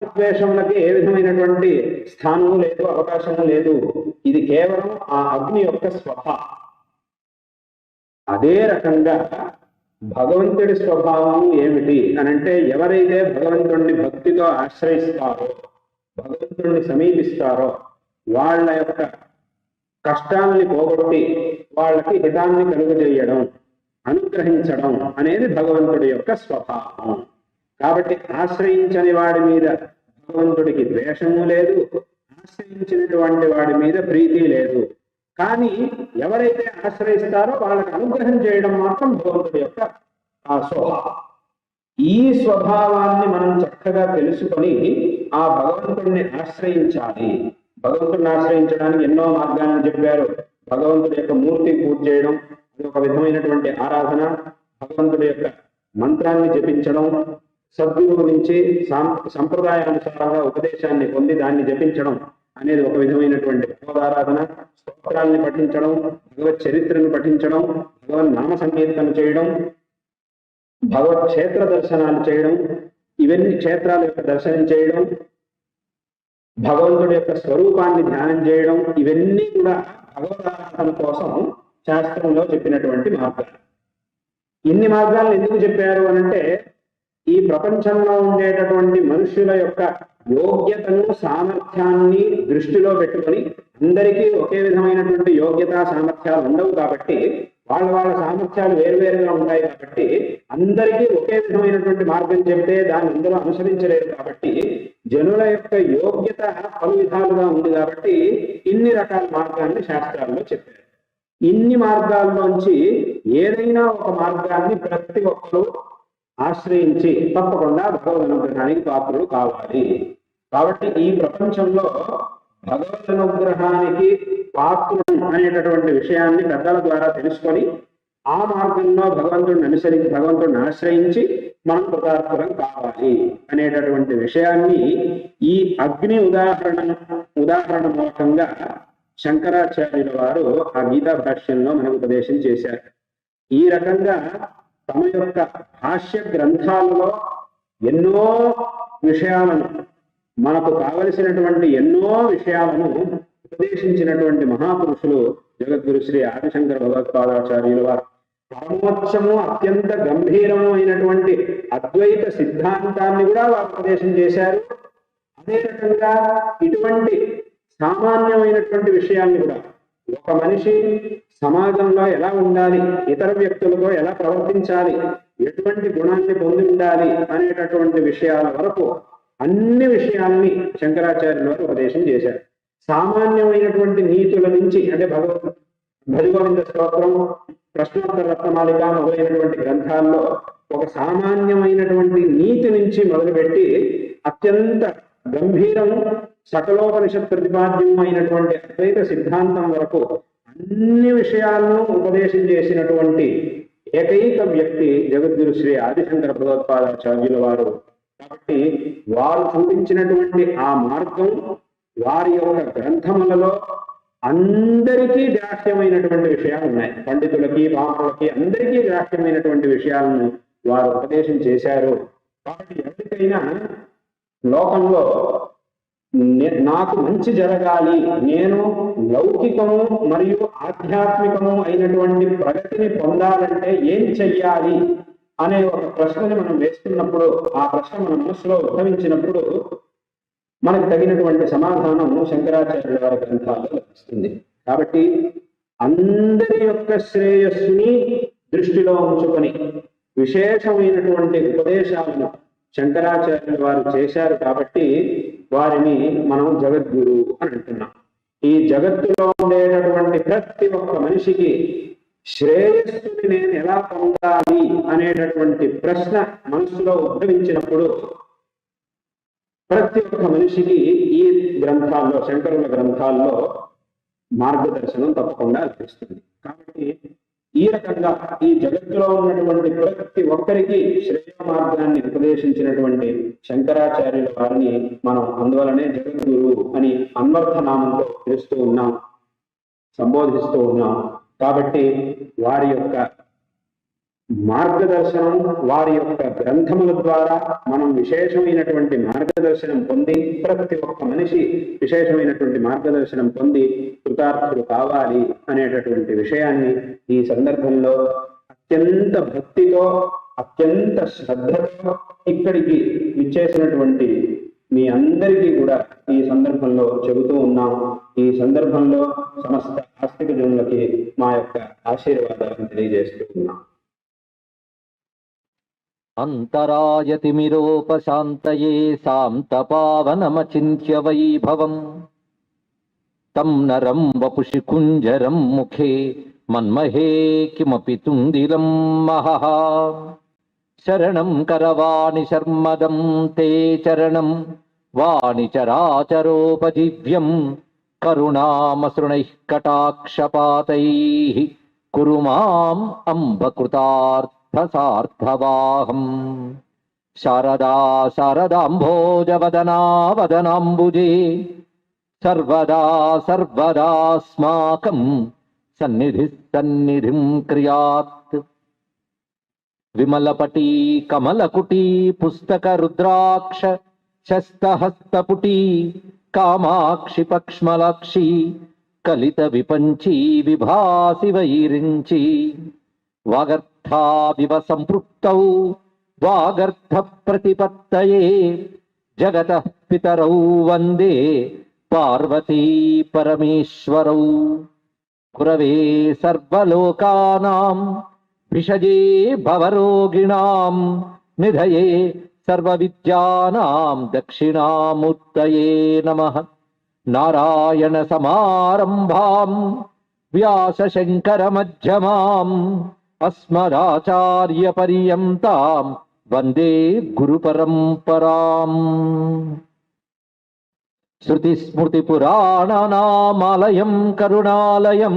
ద్వేషములకి ఏ విధమైనటువంటి స్థానము లేదు, అవకాశము లేదు. ఇది కేవలం ఆ అగ్ని యొక్క స్వభావం. అదే రకంగా భగవంతుడి స్వభావం ఏమిటి అనంటే, ఎవరైతే భగవంతుడిని భక్తితో ఆశ్రయిస్తారో, భగవంతుడిని సమీపిస్తారో, వాళ్ళ యొక్క కష్టాన్ని పోగొట్టి వాళ్ళకి హితాన్ని కలుగజేయడం, అనుగ్రహించడం అనేది భగవంతుడి యొక్క స్వభావం. కాబట్టి ఆశ్రయించని వాడి మీద భగవంతుడికి ద్వేషము లేదు, ఆశ్రయించినటువంటి వాడి మీద ప్రీతి లేదు. కానీ ఎవరైతే ఆశ్రయిస్తారో వాళ్ళకి అనుగ్రహం చేయడం మాత్రం భగవంతుడి యొక్క ఆ స్వభావం. ఈ స్వభావాన్ని మనం చక్కగా తెలుసుకొని ఆ భగవంతుడిని ఆశ్రయించాలి. భగవంతుడిని ఆశ్రయించడానికి ఎన్నో మార్గాలను చెప్పారు. భగవంతుడి యొక్క మూర్తి పూజ చేయడం అది ఒక విధమైనటువంటి ఆరాధన. భగవంతుడి యొక్క మంత్రాన్ని జపించడం, సద్గురువు నుంచి సంప్రదాయానుసారంగా ఉపదేశాన్ని పొంది దాన్ని జపించడం అనేది ఒక విధమైనటువంటి భగవదారాధన. స్తోత్రాన్ని పఠించడం, భగవత్ చరిత్రను పఠించడం, భగవన్ నామ సంకీర్తన చేయడం, భగవత్ క్షేత్ర దర్శనాలు చేయడం, ఇవన్నీ క్షేత్రాల యొక్క దర్శనం చేయడం, భగవంతుడి యొక్క స్వరూపాన్ని ధ్యానం చేయడం, ఇవన్నీ కూడా భగవదారాధన కోసం శాస్త్రంలో చెప్పినటువంటి మార్గాలు. ఇన్ని మార్గాలను ఎందుకు చెప్పారు అనంటే, ఈ ప్రపంచంలో ఉండేటటువంటి మనుషుల యొక్క యోగ్యతను, సామర్థ్యాన్ని దృష్టిలో పెట్టుకొని, అందరికీ ఒకే విధమైనటువంటి యోగ్యత సామర్థ్యాలు ఉండవు కాబట్టి, వాళ్ళ సామర్థ్యాలు వేరువేరుగా ఉంటాయి కాబట్టి, అందరికీ ఒకే విధమైనటువంటి మార్గం చెప్తే దాన్ని అందరూ అనుసరించలేరు కాబట్టి, జనుల యొక్క యోగ్యత పలు విధాలుగా ఉంది కాబట్టి ఇన్ని రకాల మార్గాన్ని శాస్త్రాల్లో చెప్పారు. ఇన్ని మార్గాల్లోంచి ఏదైనా ఒక మార్గాన్ని ప్రతి ఒక్కరూ ఆశ్రయించి తప్పకుండా భగవద్ అనుగ్రహానికి పాత్రలు కావాలి. కాబట్టి ఈ ప్రపంచంలో భగవద్ అనుగ్రహానికి పాత్రుడు అనేటటువంటి విషయాన్ని పెద్దల ద్వారా తెలుసుకొని ఆ మార్గంలో భగవంతుడిని ఆశ్రయించి మనం కృతార్థులం కావాలి అనేటటువంటి విషయాన్ని ఈ అగ్ని ఉదాహరణ మూలకంగా శంకరాచార్యుల వారు ఆ గీతా భాష్యంలో మనకు ఉపదేశం చేశారు. ఈ రకంగా తమ యొక్క భాష్య గ్రంథాలలో ఎన్నో విషయాలను, మనకు కావలసినటువంటి ఎన్నో విషయాలను ఉపదేశించినటువంటి మహాపురుషులు జగద్గురు శ్రీ ఆదిశంకర భగవత్పాదాచార్యుల వారు. పరమోచ్చము, అత్యంత గంభీరము అయినటువంటి అద్వైత సిద్ధాంతాన్ని కూడా వారు ఉపదేశం చేశారు. అదే రకంగా ఇటువంటి సామాన్యమైనటువంటి విషయాన్ని కూడా, ఒక మనిషి సమాజంలో ఎలా ఉండాలి, ఇతర వ్యక్తులతో ఎలా ప్రవర్తించాలి, ఎటువంటి గుణాన్ని పొంది ఉండాలి అనేటటువంటి విషయాల వరకు అన్ని విషయాల్ని శంకరాచార్యుల వారు ఉపదేశం చేశారు. సామాన్యమైనటువంటి నీతుల నుంచి, అంటే భజగోవింద స్తోత్రం, ప్రశ్నోత్తర రత్నమాలిక మొదలైనటువంటి గ్రంథాల్లో ఒక సామాన్యమైనటువంటి నీతి నుంచి మొదలుపెట్టి అత్యంత గంభీరం, సకలోపనిషత్ ప్రతిపాద్యమైనటువంటి అద్వైత సిద్ధాంతం వరకు అన్ని విషయాలను ఉపదేశం చేసినటువంటి ఏకైక వ్యక్తి జగద్గురు శ్రీ ఆదిశంకర భగవత్పాదాచార్యుల వారు. కాబట్టి వారు చూపించినటువంటి ఆ మార్గం వారి యొక్క గ్రంథములలో అందరికీ గ్రాహ్యమైనటువంటి విషయాలు ఉన్నాయి. పండితులకి, పామరులకి అందరికీ గ్రాహ్యమైనటువంటి విషయాలను వారు ఉపదేశం చేశారు. కాబట్టి ఎవరికైనా లోకంలో నాకు మంచి జరగాలి, నేను లౌకికము మరియు ఆధ్యాత్మికము అయినటువంటి ప్రగతిని పొందాలంటే ఏం చెయ్యాలి అనే ఒక ప్రశ్నని మనం వేస్తున్నప్పుడు, ఆ ప్రశ్న మన మనసులో ఉద్భవించినప్పుడు మనకు తగినటువంటి సమాధానం శంకరాచార్యుల వారి గ్రంథాల్లో లభిస్తుంది. కాబట్టి అందరి యొక్క శ్రేయస్సుని దృష్టిలో ఉంచుకొని విశేషమైనటువంటి ఉపదేశాలను శంకరాచార్యుల వారు చేశారు. కాబట్టి వారిని మనం జగద్గురు అని అంటున్నాం. ఈ జగత్తులో ఉండేటటువంటి ప్రతి ఒక్క మనిషికి శ్రేయస్సుని నేను ఎలా పొందాలి అనేటటువంటి ప్రశ్న మనసులో ఉద్భవించినప్పుడు ప్రతి ఒక్క మనిషికి ఈ గ్రంథాల్లో, శంకరుల గ్రంథాల్లో మార్గదర్శనం తప్పకుండా లభిస్తుంది. కాబట్టి ఈ రకంగా ఈ జగత్తులో ఉన్నటువంటి ప్రతి ఒక్కరికి శ్రేయ మార్గాన్ని ఉపదేశించినటువంటి శంకరాచార్యుల వారిని మనం అందువలనే జగద్గురు అని అన్వర్థనామంతో పిలుస్తూ ఉన్నాం, సంబోధిస్తూ ఉన్నాం. కాబట్టి వారి యొక్క మార్గదర్శనం, వారి యొక్క గ్రంథముల ద్వారా మనం విశేషమైనటువంటి మార్గదర్శనం పొంది, ప్రతి ఒక్క మనిషి విశేషమైనటువంటి మార్గదర్శనం పొంది కృతార్థులు కావాలి అనేటటువంటి విషయాన్ని ఈ సందర్భంలో అత్యంత భక్తితో, అత్యంత శ్రద్ధతో ఇక్కడికి ఇచ్చేసినటువంటి మీ అందరికీ కూడా ఈ సందర్భంలో చెబుతూ ఉన్నాం. ఈ సందర్భంలో సమస్త ఆస్తిక జనులకి మా యొక్క ఆశీర్వాదాలను తెలియజేస్తూ ఉన్నాం. అంతరాయతిమిరోపశాంతయే శాంతపావనమచింత్య వైభవం తం నరం వపుషి కుంజరం ముఖే మన్మహే కిమపి తుందిలం మహః. శరణం కరవాణి శర్మదం తే చరణం వాణి చరాచరోపజీవ్యం కరుణామసృణైః కటాక్షపాతైః కురు మాం అంబకృతార్థసార్థవాహం. శారదా శారదాంభోజవదనా వదనాంబుజే సర్వదా సర్వదాస్మాకం సన్నిధిః సన్నిధిం క్రియాత్. విమలపటీ కమలకుటీ పుస్తక రుద్రాక్ష శస్తహస్తపుటీ కామాక్షి పక్ష్మలాక్షి కలిత విపంచీ విభాసి వైరించి వాగర్థావివ సంపృక్తౌ వాగర్థ ప్రతిపత్తయే జగతః పితరౌ వందే పార్వతీ పరమేశ్వరౌ. గురవే సర్వలోకానాం విషజే భవరోగిణాం నిధయే సర్వవిద్యానాం దక్షిణామూర్తయే నమః. నారాయణ సమారంభాం వ్యాసశంకర మధ్యమాం అస్మదాచార్య పర్యంతాం వందే గురు పరంపరాం. శృతి స్మృతి పురాణానామాలయం కరుణాలయం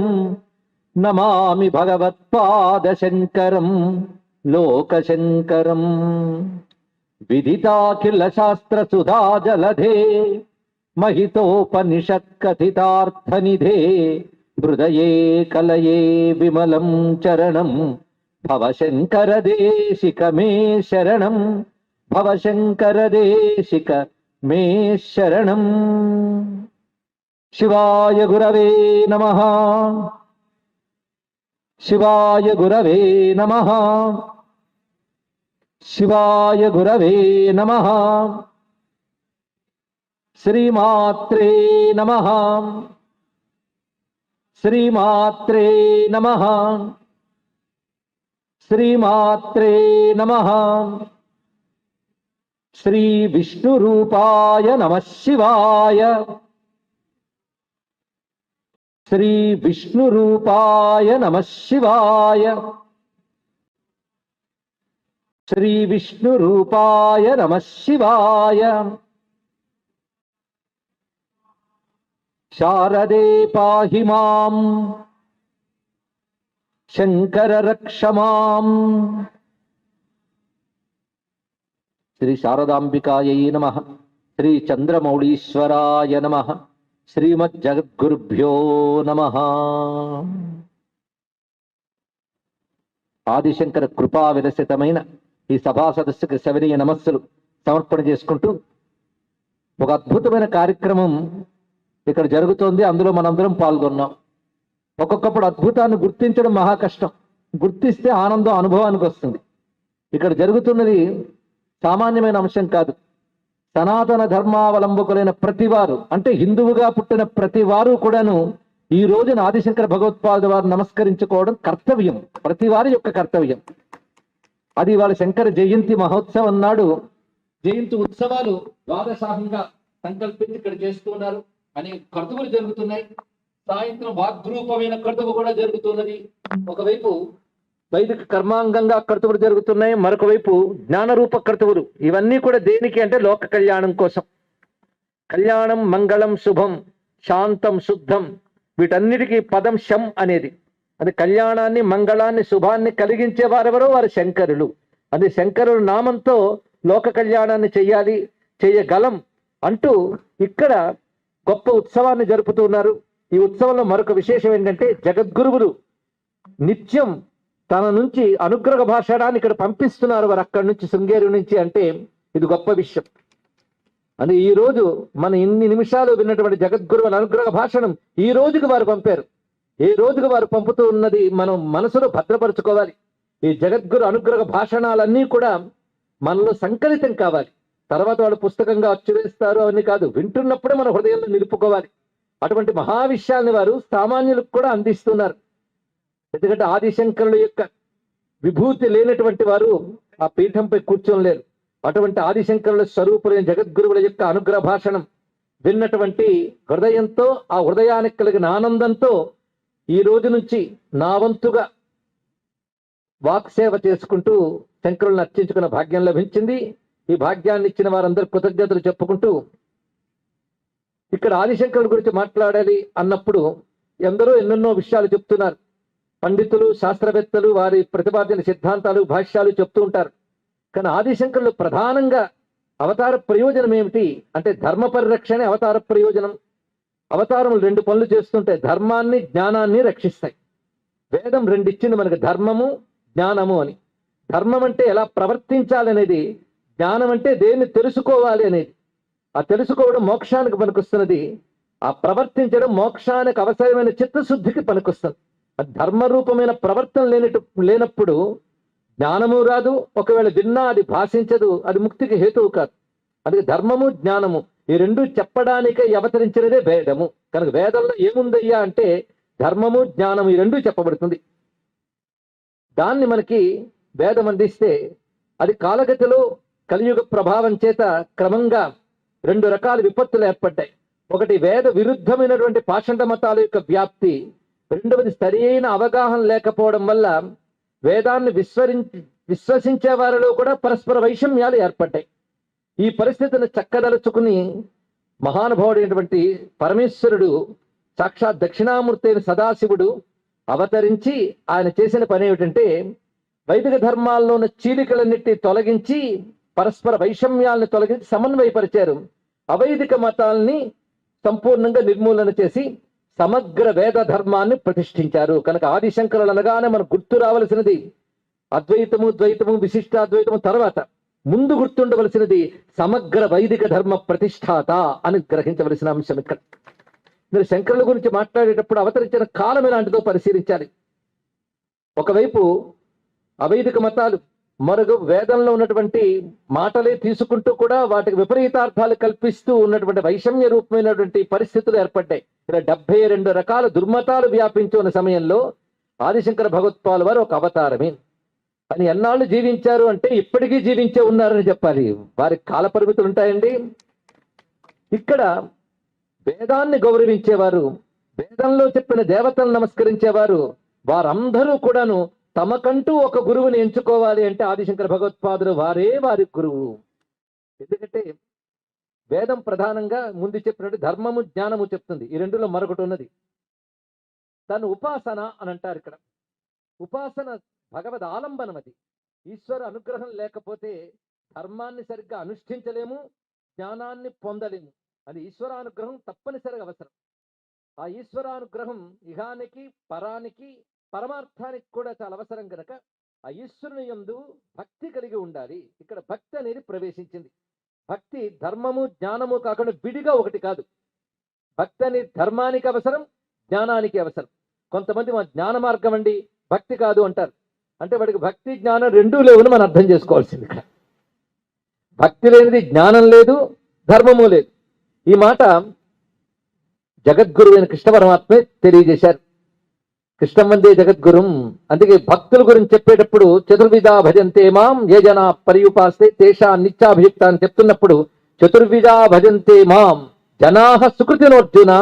నమామి భగవత్పాదశంకరం లోకశంకరం. విదితాఖిల శాస్త్ర సుధా జలధే మహితోపనిషత్కథితార్థనిధే హృదయే కలయే విమలం చరణం భవశంకర దేశిక మే శరణం. భవశంకర దేశిక మే శరణం. శివాయ గురవే నమః. శివాయ గురవే నమః. శివాయ గురవే నమః. శ్రీమాత్రే నమః. శ్రీమాత్రే నమః. శ్రీమాత్రే నమః. శ్రీ విష్ణురూపాయ నమః శివాయ. శ్రీ విష్ణురూపాయ నమః శివాయ. శ్రీ విష్ణురూపాయ నమః శివాయ. శారదే పాహి మాం. శంకర రక్ష మాం. శ్రీ శారదాంబికాయై నమః. శ్రీ చంద్రమౌళీశ్వరాయ నమః. శ్రీమజ్జగద్గురుభ్యో నమః. ఆదిశంకర కృపా విరసితమైన ఈ సభా సదస్సుకి సవినీయ నమస్సులు సమర్పణ చేసుకుంటూ ఒక అద్భుతమైన కార్యక్రమం ఇక్కడ జరుగుతోంది. అందులో మనందరం పాల్గొన్నాం. ఒక్కొక్కప్పుడు అద్భుతాన్ని గుర్తించడం మహా కష్టం. గుర్తిస్తే ఆనందం అనుభవానికి వస్తుంది. ఇక్కడ జరుగుతున్నది సామాన్యమైన అంశం కాదు. సనాతన ధర్మావలంబకులైన ప్రతివారు, అంటే హిందువుగా పుట్టిన ప్రతి వారు కూడాను ఈ రోజున ఆదిశంకర భగవత్పాద వారు నమస్కరించుకోవడం కర్తవ్యం, ప్రతి వారి యొక్క కర్తవ్యం. అది వాళ్ళ శంకర జయంతి మహోత్సవం నాడు జయంతి ఉత్సవాలు ద్వాదశాంగా సంకల్పించి ఇక్కడ చేస్తున్నారు. అనేక కర్తువులు జరుగుతున్నాయి. సాయంత్రం వాగ్రూపమైన కర్తువు కూడా జరుగుతున్నది. ఒకవైపు వైదిక కర్మాంగంగా కర్తువులు జరుగుతున్నాయి, మరొక వైపు జ్ఞానరూప కర్తువులు. ఇవన్నీ కూడా దేనికి అంటే లోక కళ్యాణం కోసం. కళ్యాణం మంగళం శుభం శాంతం శుద్ధం, వీటన్నిటికీ పదం శం అనేది. అది కళ్యాణాన్ని మంగళాన్ని శుభాన్ని కలిగించే వారెవరో వారు శంకరులు. అది శంకరుల నామంతో లోక కళ్యాణాన్ని చెయ్యాలి, చెయ్యగలం అంటూ ఇక్కడ గొప్ప ఉత్సవాన్ని జరుపుతున్నారు. ఈ ఉత్సవంలో మరొక విశేషం ఏంటంటే జగద్గురువులు నిత్యం తన నుంచి అనుగ్రహ భాషణాన్ని ఇక్కడ పంపిస్తున్నారు వారు అక్కడి నుంచి, శృంగేరి నుంచి. అంటే ఇది గొప్ప విషయం. అని ఈ రోజు మన ఇన్ని నిమిషాలు విన్నటువంటి జగద్గురు అనుగ్రహ భాషణం ఈ రోజుకి వారు పంపారు. ఏ రోజుకి వారు పంపుతూ ఉన్నది మనం మనసులో భద్రపరుచుకోవాలి. ఈ జగద్గురు అనుగ్రహ భాషణాలన్నీ కూడా మనలో సంకలితం కావాలి. తర్వాత వాళ్ళు పుస్తకంగా అచ్చువేస్తారు అవన్నీ కాదు, వింటున్నప్పుడే మన హృదయంలో నిలుపుకోవాలి. అటువంటి మహావిషయాల్ని వారు సామాన్యులకు కూడా అందిస్తున్నారు. ఎందుకంటే ఆదిశంకరుల యొక్క విభూతి లేనటువంటి వారు ఆ పీఠంపై కూర్చోలేరు. అటువంటి ఆదిశంకరుల స్వరూపులైన జగద్గురువుల యొక్క అనుగ్రహ భాషణం విన్నటువంటి హృదయంతో, ఆ హృదయానికి కలిగిన ఆనందంతో ఈ రోజు నుంచి నా వంతుగా వాక్సేవ చేసుకుంటూ శంకరులను అర్చించుకున్న భాగ్యం లభించింది. ఈ భాగ్యాన్ని ఇచ్చిన వారందరూ కృతజ్ఞతలు చెప్పుకుంటూ, ఇక్కడ ఆదిశంకరుల గురించి మాట్లాడాలి అన్నప్పుడు ఎందరో ఎన్నెన్నో విషయాలు చెప్తున్నారు. పండితులు, శాస్త్రవేత్తలు వారి ప్రతిపాదిత సిద్ధాంతాలు, భాష్యాలు చెప్తూ ఉంటారు. కానీ ఆదిశంకరులు ప్రధానంగా అవతార ప్రయోజనం ఏమిటి అంటే ధర్మ పరిరక్షణే అవతార ప్రయోజనం. అవతారములు రెండు పనులు చేస్తుంటే ధర్మాన్ని, జ్ఞానాన్ని రక్షిస్తాయి. వేదం రెండు ఇచ్చింది మనకి, ధర్మము, జ్ఞానము అని. ధర్మం అంటే ఎలా ప్రవర్తించాలనేది, జ్ఞానం అంటే దేన్ని తెలుసుకోవాలి అనేది. ఆ తెలుసుకోవడం మోక్షానికి పనికొస్తున్నది, ఆ ప్రవర్తించడం మోక్షానికి అవసరమైన చిత్తశుద్ధికి పనికొస్తుంది. ధర్మరూపమైన ప్రవర్తన లేనప్పుడు జ్ఞానము రాదు. ఒకవేళ విన్నా అది భాషించదు, అది ముక్తికి హేతువు కాదు. అందుకే ధర్మము, జ్ఞానము ఈ రెండు చెప్పడానికే అవతరించినదే వేదము. కనుక వేదంలో ఏముందయ్యా అంటే ధర్మము, జ్ఞానము ఈ రెండు చెప్పబడుతుంది. దాన్ని మనకి వేదం అందిస్తే అది కాలగతిలో కలియుగ ప్రభావం చేత క్రమంగా రెండు రకాల విపత్తులు ఏర్పడ్డాయి. ఒకటి వేద విరుద్ధమైనటువంటి పాషండ మతాల యొక్క వ్యాప్తి, రెండవది సరైన అవగాహన లేకపోవడం వల్ల వేదాన్ని విశ్వసించే వారిలో కూడా పరస్పర వైషమ్యాలు ఏర్పడ్డాయి. ఈ పరిస్థితిని చక్కదలుచుకుని మహానుభావుడైనటువంటి పరమేశ్వరుడు, సాక్షాత్ దక్షిణామూర్తి అయిన సదాశివుడు అవతరించి ఆయన చేసిన పని ఏమిటంటే వైదిక ధర్మాల్లో ఉన్న చీలికలన్నిటిని తొలగించి పరస్పర వైషమ్యాలను తొలగించి సమన్వయపరిచారు. అవైదిక మతాల్ని సంపూర్ణంగా నిర్మూలన చేసి సమగ్ర వేద ధర్మాన్ని ప్రతిష్ఠించారు. కనుక ఆదిశంకరులు అనగానే మనకు గుర్తు రావలసినది అద్వైతము, ద్వైతము, విశిష్టాద్వైతము తర్వాత ముందు గుర్తుండవలసినది సమగ్ర వైదిక ధర్మ ప్రతిష్టాత అని గ్రహించవలసిన అంశం. ఇక్కడ మీరు శంకరుల గురించి మాట్లాడేటప్పుడు అవతరించిన కాలం ఎలాంటిదో పరిశీలించాలి. ఒకవైపు అవైదిక మతాలు, మరొక వేదంలో ఉన్నటువంటి మాటలే తీసుకుంటూ కూడా వాటికి విపరీతార్థాలు కల్పిస్తూ ఉన్నటువంటి వైషమ్య రూపమైనటువంటి పరిస్థితులు ఏర్పడ్డాయి. ఇలా 72 రకాల దుర్మతాలు వ్యాపించి ఉన్న సమయంలో ఆదిశంకర భగవత్పాల వారు ఒక అవతారమే. అని ఎన్నాళ్ళు జీవించారు అంటే ఇప్పటికీ జీవించే ఉన్నారని చెప్పాలి. వారికి కాల పరిమితులు ఉంటాయండి. ఇక్కడ వేదాన్ని గౌరవించేవారు, వేదంలో చెప్పిన దేవతలను నమస్కరించేవారు, వారందరూ కూడాను తమకంటూ ఒక గురువుని ఎంచుకోవాలి అంటే ఆదిశంకర భగవత్పాదులు వారే వారి గురువు. ఎందుకంటే వేదం ప్రధానంగా ముందు చెప్పినట్టు ధర్మము, జ్ఞానము చెప్తుంది. ఈ రెండులో మరొకటి ఉన్నది, దాన్ని ఉపాసన అని అంటారు. ఇక్కడ ఉపాసన భగవద్ ఆలంబనం. అది ఈశ్వర అనుగ్రహం లేకపోతే ధర్మాన్ని సరిగ్గా అనుష్ఠించలేము, జ్ఞానాన్ని పొందలేము. అది ఈశ్వరానుగ్రహం తప్పనిసరిగా అవసరం. ఆ ఈశ్వరానుగ్రహం ఇహానికి, పరానికి, పరమార్థానికి కూడా చాలా అవసరం కనుక ఆ ఈశ్వరుని యందు భక్తి కలిగి ఉండాలి. ఇక్కడ భక్తి అనేది ప్రవేశించింది. భక్తి ధర్మము, జ్ఞానము కాకుండా విడిగా ఒకటి కాదు. భక్తి అనేది ధర్మానికి అవసరం, జ్ఞానానికి అవసరం. కొంతమంది మా జ్ఞాన మార్గం అండి, భక్తి కాదు అంటారు. అంటే వాడికి భక్తి, జ్ఞానం రెండూ లేవని మనం అర్థం చేసుకోవాల్సింది. ఇక్కడ భక్తి లేనిది జ్ఞానం లేదు, ధర్మము లేదు. ఈ మాట జగద్గురు అయిన కృష్ణ పరమాత్మే తెలియజేశారు. కృష్ణం వందే జగద్గురుం. అందుకే భక్తుల గురించి చెప్పేటప్పుడు చతుర్విధా భజంతే మాం ఏ జనా పర్యుపాస్తే తేషా నిత్యాభియుక్త అని చెప్తున్నప్పుడు చతుర్విధా భజంతే మాం జనాః సుకృతినోర్జున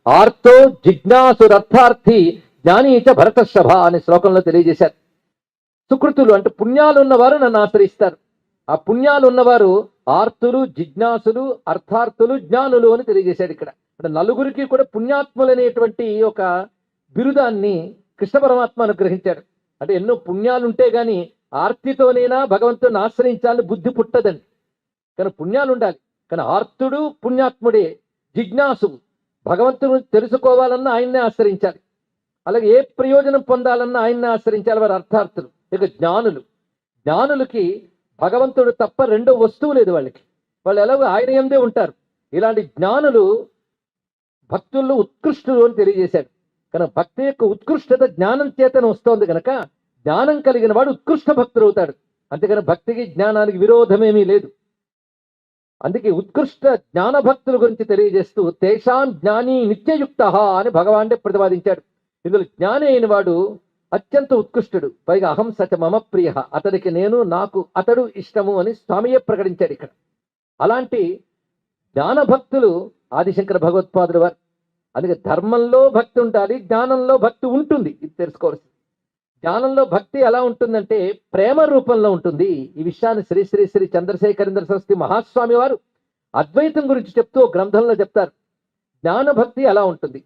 ఆర్తో జిజ్ఞాసురర్థార్థి జ్ఞానీచ భరతర్షభ అనే శ్లోకంలో తెలియజేశారు. సుకృతులు అంటే పుణ్యాలు ఉన్నవారు నన్ను ఆశ్రయిస్తారు. ఆ పుణ్యాలు ఉన్నవారు ఆర్తులు, జిజ్ఞాసులు, అర్థార్థులు, జ్ఞానులు అని తెలియజేశాడు. ఇక్కడ అంటే నలుగురికి కూడా పుణ్యాత్ములు అనేటువంటి ఒక బిరుదాన్ని కృష్ణ పరమాత్మ అనుగ్రహించాడు. అంటే ఎన్నో పుణ్యాలు ఉంటే గాని ఆర్తితోనైనా భగవంతుని ఆశ్రయించాలని బుద్ధి పుట్టదండి. కానీ పుణ్యాలు ఉండాలి. కానీ ఆర్తుడు పుణ్యాత్ముడే, జిజ్ఞాసు భగవంతుని తెలుసుకోవాలన్నా ఆయన్నే ఆశ్రయించాలి. అలాగే ఏ ప్రయోజనం పొందాలన్నా ఆయన్ని ఆశ్రయించాలి వారు అర్థార్థులు. ఇక జ్ఞానులకి భగవంతుడు తప్ప రెండో వస్తువు లేదు వాళ్ళకి. వాళ్ళు ఎలాగో ఆయన యందే ఉంటారు. ఇలాంటి జ్ఞానులు భక్తుల్లో ఉత్కృష్టులు అని తెలియజేశాడు. కనుక భక్తి యొక్క ఉత్కృష్టత జ్ఞానం చేతనే వస్తోంది కనుక జ్ఞానం కలిగిన వాడు ఉత్కృష్ట భక్తుడు అవుతాడు. అంతేకాని భక్తికి జ్ఞానానికి విరోధమేమీ లేదు. అందుకే ఉత్కృష్ట జ్ఞాన భక్తుల గురించి తెలియజేస్తూ తేషాం జ్ఞాని నిత్యయుక్త అని భగవానుడే ప్రతిపాదించాడు. ఇందులో జ్ఞాని అయిన వాడు అత్యంత ఉత్కృష్టుడు. పైగా అహం సచ మమ ప్రియ, అతడికి నేను, నాకు అతడు ఇష్టము అని స్వామియే ప్రకటించాడు ఇక్కడ. అలాంటి జ్ఞాన భక్తులు ఆదిశంకర భగవత్పాదులు వారు. అందుకే ధర్మంలో భక్తి ఉండాలి, జ్ఞానంలో భక్తి ఉంటుంది. ఇది తెలుసుకోవాల్సింది. జ్ఞానంలో భక్తి ఎలా ఉంటుందంటే ప్రేమ రూపంలో ఉంటుంది. ఈ విషయాన్ని శ్రీ శ్రీ శ్రీ చంద్రశేఖరేంద్ర సరస్వతి మహాస్వామి వారు అద్వైతం గురించి చెప్తూ గ్రంథంలో చెప్తారు. జ్ఞాన భక్తి ఎలా ఉంటుంది.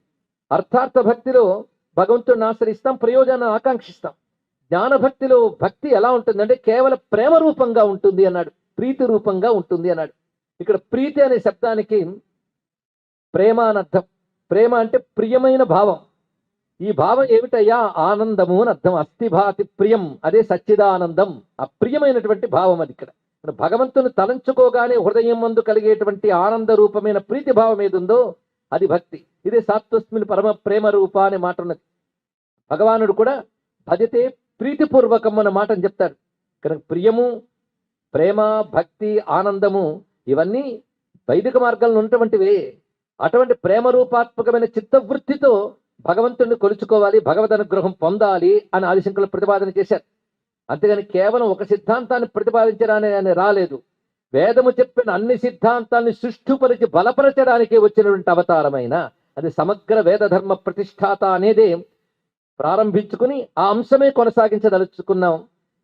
అర్థార్థ భక్తిలో భగవంతుడిని ఆశ్రయిస్తాం, ప్రయోజనాన్ని ఆకాంక్షిస్తాం. జ్ఞాన భక్తిలో భక్తి ఎలా ఉంటుందంటే కేవలం ప్రేమ రూపంగా ఉంటుంది అన్నాడు, ప్రీతి రూపంగా ఉంటుంది అన్నాడు. ఇక్కడ ప్రీతి అనే శబ్దానికి ప్రేమ అని అర్థం. ప్రేమ అంటే ప్రియమైన భావం. ఈ భావం ఏమిటయ్యా? ఆనందము అని అర్థం. అస్థిభాతి ప్రియం, అదే సచ్చిదానందం. ఆ ప్రియమైనటువంటి భావం అది. ఇక్కడ భగవంతుని తలంచుకోగానే హృదయం ముందు కలిగేటువంటి ఆనంద రూపమైన ప్రీతి భావం ఏది ఉందో అది భక్తి. ఇదే సాత్వస్మిన్ పరమ ప్రేమ రూప అనే మాట ఉన్నది. భగవానుడు కూడా భజతే ప్రీతిపూర్వకం అన్న మాటని చెప్తాడు. కనుక ప్రియము, ప్రేమ, భక్తి, ఆనందము ఇవన్నీ వైదిక మార్గంలో ఉన్నటువంటివే. అటువంటి ప్రేమ రూపాత్మకమైన చిత్తవృత్తితో భగవంతుడిని కొలుచుకోవాలి, భగవద్ అనుగ్రహం పొందాలి అని ఆదిశంకరులు ప్రతిపాదన చేశారు. అంతేగాని కేవలం ఒక సిద్ధాంతాన్ని ప్రతిపాదించడానికి ఆయన రాలేదు. వేదము చెప్పిన అన్ని సిద్ధాంతాన్ని సుష్ఠుపరిచి బలపరచడానికి వచ్చినటువంటి అవతారమైన అది సమగ్ర వేద ధర్మ ప్రతిష్టాత అనేదే ప్రారంభించుకుని ఆ అంశమే కొనసాగించదలుచుకున్నాం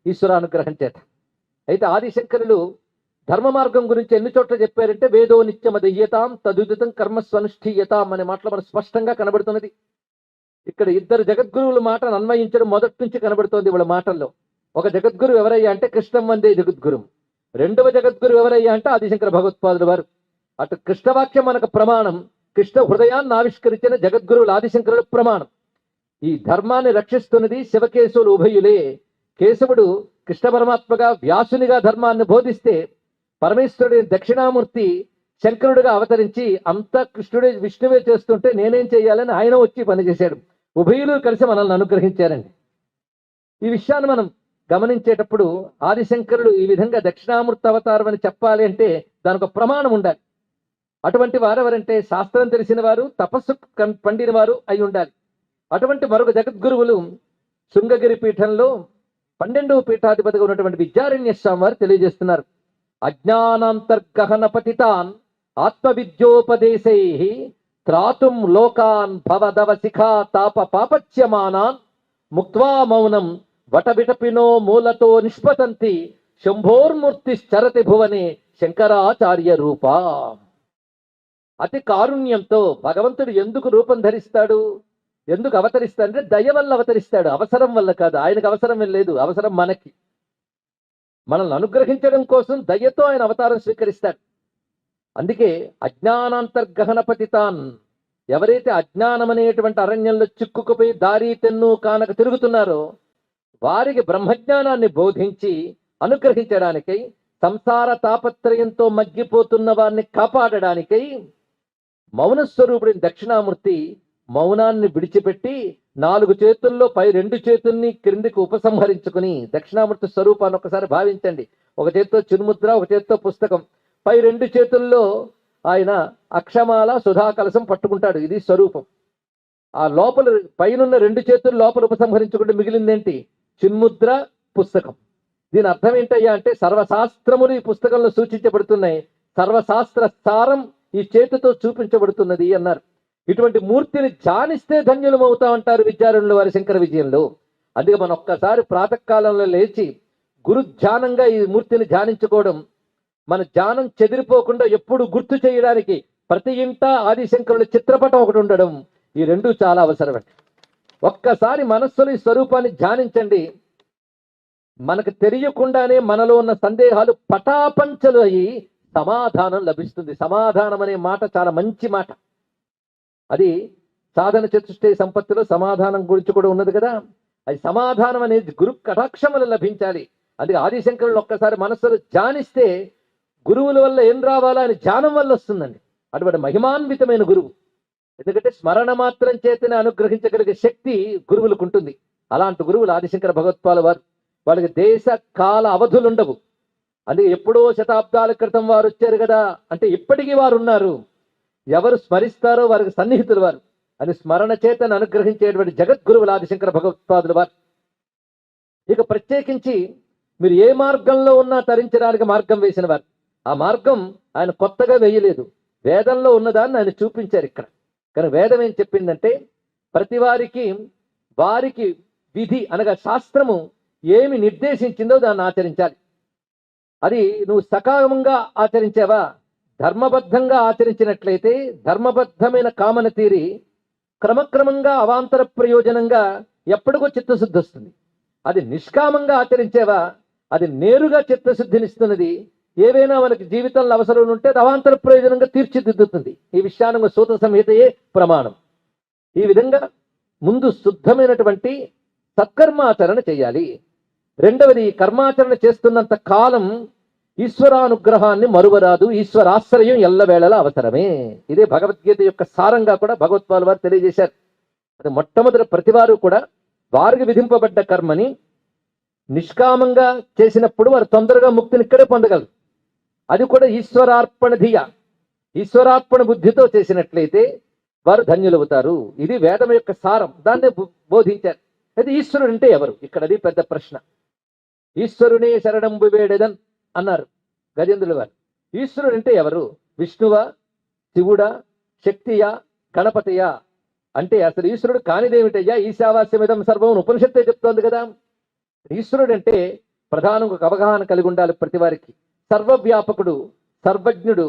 ఈశ్వరానుగ్రహం చేత. అయితే ఆదిశంకరులు ధర్మ మార్గం గురించి ఎన్ని చోట్ల చెప్పారంటే వేదో నిత్యమదయ్యతాం తదుదితం కర్మస్వనుష్ఠీయతాం అనే మాటలు మనకు స్పష్టంగా కనబడుతున్నది. ఇక్కడ ఇద్దరు జగద్గురువుల మాటను అన్వయించడం మొదటి నుంచి కనబడుతోంది వాళ్ళ మాటల్లో. ఒక జగద్గురు ఎవరయ్యా అంటే కృష్ణం వందే జగద్గురు. రెండవ జగద్గురు ఎవరయ్యా అంటే ఆదిశంకర భగవత్పాదుల వారు. అటు కృష్ణవాక్యం మనకు ప్రమాణం, కృష్ణ హృదయాన్ని ఆవిష్కరించిన జగద్గురువులు ఆదిశంకరుల ప్రమాణం. ఈ ధర్మాన్ని రక్షిస్తున్నది శివకేశవులు ఉభయులే. కేశవుడు కృష్ణ పరమాత్మగా వ్యాసునిగా ధర్మాన్ని బోధిస్తే పరమేశ్వరుడి దక్షిణామూర్తి శంకరుడిగా అవతరించి అంతా కృష్ణుడే విష్ణువే చేస్తుంటే నేనేం చేయాలని ఆయన వచ్చి పనిచేశాడు. ఉభయులు కలిసి మనల్ని అనుగ్రహించారండి. ఈ విషయాన్ని మనం గమనించేటప్పుడు ఆదిశంకరుడు ఈ విధంగా దక్షిణామూర్తి అవతారం అని చెప్పాలి అంటే దానికి ఒక ప్రమాణం ఉండాలి. అటువంటి వారు ఎవరంటే శాస్త్రం తెలిసిన వారు, తపస్సు పండిన వారు అయి ఉండాలి. అటువంటి మరొక జగద్గురువులు శృంగగిరి పీఠంలో 12వ పీఠాధిపతిగా ఉన్నటువంటి విద్యారణ్య స్వామి వారు తెలియజేస్తున్నారు. అజ్ఞానాంతర్గహన పతితాన్ ఆత్మవిద్యోపదేశై త్రాతుం లోకాన్ భవదవ శిఖా తాప పాపచ్యమానాన్ ముక్త్వా మౌనం వటవిటపినో మూలతో నిష్పతంతి శంభోర్మూర్తిశ్చరతి భువనే శంకరాచార్య రూప. అతి కారుణ్యంతో భగవంతుడు ఎందుకు రూపం ధరిస్తాడు, ఎందుకు అవతరిస్తాడంటే దయ వల్ల అవతరిస్తాడు, అవసరం వల్ల కాదు. ఆయనకు అవసరం లేదు, అవసరం మనకి. మనల్ని అనుగ్రహించడం కోసం దయతో ఆయన అవతారం స్వీకరిస్తాడు. అందుకే అజ్ఞానాంతర్గహన పతితాన్, ఎవరైతే అజ్ఞానం అనేటువంటి అరణ్యంలో చిక్కుకుపోయి దారి తెన్ను కానక తిరుగుతున్నారో వారికి బ్రహ్మజ్ఞానాన్ని బోధించి అనుగ్రహించడానికై, సంసార తాపత్రయంతో మగ్గిపోతున్న వారిని కాపాడడానికై మౌనస్వరూపుడిని దక్షిణామూర్తి మౌనాన్ని విడిచిపెట్టి 4 చేతుల్లో పై 2 చేతుల్ని క్రిందికి ఉపసంహరించుకుని, దక్షిణామూర్తి స్వరూపాన్ని ఒకసారి భావించండి. ఒక చేత్తో చిన్ముద్ర, ఒక చేత్తో పుస్తకం, పై 2 చేతుల్లో ఆయన అక్షమాల సుధాకలశం పట్టుకుంటాడు. ఇది స్వరూపం. ఆ లోపల పైనున్న 2 చేతులు లోపల ఉపసంహరించుకుంటే మిగిలిందేంటి? చిన్ముద్ర, పుస్తకం. దీని అర్థం ఏంటయ్యా అంటే సర్వశాస్త్రములు ఈ పుస్తకంలో సూచించబడుతున్నాయి, సర్వశాస్త్ర సారం ఈ చేతితో చూపించబడుతున్నది అన్నారు. ఇటువంటి మూర్తిని ధ్యానిస్తే ధన్యులం అవుతా ఉంటారు విద్యారణుల వారి శంకర విజయంలో. అందుకే మనం ఒక్కసారి ప్రాతకాలంలో లేచి గురు ధ్యానంగా ఈ మూర్తిని ధ్యానించుకోవడం, మన ధ్యానం చెదిరిపోకుండా ఎప్పుడు గుర్తు చేయడానికి ప్రతి ఇంట ఆదిశంకరుల చిత్రపటం ఒకటి ఉండడం, ఈ రెండు చాలా అవసరమండి. ఒక్కసారి మనస్సులో ఈ స్వరూపాన్ని ధ్యానించండి, మనకు తెలియకుండానే మనలో ఉన్న సందేహాలు పటాపంచలు అయ్యి సమాధానం లభిస్తుంది. సమాధానం అనే మాట చాలా మంచి మాట. అది సాధన చతుష్టయ సంపత్తిలో సమాధానం గురించి కూడా ఉన్నది కదా. అది సమాధానం అనేది గురు కటాక్షం వల్ల లభించాలి. అది ఆదిశంకరులు ఒక్కసారి మనస్సులో ధ్యానిస్తే గురువుల వల్ల ఏం రావాలా అని ధ్యానం వల్ల వస్తుందండి. అటువంటి మహిమాన్వితమైన గురువు. ఎందుకంటే స్మరణ మాత్రం చేతనే అనుగ్రహించగలిగే శక్తి గురువులకు ఉంటుంది. అలాంటి గురువులు ఆదిశంకర భగవత్పాల వారు. వాళ్ళకి దేశ కాల అవధులు ఉండవు. అందుకే ఎప్పుడో శతాబ్దాల క్రితం వారు వచ్చారు కదా అంటే ఇప్పటికీ వారు ఉన్నారు. ఎవరు స్మరిస్తారో వారికి సన్నిహితులు వారు. అది స్మరణ చేతను అనుగ్రహించేటువంటి జగద్గురువులు ఆదిశంకర భగవత్పాదులు వారు. ఇక ప్రత్యేకించి మీరు ఏ మార్గంలో ఉన్నా తరించడానికి మార్గం వేసిన వారు. ఆ మార్గం ఆయన కొత్తగా వేయలేదు. వేదంలో ఉన్నదాన్ని ఆయన చూపించారు ఇక్కడ. కానీ వేదం ఏం చెప్పిందంటే ప్రతి వారికి విధి అనగా శాస్త్రము ఏమి నిర్దేశించిందో దాన్ని ఆచరించాలి. అది నువ్వు సకాలంగా ఆచరించావా, ధర్మబద్ధంగా ఆచరించినట్లయితే ధర్మబద్ధమైన కామన తీరి క్రమక్రమంగా అవాంతర ప్రయోజనంగా ఎప్పటికో చిత్తశుద్ధి వస్తుంది. అది నిష్కామంగా ఆచరించేవా అది నేరుగా చిత్తశుద్ధినిస్తున్నది. ఏవైనా మనకి జీవితంలో అవసరం ఉంటే అది అవాంతర ప్రయోజనంగా తీర్చిదిద్దుతుంది. ఈ విషయాన్ని సూత సంహితయే ప్రమాణం. ఈ విధంగా ముందు శుద్ధమైనటువంటి సత్కర్మాచరణ చేయాలి. రెండవది, కర్మాచరణ చేస్తున్నంత కాలం ఈశ్వరానుగ్రహాన్ని మరువరాదు. ఈశ్వరాశ్రయం ఎల్లవేళలా అవసరమే. ఇదే భగవద్గీత యొక్క సారంగా కూడా భగవత్పాల్ వారు తెలియజేశారు. అది మొట్టమొదటి ప్రతివారు కూడా వారికి విధింపబడ్డ కర్మని నిష్కామంగా చేసినప్పుడు వారు తొందరగా ముక్తిని ఇక్కడే పొందగలరు. అది కూడా ఈశ్వరార్పణ ధియ, ఈశ్వరార్పణ బుద్ధితో చేసినట్లయితే వారు ధన్యులవుతారు. ఇది వేదం యొక్క సారం. దాన్నే బోధించారు. అయితే ఈశ్వరుడు అంటే ఎవరు? ఇక్కడ అది పెద్ద ప్రశ్న. ఈశ్వరునే శరణంబు వేడెదన్ అన్నారు గజేంద్రుల వారు. ఈశ్వరుడు అంటే ఎవరు? విష్ణువా, శివుడా, శక్తియా, గణపతియా? అంటే అసలు ఈశ్వరుడు కానిదేమిటయ్యా? ఈశావాస్యమిదం సర్వం ఉపనిషత్తే చెప్తోంది కదా. ఈశ్వరుడు అంటే ప్రధానంగా ఒక అవగాహన కలిగి ఉండాలి ప్రతి వారికి. సర్వవ్యాపకుడు, సర్వజ్ఞుడు,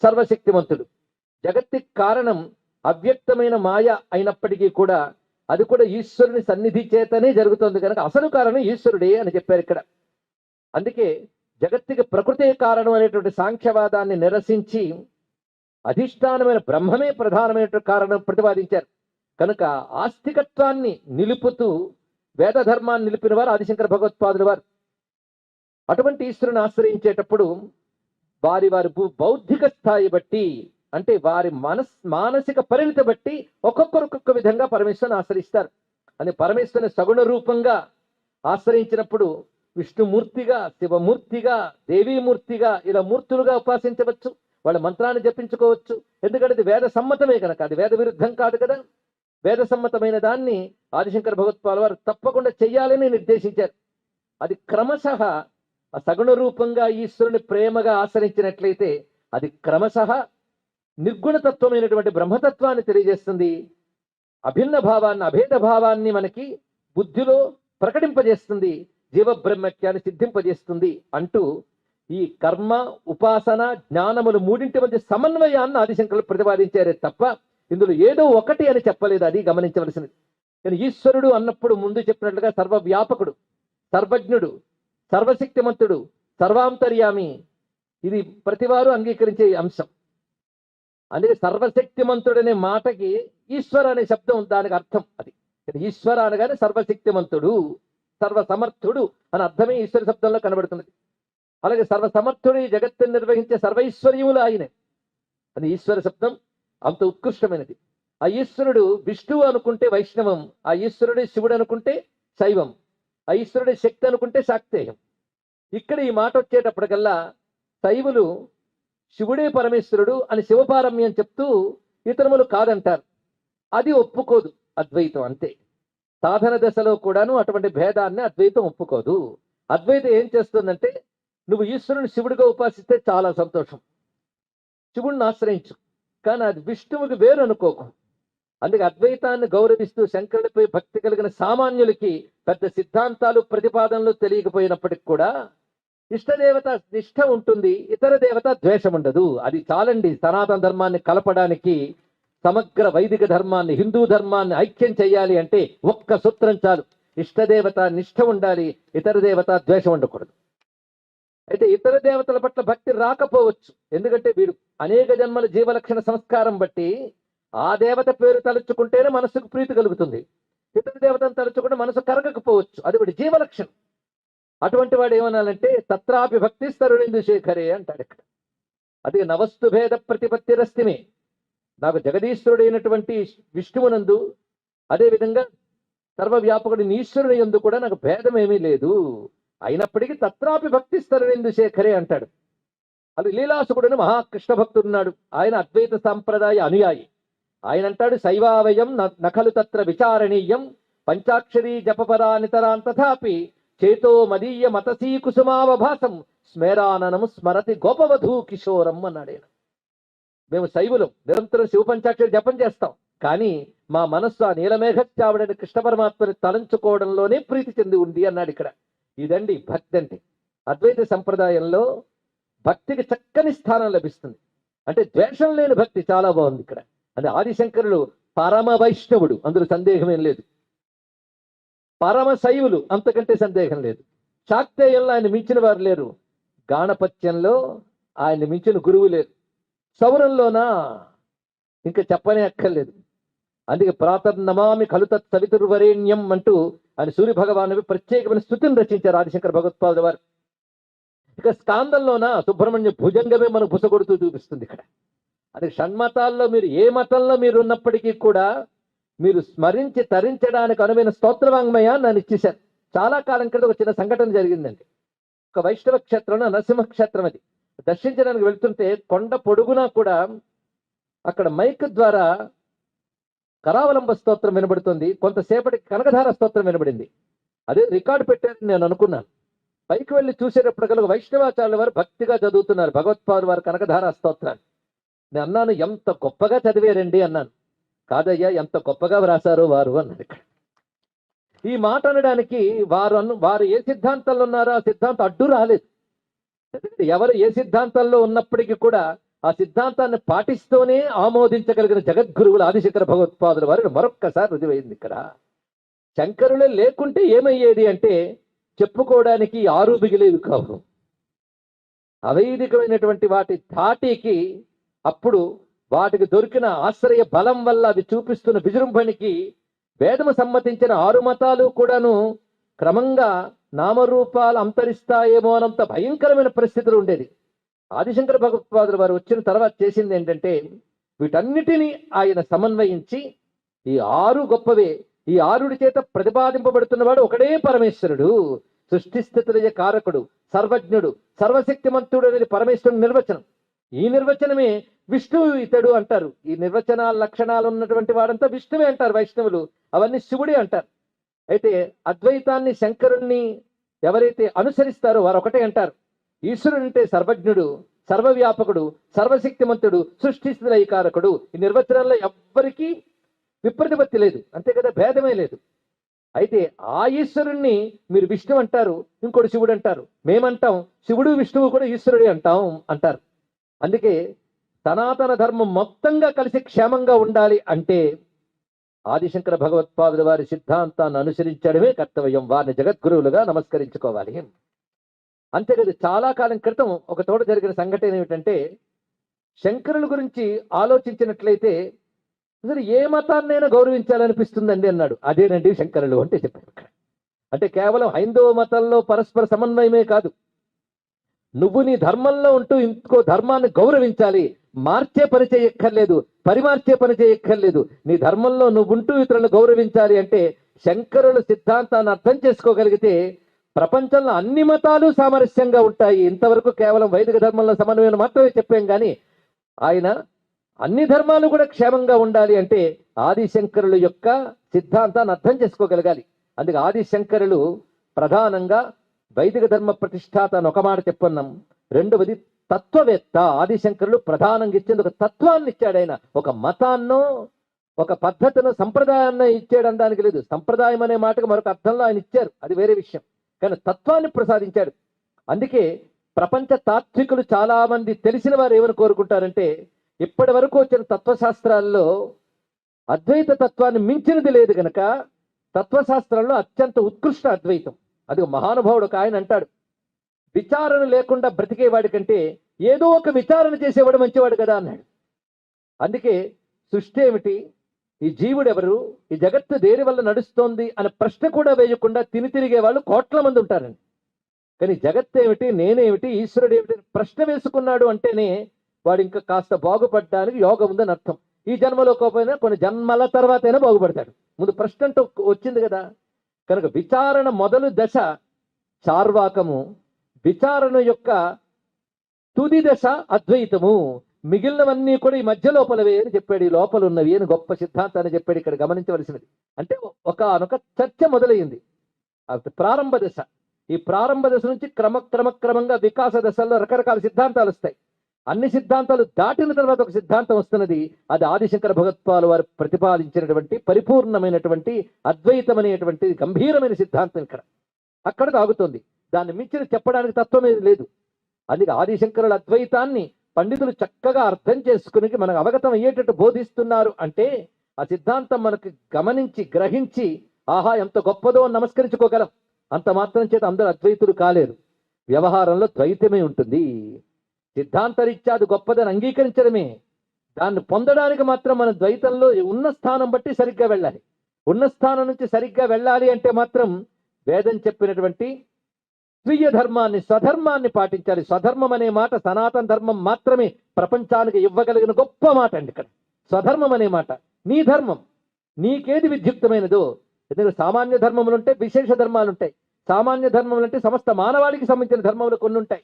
సర్వశక్తిమంతుడు. జగత్తుకి కారణం అవ్యక్తమైన మాయ అయినప్పటికీ కూడా అది కూడా ఈశ్వరుని సన్నిధి చేతనే జరుగుతుంది కనుక అసలు కారణం ఈశ్వరుడే అని చెప్పారు ఇక్కడ. అందుకే జగత్తుకి ప్రకృతే కారణం అనేటువంటి సాంఖ్యవాదాన్ని నిరసించి అధిష్టానమైన బ్రహ్మమే ప్రధానమైనటువంటి కారణం ప్రతిపాదించారు. కనుక ఆస్తికత్వాన్ని నిలుపుతూ వేద ధర్మాన్ని నిలిపిన వారు ఆదిశంకర భగవత్పాదుల వారు. అటువంటి ఈశ్వరుని ఆశ్రయించేటప్పుడు వారి బౌద్ధిక స్థాయి బట్టి అంటే వారి మానసిక పరిణితి బట్టి ఒక్కొక్క విధంగా పరమేశ్వరుని ఆశ్రయిస్తారు. అని పరమేశ్వరుని సగుణ రూపంగా ఆశ్రయించినప్పుడు విష్ణుమూర్తిగా, శివమూర్తిగా, దేవీమూర్తిగా ఇలా మూర్తులుగా ఉపాసించవచ్చు. వాళ్ళ మంత్రాన్ని జపించుకోవచ్చు. ఎందుకంటే అది వేద సమ్మతమే కనుక, అది వేద విరుద్ధం కాదు కదా. వేద సమ్మతమైన దాన్ని ఆదిశంకర భగవత్పాల వారు తప్పకుండా చెయ్యాలని నిర్దేశించారు. అది క్రమశః ఆ సగుణ రూపంగా ఈశ్వరుని ప్రేమగా ఆశ్రయించినట్లయితే అది క్రమశః నిర్గుణతత్వమైనటువంటి బ్రహ్మతత్వాన్ని తెలియజేస్తుంది. అభిన్న భావాన్ని, అభేద భావాన్ని మనకి బుద్ధిలో ప్రకటింపజేస్తుంది. జీవబ్రహ్మత్యాన్ని సిద్ధింపజేస్తుంది అంటూ ఈ కర్మ, ఉపాసన, జ్ఞానములు మూడింటి మధ్య సమన్వయాన్ని ఆదిశంకరులు ప్రతిపాదించారే తప్ప ఇందులో ఏదో ఒకటి అని చెప్పలేదు. అది గమనించవలసినది. కానీ ఈశ్వరుడు అన్నప్పుడు ముందు చెప్పినట్లుగా సర్వవ్యాపకుడు, సర్వజ్ఞుడు, సర్వశక్తిమంతుడు, సర్వాంతర్యామి. ఇది ప్రతివారు అంగీకరించే అంశం. అందుకే సర్వశక్తిమంతుడు అనే మాటకి ఈశ్వర అనే శబ్దం దానికి అర్థం. అది ఈశ్వర అనగానే సర్వశక్తిమంతుడు, సర్వసమర్థుడు అని అర్థమే ఈశ్వర శబ్దంలో కనబడుతున్నది. అలాగే సర్వసమర్థుడు ఈ జగత్తుని నిర్వహించే సర్వైశ్వర్యములు ఆయనే. అది ఈశ్వర శబ్దం అంత ఉత్కృష్టమైనది. ఆ ఈశ్వరుడు విష్ణువు అనుకుంటే వైష్ణవం, ఆ ఈశ్వరుడే శివుడు అనుకుంటే శైవం, ఆ ఈశ్వరుడే శక్తి అనుకుంటే శాక్తేయం. ఇక్కడ ఈ మాట వచ్చేటప్పటికల్లా శైవులు శివుడే పరమేశ్వరుడు అని శివపారమ్యం చెప్తూ ఇతరములు కాదంటారు. అది ఒప్పుకోదు అద్వైతం. అంతే. సాధన దశలో కూడాను అటువంటి భేదాన్ని అద్వైతం ఒప్పుకోదు. అద్వైతం ఏం చేస్తుందంటే నువ్వు ఈశ్వరుని శివుడిగా ఉపాసిస్తే చాలా సంతోషం, శివుడిని ఆశ్రయించు, కానీ అది విష్ణువుకి వేరు అనుకోకు. అందుకే అద్వైతాన్ని గౌరవిస్తూ శంకరుడిపై భక్తి కలిగిన సామాన్యులకి పెద్ద సిద్ధాంతాలు, ప్రతిపాదనలు తెలియకపోయినప్పటికి కూడా ఇష్టదేవత నిష్ఠ ఉంటుంది, ఇతర దేవత ద్వేషం ఉండదు. అది చాలండి సనాతన ధర్మాన్ని కలపడానికి. సమగ్ర వైదిక ధర్మాన్ని, హిందూ ధర్మాన్ని ఐక్యం చేయాలి అంటే ఒక్క సూత్రం చాలు. ఇష్టదేవత నిష్ఠ ఉండాలి, ఇతర దేవత ద్వేషం ఉండకూడదు. అయితే ఇతర దేవతల పట్ల భక్తి రాకపోవచ్చు. ఎందుకంటే వీడు అనేక జన్మల జీవలక్షణ సంస్కారం బట్టి ఆ దేవత పేరు తలుచుకుంటేనే మనసుకు ప్రీతి కలుగుతుంది. ఇతర దేవతను తలుచుకుంటే మనసు కరగకపోవచ్చు. అది వాడి జీవలక్షణం. అటువంటి వాడు ఏమనాలంటే తత్రాపి భక్తి స్తరుణిందు శేఖరే అంటాడు ఇక్కడ. అది నవస్తు భేద ప్రతిపత్తిరస్తిమే. నాకు జగదీశ్వరుడైనటువంటి విష్ణువునందు, అదేవిధంగా సర్వవ్యాపకుడి ఈశ్వరుని యందు కూడా నాకు భేదం ఏమీ లేదు. అయినప్పటికీ తత్రాపి భక్తి స్తరుణిందు శేఖరే అంటాడు. అది లీలాసుకుడని మహాకృష్ణ భక్తుడున్నాడు. ఆయన అద్వైత సాంప్రదాయ అనుయాయి. ఆయన అంటాడు, శైవావయం నఖలు తత్ర విచారణీయం పంచాక్షరీ జపపరా నితరాన్ తథాపి చేతో మదీయ మతసీ కుసుమావభాసం స్మేరాననం స్మరతి గోపవధూ కిశోరం అన్నాడు ఆయన. మేము శైవులం, నిరంతరం శివ పంచాక్షరి జపం చేస్తాం. కానీ మా మనస్సు ఆ నీలమేఘశ్యావుడని కృష్ణ పరమాత్మని తలంచుకోవడంలోనే ప్రీతి చెంది ఉంది అన్నాడు ఇక్కడ. ఇదండి భక్తి అంటే. అద్వైత సంప్రదాయంలో భక్తికి చక్కని స్థానం లభిస్తుంది. అంటే ద్వేషం లేని భక్తి చాలా బాగుంది ఇక్కడ. అంటే ఆదిశంకరులు పరమ వైష్ణవుడు, అందులో సందేహమేం లేదు. పరమ శైవులు, అంతకంటే సందేహం లేదు. శాక్తేయంలో ఆయన మించిన వారు లేరు. గాణపత్యంలో ఆయన మించిన గురువు లేరు. సౌరంలోనా ఇంకా చెప్పనే అక్కర్లేదు. అందుకే ప్రాతర్నమామి కలుతత్ సవితుర్వరేణ్యం అంటూ ఆయన సూర్య భగవాను ప్రత్యేకమైన స్తుతిని రచించారు ఆదిశంకర భగవత్పాదుల వారు. ఇక స్కాందంలోన సుబ్రహ్మణ్య భుజంగమే మనకు బుసగొడుతూ చూపిస్తుంది ఇక్కడ. అది షణ్మతాల్లో మీరు ఏ మతంలో మీరు ఉన్నప్పటికీ కూడా మీరు స్మరించి తరించడానికి అనువైన స్తోత్రవాంగ్మయాన్ని నన్ను ఇచ్చేశారు. చాలా కాలం క్రితం ఒక చిన్న సంఘటన జరిగిందండి. ఒక వైష్ణవ క్షేత్రంలో నరసింహ క్షేత్రం అది దర్శించడానికి వెళ్తుంటే కొండ పొడుగునా కూడా అక్కడ మైక్ ద్వారా కరావలంబ స్తోత్రం వినబడుతుంది. కొంతసేపటికి కనకధార స్తోత్రం వినబడింది. అదే రికార్డు పెట్టారని నేను అనుకున్నాను. పైకి వెళ్ళి చూసేటప్పటికల్లా వైష్ణవాచార్యుల వారు భక్తిగా చదువుతున్నారు భగవత్పాదు వారు కనకధార స్తోత్రాన్ని. నేను అన్నాను, ఎంత గొప్పగా చదివారండి అన్నాను. కాదయ్యా, ఎంత గొప్పగా వ్రాసారో వారు అన్నారు ఇక్కడ. ఈ మాట అనడానికి వారు ఏ సిద్ధాంతంలో ఉన్నారో ఆ సిద్ధాంతం అడ్డు రాలేదు. ఎవరు ఏ సిద్ధాంతంలో ఉన్నప్పటికీ కూడా ఆ సిద్ధాంతాన్ని పాటిస్తూనే ఆమోదించగలిగిన జగద్గురువులు ఆదిశంకర భగవత్పాదుల వారిని మరొక్కసారి రుజువైంది ఇక్కడ. శంకరులే లేకుంటే ఏమయ్యేది అంటే చెప్పుకోవడానికి ఆరు మిగిలేవి కావు. అవైదికమైనటువంటి వాటి ధాటికి అప్పుడు వాటికి దొరికిన ఆశ్రయ బలం వల్ల అవి చూపిస్తున్న విజృంభణికి వేదము సమ్మతించిన ఆరు మతాలు కూడాను క్రమంగా నామరూపాలు అంతరిస్తాయేమో అనంత భయంకరమైన పరిస్థితులు ఉండేది. ఆదిశంకర భగవత్పాదుల వారు వచ్చిన తర్వాత చేసింది ఏంటంటే వీటన్నిటినీ ఆయన సమన్వయించి ఈ ఆరు గొప్పవే, ఈ ఆరుడి చేత ప్రతిపాదింపబడుతున్నవాడు ఒకడే పరమేశ్వరుడు, సృష్టి స్థితిలయ కారకుడు, సర్వజ్ఞుడు, సర్వశక్తిమంతుడు అనేది పరమేశ్వరుని నిర్వచనం. ఈ నిర్వచనమే విష్ణువు ఇతడు అంటారు. ఈ నిర్వచనాల లక్షణాలు ఉన్నటువంటి వాడంతా విష్ణువే అంటారు వైష్ణవులు. అవన్నీ శివుడే అంటారు. అయితే అద్వైతాన్ని శంకరుణ్ణి ఎవరైతే అనుసరిస్తారో వారు ఒకటే అంటారు, ఈశ్వరుడు అంటే సర్వజ్ఞుడు, సర్వవ్యాపకుడు, సర్వశక్తిమంతుడు, సృష్టి స్థితిలయకారకుడు. ఈ నిర్వచనాల్లో ఎవ్వరికీ విప్రతిపత్తి లేదు, అంతే కదా, భేదమే లేదు. అయితే ఆ ఈశ్వరుణ్ణి మీరు విష్ణు అంటారు, ఇంకోటి శివుడు అంటారు. మేమంటాం శివుడు విష్ణువు కూడా ఈశ్వరుడే అంటారు. అందుకే సనాతన ధర్మం మొత్తంగా కలిసి క్షేమంగా ఉండాలి అంటే ఆదిశంకర భగవత్పాదుల వారి సిద్ధాంతాన్ని అనుసరించడమే కర్తవ్యం. వారిని జగద్గురువులుగా నమస్కరించుకోవాలి. అంతేకాదు, చాలా కాలం క్రితం ఒక తోట జరిగిన సంఘటన ఏమిటంటే శంకరుల గురించి ఆలోచించినట్లయితే అసలు ఏ మతాన్నైనా గౌరవించాలనిపిస్తుందండి అన్నాడు. అదేనండి శంకరులు అంటే చెప్పారు. అంటే కేవలం హైందవ మతంలో పరస్పర సమన్వయమే కాదు, నువ్వు నీ ధర్మంలో ఉంటూ ఇంకో ధర్మాన్ని గౌరవించాలి. మార్చే పని చేయక్కర్లేదు, పరిమార్చే పని చేయక్కర్లేదు. నీ ధర్మంలో నువ్వుంటూ ఇతరులను గౌరవించాలి అంటే శంకరుల సిద్ధాంతాన్ని అర్థం చేసుకోగలిగితే ప్రపంచంలో అన్ని మతాలు సామరస్యంగా ఉంటాయి. ఇంతవరకు కేవలం వైదిక ధర్మంలో సమన్వయం మాత్రమే చెప్పాం, కానీ ఆయన అన్ని ధర్మాలు కూడా క్షేమంగా ఉండాలి అంటే ఆదిశంకరుల యొక్క సిద్ధాంతాన్ని అర్థం చేసుకోగలగాలి. అందుకే ఆదిశంకరులు ప్రధానంగా వైదిక ధర్మ ప్రతిష్టాత అని ఒక మాట చెప్పున్నాం. రెండవది తత్వవేత్త. ఆదిశంకరులు ప్రధానంగా ఇచ్చింది ఒక తత్వాన్ని ఇచ్చాడు. ఆయన ఒక మతాన్నో ఒక పద్ధతినో సంప్రదాయాన్ని ఇచ్చాడనడానికి లేదు. సంప్రదాయం అనే మాటకు మరొక అర్థంలో ఆయన ఇచ్చారు, అది వేరే విషయం. కానీ తత్వాన్ని ప్రసాదించాడు. అందుకే ప్రపంచ తాత్వికులు చాలా మంది తెలిసిన వారు ఏమని కోరుకుంటారంటే ఇప్పటి వరకు వచ్చిన తత్వశాస్త్రాల్లో అద్వైత తత్వాన్ని మించినది లేదు కనుక తత్వశాస్త్రంలో అత్యంత ఉత్కృష్ట అద్వైతం. అది మహానుభావుడు ఒక ఆయన అంటాడు, విచారణ లేకుండా బ్రతికేవాడి కంటే ఏదో ఒక విచారణ చేసేవాడు మంచివాడు కదా అన్నాడు. అందుకే సృష్టి ఏమిటి, ఈ జీవుడు ఎవరు, ఈ జగత్తు దేని వల్ల నడుస్తోంది అనే ప్రశ్న కూడా వేయకుండా తిరిగే వాళ్ళు కోట్ల మంది ఉంటారండి. కానీ జగత్తు ఏమిటి, నేనేమిటి, ఈశ్వరుడు ఏమిటి ప్రశ్న వేసుకున్నాడు అంటేనే వాడు ఇంకా కాస్త బాగుపడడానికి యోగం ఉందని అర్థం. ఈ జన్మలో కోపైనా కొన్ని జన్మల తర్వాత అయినా బాగుపడతాడు. ముందు ప్రశ్న అంటూ వచ్చింది కదా. కనుక విచారణ మొదలు దశ చార్వాకము, విచారణ యొక్క తుది దశ అద్వైతము, మిగిలినవన్నీ కూడా ఈ మధ్య లోపలవే అని చెప్పాడు. ఈ లోపల ఉన్నవి అని గొప్ప సిద్ధాంతాన్ని చెప్పాడు. ఇక్కడ గమనించవలసినది అంటే ఒకనొక చర్చ మొదలైంది, ప్రారంభ దశ. ఈ ప్రారంభ దశ నుంచి క్రమంగా వికాస దశల్లో రకరకాల సిద్ధాంతాలు వస్తాయి. అన్ని సిద్ధాంతాలు దాటిన తర్వాత ఒక సిద్ధాంతం వస్తున్నది. అది ఆదిశంకర భగవత్పాలు వారు ప్రతిపాదించినటువంటి పరిపూర్ణమైనటువంటి అద్వైతం అనేటువంటి గంభీరమైన సిద్ధాంతం ఇక్కడ అక్కడ తాగుతుంది. దాన్ని మించిన చెప్పడానికి తత్వం ఏది లేదు. అందుకే ఆదిశంకరుల అద్వైతాన్ని పండితులు చక్కగా అర్థం చేసుకుని మనకు అవగతం అయ్యేటట్టు బోధిస్తున్నారు అంటే ఆ సిద్ధాంతం మనకు గమనించి గ్రహించి ఆహా ఎంత గొప్పదో నమస్కరించుకోగలం. అంత మాత్రం చేత అందరూ అద్వైతులు కాలేరు. వ్యవహారంలో ద్వైతమే ఉంటుంది. సిద్ధాంతరీత్యా అది గొప్పదని అంగీకరించడమే. దాన్ని పొందడానికి మాత్రం మన ద్వైతంలో ఉన్న స్థానం బట్టి సరిగ్గా వెళ్ళాలి. ఉన్న స్థానం నుంచి సరిగ్గా వెళ్ళాలి అంటే మాత్రం వేదం చెప్పినటువంటి స్వీయ ధర్మాన్ని, స్వధర్మాన్ని పాటించాలి. స్వధర్మం అనే మాట సనాతన ధర్మం మాత్రమే ప్రపంచానికి ఇవ్వగలిగిన గొప్ప మాట అండి. ఇక్కడ స్వధర్మం అనే మాట నీ ధర్మం, నీకేది విద్యుక్తమైనదో. ఎందుకంటే సామాన్య ధర్మములు ఉంటాయి, విశేష ధర్మాలు ఉంటాయి. సామాన్య ధర్మములు అంటే సమస్త మానవాళికి సంబంధించిన ధర్మములు కొన్ని ఉంటాయి.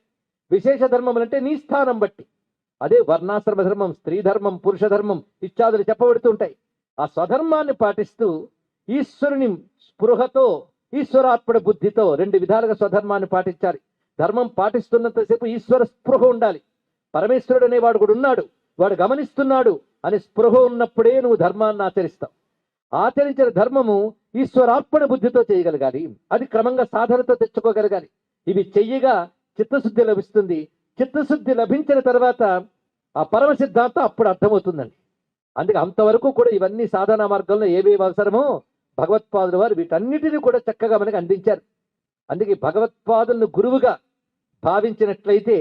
విశేష ధర్మములు అంటే నీ స్థానం బట్టి. అదే వర్ణాశ్రమ ధర్మం, స్త్రీ ధర్మం, పురుష ధర్మం ఇత్యాదులు చెప్పబడుతుంటాయి. ఆ స్వధర్మాన్ని పాటిస్తూ ఈశ్వరుని స్పృహతో, ఈశ్వరార్పణ బుద్ధితో రెండు విధాలుగా స్వధర్మాన్ని పాటించాలి. ధర్మం పాటిస్తున్నంతసేపు ఈశ్వర స్పృహ ఉండాలి. పరమేశ్వరుడు అనేవాడు కూడా ఉన్నాడు, వాడు గమనిస్తున్నాడు అని స్పృహ ఉన్నప్పుడే నువ్వు ధర్మాన్ని ఆచరిస్తావు. ఆచరించిన ధర్మము ఈశ్వరార్పణ బుద్ధితో చేయగలగాలి. అది క్రమంగా సాధనతో తెచ్చుకోగలగాలి. ఇవి చెయ్యగా చిత్తశుద్ధి లభిస్తుంది. చిత్తశుద్ధి లభించిన తర్వాత ఆ పరమ సిద్ధాంతం అప్పుడు అర్థమవుతుందండి. అందుకే అంతవరకు కూడా ఇవన్నీ సాధనా మార్గంలో ఏవేవి అవసరమో భగవత్పాదుల వారు వీటన్నిటిని కూడా చక్కగా మనకు అందించారు. అందుకే భగవత్పాదులను గురువుగా భావించినట్లయితే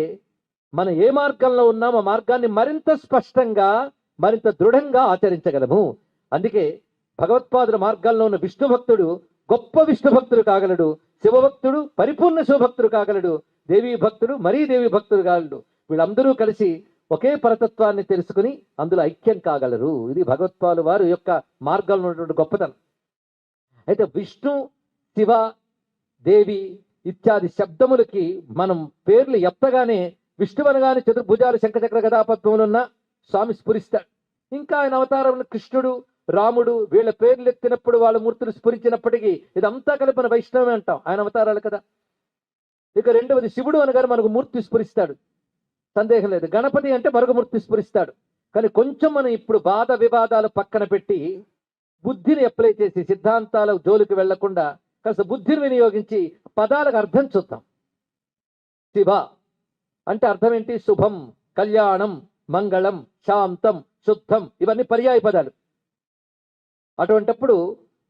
మనం ఏ మార్గంలో ఉన్నామో ఆ మార్గాన్ని మరింత స్పష్టంగా, మరింత దృఢంగా ఆచరించగలము. అందుకే భగవత్పాదుల మార్గాల్లో ఉన్న విష్ణు భక్తుడు గొప్ప విష్ణు భక్తుడు కాగలడు, శివభక్తుడు పరిపూర్ణ శివభక్తుడు కాగలడు, దేవీ భక్తుడు మరీ దేవీ భక్తుడు కాగలడు. వీళ్ళందరూ కలిసి ఒకే పరతత్వాన్ని తెలుసుకుని అందులో ఐక్యం కాగలరు. ఇది భగవత్పాదుల వారి యొక్క మార్గంలో ఉన్నటువంటి గొప్పతనం. అయితే విష్ణు, శివ, దేవి ఇత్యాది శబ్దములకి మనం పేర్లు ఎత్తగానే విష్ణు అనగానే చతుర్భుజాలు, శంఖచక్ర గదాపద్మములున్న స్వామి స్ఫురిస్తాడు. ఇంకా ఆయన అవతారంలో కృష్ణుడు, రాముడు వీళ్ళ పేర్లు ఎత్తినప్పుడు వాళ్ళ మూర్తులు స్ఫురించినప్పటికీ ఇదంతా కలిపి మన వైష్ణవమే అంటాం, ఆయన అవతారాలు కదా. ఇక రెండవది శివుడు అనగానే మనకు మూర్తి స్ఫురిస్తాడు, సందేహం లేదు. గణపతి అంటే మరొక మూర్తి స్ఫురిస్తాడు. కానీ కొంచెం మనం ఇప్పుడు వాద వివాదాలు పక్కన పెట్టి బుద్ధిని అప్లై చేసి సిద్ధాంతాల జోలికి వెళ్లకుండా కాస్త బుద్ధిని వినియోగించి పదాలకు అర్థం చూద్దాం. శివ అంటే అర్థం ఏంటి? శుభం, కళ్యాణం, మంగళం, శాంతం, శుద్ధం, ఇవన్నీ పర్యాయ పదాలు. అటువంటప్పుడు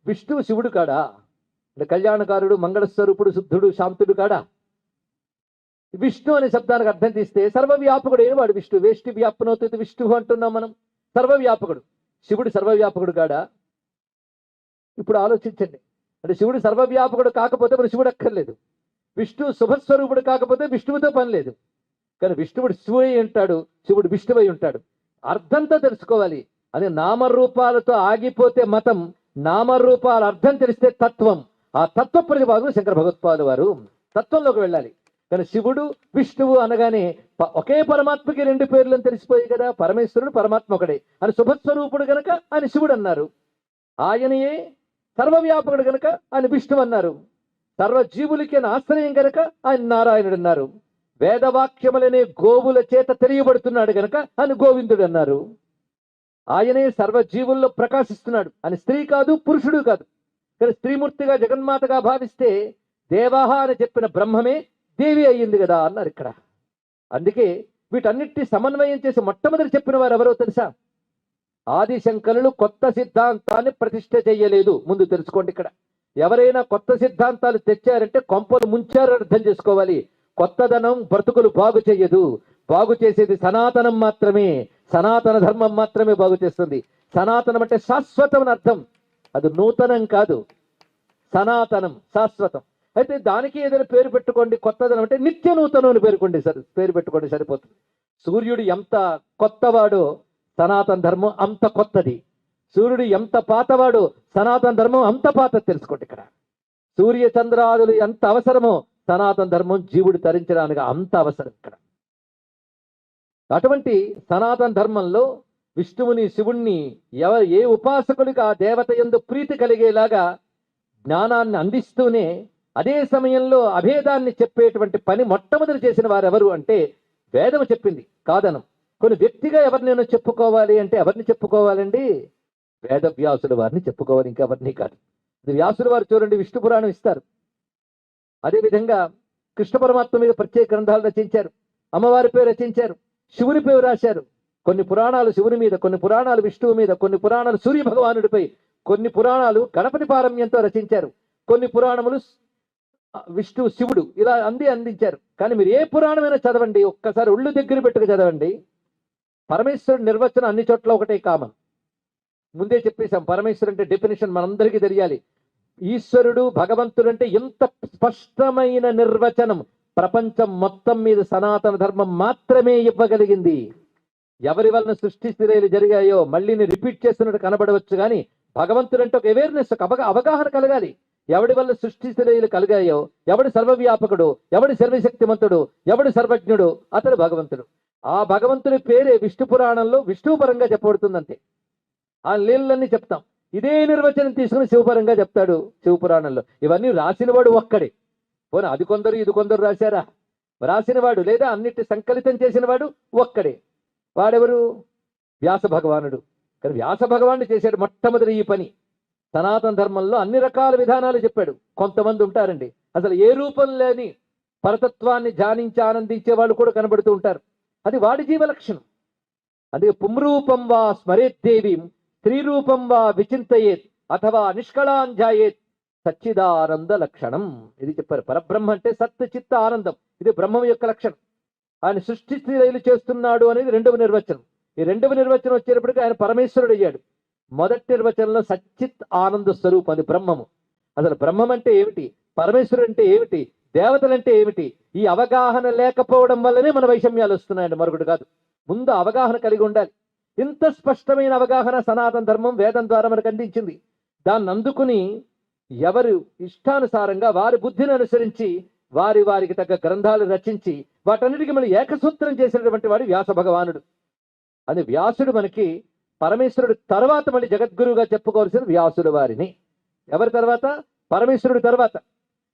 విష్ణువు శివుడు కాడా? అంటే కళ్యాణకారుడు, మంగళస్వరూపుడు, శుద్ధుడు, శాంతుడు కాడా? విష్ణు అనే శబ్దానికి అర్థం తీస్తే సర్వవ్యాపకుడు అయిన వాడు విష్ణు. వేష్టి వ్యాపనోతి విష్ణు అంటున్నాం మనం. సర్వవ్యాపకుడు శివుడు సర్వవ్యాపకుడు కాడా? ఇప్పుడు ఆలోచించండి. అంటే శివుడు సర్వవ్యాపకుడు కాకపోతే మరి శివుడు అక్కర్లేదు. విష్ణు శుభస్వరూపుడు కాకపోతే విష్ణువుతో పని లేదు. కానీ విష్ణువుడు శివుడై ఉంటాడు, శివుడు విష్ణువై ఉంటాడు. అర్థంతో తెలుసుకోవాలి. అది నామరూపాలతో ఆగిపోతే మతం, నామరూపాల అర్థం తెలిస్తే తత్వం. ఆ తత్వ ప్రతిపాదన శంకర భగవత్పాదుల వారు తత్వంలోకి వెళ్ళాలి. కానీ శివుడు, విష్ణువు అనగానే ఒకే పరమాత్మకి రెండు పేర్లను తెలిసిపోయి కదా. పరమేశ్వరుడు పరమాత్మ ఒకడే అని శుభస్వరూపుడు గనక ఆయన శివుడు అన్నారు. ఆయనయే సర్వవ్యాపకుడు గనక ఆయన విష్ణువు అన్నారు. సర్వజీవులకి ఆశ్రయం గనక ఆయన నారాయణుడు అన్నారు. వేదవాక్యములనే గోవుల చేత తెలియబడుతున్నాడు గనక ఆయన గోవిందుడు అన్నారు. ఆయనే సర్వజీవుల్లో ప్రకాశిస్తున్నాడు. ఆయన స్త్రీ కాదు, పురుషుడు కాదు. కానీ స్త్రీమూర్తిగా జగన్మాతగా భావిస్తే దేవాహ అని చెప్పిన బ్రహ్మమే దేవి అయ్యింది కదా అన్నారు ఇక్కడ. అందుకే వీటన్నిటిని సమన్వయం చేసి మొట్టమొదటి చెప్పిన వారు ఎవరో తెలుసా? ఆదిశంకరులు కొత్త సిద్ధాంతాన్ని ప్రతిష్ఠ చెయ్యలేదు. ముందు తెలుసుకోండి. ఇక్కడ ఎవరైనా కొత్త సిద్ధాంతాలు తెచ్చారంటే కొంపలు ముంచారని అర్థం చేసుకోవాలి. కొత్తదనం బ్రతుకులు బాగు చెయ్యదు. బాగు చేసేది సనాతనం మాత్రమే. సనాతన ధర్మం మాత్రమే బాగు చేస్తుంది. సనాతనం అంటే శాశ్వతం అని అర్థం, అది నూతనం కాదు, సనాతనం శాశ్వతం. అయితే దానికి ఏదైనా పేరు పెట్టుకోండి, కొత్తదనం అంటే నిత్య నూతనం అని పేరు పెట్టుకోండి సరిపోతుంది. సూర్యుడు ఎంత కొత్తవాడో సనాతన ధర్మం అంత కొత్తది, సూర్యుడు ఎంత పాతవాడో సనాతన ధర్మం అంత పాతది. తెలుసుకోండి, ఇక్కడ సూర్య చంద్రాదులు ఎంత అవసరమో సనాతన ధర్మం జీవుడు తరించడానికి అంత అవసరం ఇక్కడ. అటువంటి సనాతన ధర్మంలో విష్ణువుని శివుణ్ణి ఏ ఉపాసకుడికి ఆ దేవత యందు ప్రీతి కలిగేలాగా జ్ఞానాన్ని అందిస్తూనే అదే సమయంలో అభేదాన్ని చెప్పేటువంటి పని మొట్టమొదటి చేసిన వారు ఎవరు అంటే వేదము చెప్పింది కాదనం. కొన్ని వ్యక్తిగా ఎవరినైనా చెప్పుకోవాలి అంటే ఎవరిని చెప్పుకోవాలండి? వేదవ్యాసుల వారిని చెప్పుకోవాలి, ఇంకెవరిని కాదు. ఇది వ్యాసుల వారు చూడండి, విష్ణు పురాణం ఇస్తారు. అదేవిధంగా కృష్ణ పరమాత్మ మీద ప్రత్యేక గ్రంథాలు రచించారు, అమ్మవారి పేరు రచించారు, శివుని పేరు రాశారు. కొన్ని పురాణాలు శివుని మీద, కొన్ని పురాణాలు విష్ణువు మీద, కొన్ని పురాణాలు సూర్య భగవానుడిపై, కొన్ని పురాణాలు గణపతి పారమ్యంతో రచించారు, కొన్ని పురాణములు విష్ణు శివుడు ఇలా అందించారు. కానీ మీరు ఏ పురాణమైనా చదవండి, ఒక్కసారి ఒళ్ళు దగ్గర పెట్టుకు చదవండి, పరమేశ్వరుడు నిర్వచనం అన్ని చోట్ల ఒకటే కామన్. ముందే చెప్పేశాం, పరమేశ్వరుడు అంటే డెఫినేషన్ మనందరికీ తెలియాలి. ఈశ్వరుడు భగవంతుడు అంటే ఎంత స్పష్టమైన నిర్వచనం ప్రపంచం మొత్తం మీద సనాతన ధర్మం మాత్రమే ఇవ్వగలిగింది. ఎవరి వలన సృష్టి స్థితులు జరిగాయో మళ్ళీ రిపీట్ చేస్తున్నట్టు కనబడవచ్చు, కానీ భగవంతుడు అంటే ఒక అవేర్నెస్, ఒక అవగాహన కలగాలి. ఎవడి వల్ల సృష్టి స్థితులు కలిగాయో, ఎవడు సర్వవ్యాపకుడు, ఎవడు సర్వశక్తిమంతుడు, ఎవడు సర్వజ్ఞుడు, అతడు భగవంతుడు. ఆ భగవంతుడి పేరే విష్ణు పురాణంలో విష్ణు పరంగా చెప్పబడుతుందంతే. ఆ లీలన్నీ చెప్తాం. ఇదే నిర్వచనం తీసుకుని శివపరంగా చెప్తాడు శివపురాణంలో. ఇవన్నీ రాసినవాడు ఒక్కడే. పోనీ అది కొందరు ఇది కొందరు రాశారా? రాసినవాడు లేదా అన్నిటి సంకలితం చేసిన వాడు ఒక్కడే. వాడెవరు? వ్యాస భగవానుడు. కానీ వ్యాస భగవానుడు చేశాడు మొట్టమొదటి ఈ పని. సనాతన ధర్మంలో అన్ని రకాల విధానాలు చెప్పాడు. కొంతమంది ఉంటారండి అసలు ఏ రూపం లేని పరతత్వాన్ని ధ్యానించి ఆనందించే వాళ్ళు కూడా కనబడుతూ ఉంటారు. అది వాడి జీవలక్షణం. అందుకే పుంరూపం వా స్మరేద్దేవీం స్త్రీరూపం వా విచింతయేత్ అథవా నిష్కళాంజాయేత్ సచ్చిదానంద లక్షణం. ఇది చెప్పారు. పరబ్రహ్మ అంటే సత్ చిత్త ఆనందం, ఇది బ్రహ్మం యొక్క లక్షణం. ఆయన సృష్టి స్థితులు చేస్తున్నాడు అనేది రెండవ నిర్వచనం. ఈ రెండవ నిర్వచనం వచ్చేటప్పటికి ఆయన పరమేశ్వరుడు అయ్యాడు. మొదటి నిర్వచనంలో సచ్చిత్ ఆనంద స్వరూపం, అది బ్రహ్మము. అసలు బ్రహ్మం అంటే ఏమిటి, పరమేశ్వరుడు అంటే ఏమిటి, దేవతలంటే ఏమిటి, ఈ అవగాహన లేకపోవడం వల్లనే మన వైషమ్యాలు వస్తున్నాయండి, మరొకటి కాదు. ముందు అవగాహన కలిగి ఉండాలి. ఇంత స్పష్టమైన అవగాహన సనాతన ధర్మం వేదం ద్వారా మనకు అందించింది. దాన్ని అందుకుని ఎవరు ఇష్టానుసారంగా వారి బుద్ధిని అనుసరించి వారికి తగ్గ గ్రంథాలు రచించి వాటన్నిటికీ మళ్ళీ ఏకసూత్రం చేసినటువంటి వాడు వ్యాస భగవానుడు. అది వ్యాసుడు మనకి పరమేశ్వరుడు తర్వాత మళ్ళీ జగద్గురువుగా చెప్పుకోవాల్సిన వ్యాసుడు వారిని. ఎవరి తర్వాత? పరమేశ్వరుడు తర్వాత.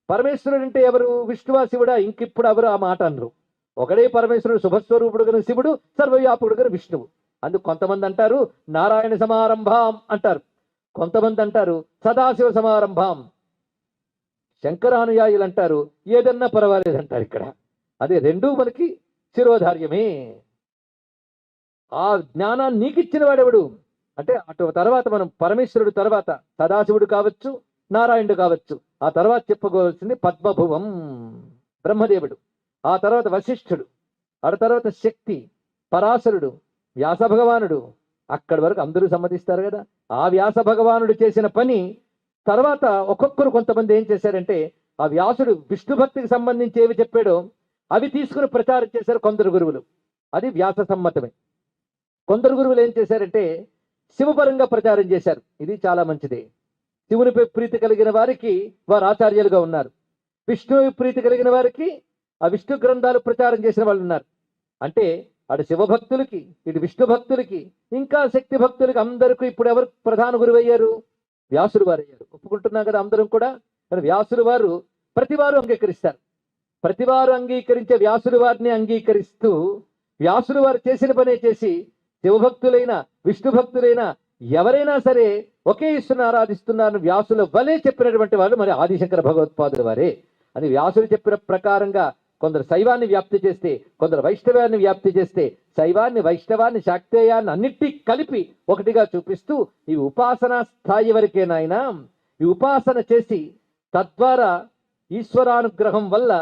పరమేశ్వరుడు అంటే ఎవరు? విష్ణువా శివుడా? ఇంకిప్పుడు ఎవరు ఆ మాట అనరు. ఒకడే పరమేశ్వరుడు, శుభస్వరూపుడు గల శివుడు, సర్వవ్యాపకుడు గల విష్ణువు. అందుకు కొంతమంది అంటారు నారాయణ సమారంభాం అంటారు, కొంతమంది అంటారు సదాశివ సమారంభాం, శంకరానుయాయులు అంటారు ఏదన్నా పర్వాలేదంటారు. ఇక్కడ అదే రెండూ మనకి శిరోధార్యమే. ఆ జ్ఞానాన్ని నీకిచ్చిన వాడెవడు అంటే అటు తర్వాత మనం పరమేశ్వరుడు తర్వాత సదాశివుడు కావచ్చు, నారాయణుడు కావచ్చు. ఆ తర్వాత చెప్పుకోవాల్సింది పద్మభువం బ్రహ్మదేవుడు, ఆ తర్వాత వశిష్ఠుడు, ఆ తర్వాత శక్తి పరాశరుడు, వ్యాస భగవానుడు. అక్కడి వరకు అందరూ సమ్మతిస్తారు కదా. ఆ వ్యాస భగవానుడు చేసిన పని తర్వాత ఒక్కొక్కరు కొంతమంది ఏం చేశారంటే ఆ వ్యాసుడు విష్ణు భక్తికి సంబంధించి ఏవి చెప్పాడో అవి తీసుకుని ప్రచారం చేశారు కొందరు గురువులు. అది వ్యాస సమ్మతమే. కొందరు గురువులు ఏం చేశారంటే శివపరంగా ప్రచారం చేశారు. ఇది చాలా మంచిదే. శివునిపై ప్రీతి కలిగిన వారికి వారు ఆచార్యులుగా ఉన్నారు. విష్ణువు ప్రీతి కలిగిన వారికి ఆ విష్ణు గ్రంథాలు ప్రచారం చేసిన వాళ్ళు ఉన్నారు. అంటే అటు శివభక్తులకి, ఇటు విష్ణు భక్తులకి, ఇంకా శక్తి భక్తులకి అందరికీ ఇప్పుడు ఎవరు ప్రధాన గురువు అయ్యారు? వ్యాసుడు వారు అయ్యారు. ఒప్పుకుంటున్నాం కదా అందరం కూడా. కానీ వ్యాసుడు వారు ప్రతివారు అంగీకరిస్తారు. ప్రతివారు అంగీకరించే వ్యాసుడు వారిని అంగీకరిస్తూ వ్యాసుడు వారు చేసిన పనే చేసి శివభక్తులైన విష్ణు భక్తులైన ఎవరైనా సరే ఒకే ఈశ్వరుని ఆరాధిస్తున్నారని వ్యాసుల వలే చెప్పినటువంటి వాళ్ళు మరి ఆదిశంకర భగవత్పాదుల వారే. అని వ్యాసుడు చెప్పిన ప్రకారంగా కొందరు శైవాన్ని వ్యాప్తి చేస్తే, కొందరు వైష్ణవాన్ని వ్యాప్తి చేస్తే, శైవాన్ని వైష్ణవాన్ని శాక్తేయాన్ని అన్నిటి కలిపి ఒకటిగా చూపిస్తూ ఈ ఉపాసనా స్థాయి వరకే నాయన, ఈ ఉపాసన చేసి తద్వారా ఈశ్వరానుగ్రహం వల్ల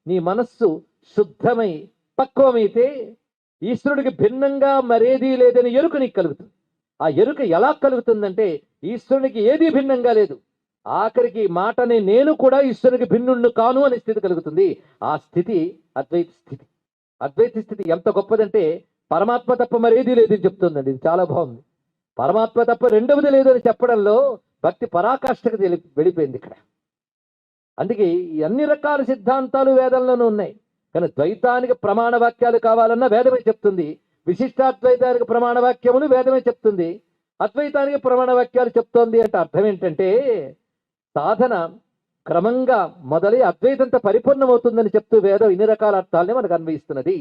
నీ మనస్సు శుద్ధమై పక్వమైతే ఈశ్వరుడికి భిన్నంగా మరేదీ లేదని ఎరుక నీకు కలుగుతుంది. ఆ ఎరుక ఎలా కలుగుతుందంటే ఈశ్వరునికి ఏది భిన్నంగా లేదు. ఆఖరికి మాటని నేను కూడా ఈశ్వరునికి భిన్నుణ్ణి కాను అనే స్థితి కలుగుతుంది. ఆ స్థితి అద్వైత స్థితి. అద్వైత స్థితి ఎంత గొప్పదంటే పరమాత్మ తప్ప మరేది లేదని చెప్తుందండి. ఇది చాలా బాగుంది. పరమాత్మ తప్ప రెండవది లేదు అని చెప్పడంలో భక్తి పరాకాష్ఠకు వెళ్ళిపోయింది ఇక్కడ. అందుకే ఈ అన్ని రకాల సిద్ధాంతాలు వేదంలోనూ ఉన్నాయి. కానీ ద్వైతానికి ప్రమాణ వాక్యాలు కావాలన్నా వేదమే చెప్తుంది. విశిష్టాద్వైతానికి ప్రమాణ వాక్యములు వేదమే చెప్తుంది. అద్వైతానికి ప్రమాణ వాక్యాలు చెప్తోంది అంటే అర్థం ఏంటంటే సాధన క్రమంగా మొదలై అద్వైతంతో పరిపూర్ణమవుతుందని చెప్తూ వేదం ఇన్ని రకాల అర్థాలని మనకు అన్వయిస్తున్నది.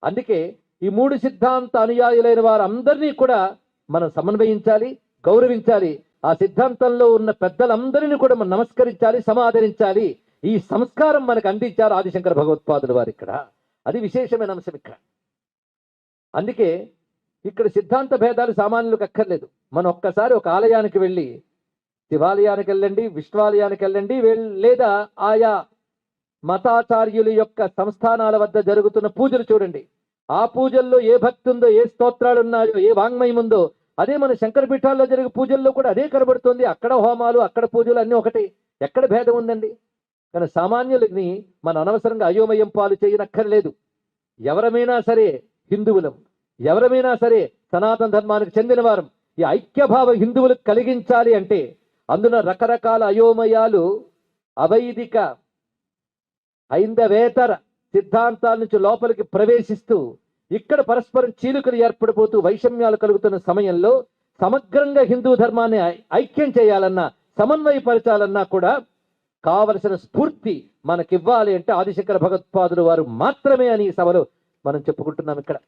అందుకే ఈ మూడు సిద్ధాంత అనుయాయులైన వారందరినీ కూడా మనం సమన్వయించాలి, గౌరవించాలి. ఆ సిద్ధాంతంలో ఉన్న పెద్దలందరినీ కూడా మనం నమస్కరించాలి, సమాదరించాలి. ఈ సంస్కారం మనకు అందించారు ఆదిశంకర భగవత్పాదులు వారు ఇక్కడ. అది విశేషమైన అంశం ఇక్కడ. అందుకే ఇక్కడ సిద్ధాంత భేదాలు సామాన్యులకు అక్కర్లేదు. మనం ఒక్కసారి ఒక ఆలయానికి వెళ్ళి, శివాలయానికి వెళ్ళండి, విష్ణువాలయానికి వెళ్ళండి, లేదా ఆయా మతాచార్యుల యొక్క సంస్థానాల వద్ద జరుగుతున్న పూజలు చూడండి. ఆ పూజల్లో ఏ భక్తి ఉందో, ఏ స్తోత్రాలు ఉన్నాయో, ఏ వాంగ్మయం ఉందో అదే మన శంకర పీఠాల్లో జరిగే పూజల్లో కూడా అదే కనబడుతుంది. అక్కడ హోమాలు, అక్కడ పూజలు అన్నీ ఒకటి. ఎక్కడ భేదం ఉందండి? కానీ సామాన్యులని మన అనవసరంగా అయోమయం పాలు చేయనక్కర్లేదు. ఎవరమైనా సరే హిందువులం, ఎవరమైనా సరే సనాతన ధర్మానికి చెందిన వారం. ఈ ఐక్యభావ హిందువులకు కలిగించాలి అంటే అందున రకరకాల అయోమయాలు, అవైదిక హైందవేతర సిద్ధాంతాల నుంచి లోపలికి ప్రవేశిస్తూ ఇక్కడ పరస్పరం చీలికలు ఏర్పడిపోతూ వైషమ్యాలు కలుగుతున్న సమయంలో సమగ్రంగా హిందూ ధర్మాన్ని ఐక్యం చేయాలన్నా, సమన్వయపరచాలన్నా కూడా కావలసిన స్ఫూర్తి మనకివ్వాలి అంటే ఆదిశంకర భగవత్పాదులు వారు మాత్రమే అని ఈ సభలో మనం చెప్పుకుంటున్నాం. ఇక్కడ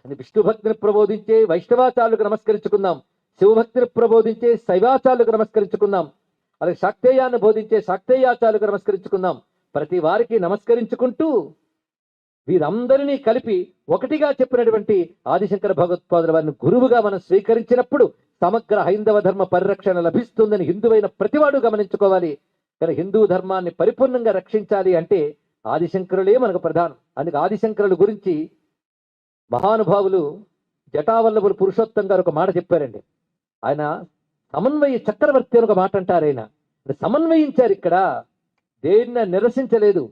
అని విష్ణు భక్తిని ప్రబోధించే వైష్ణవాచార్యులకు నమస్కరించుకుందాం, శివభక్తిని ప్రబోధించే శైవాచార్యులకు నమస్కరించుకుందాం, అలాగే శాక్తేయాన్ని బోధించే శాక్తేయాచార్యులకు నమస్కరించుకుందాం. ప్రతి వారికి నమస్కరించుకుంటూ వీరందరినీ కలిపి ఒకటిగా చెప్పినటువంటి ఆదిశంకర భగవత్పాదుల వారిని గురువుగా మనం స్వీకరించినప్పుడు సమగ్ర హైందవ ధర్మ పరిరక్షణ లభిస్తుందని హిందువైన ప్రతివాడు గమనించుకోవాలి. కానీ హిందూ ధర్మాన్ని పరిపూర్ణంగా రక్షించాలి అంటే ఆదిశంకరులే మనకు ప్రధానం. అందుకే ఆదిశంకరుల గురించి మహానుభావులు జటావల్లభులు పురుషోత్తం గారు ఒక మాట చెప్పారండి. ఆయన సమన్వయ చక్రవర్తి అని ఒక మాట అంటారు. ఆయన సమన్వయించారు. ఇక్కడ దేన్ని నిరసించలేదు.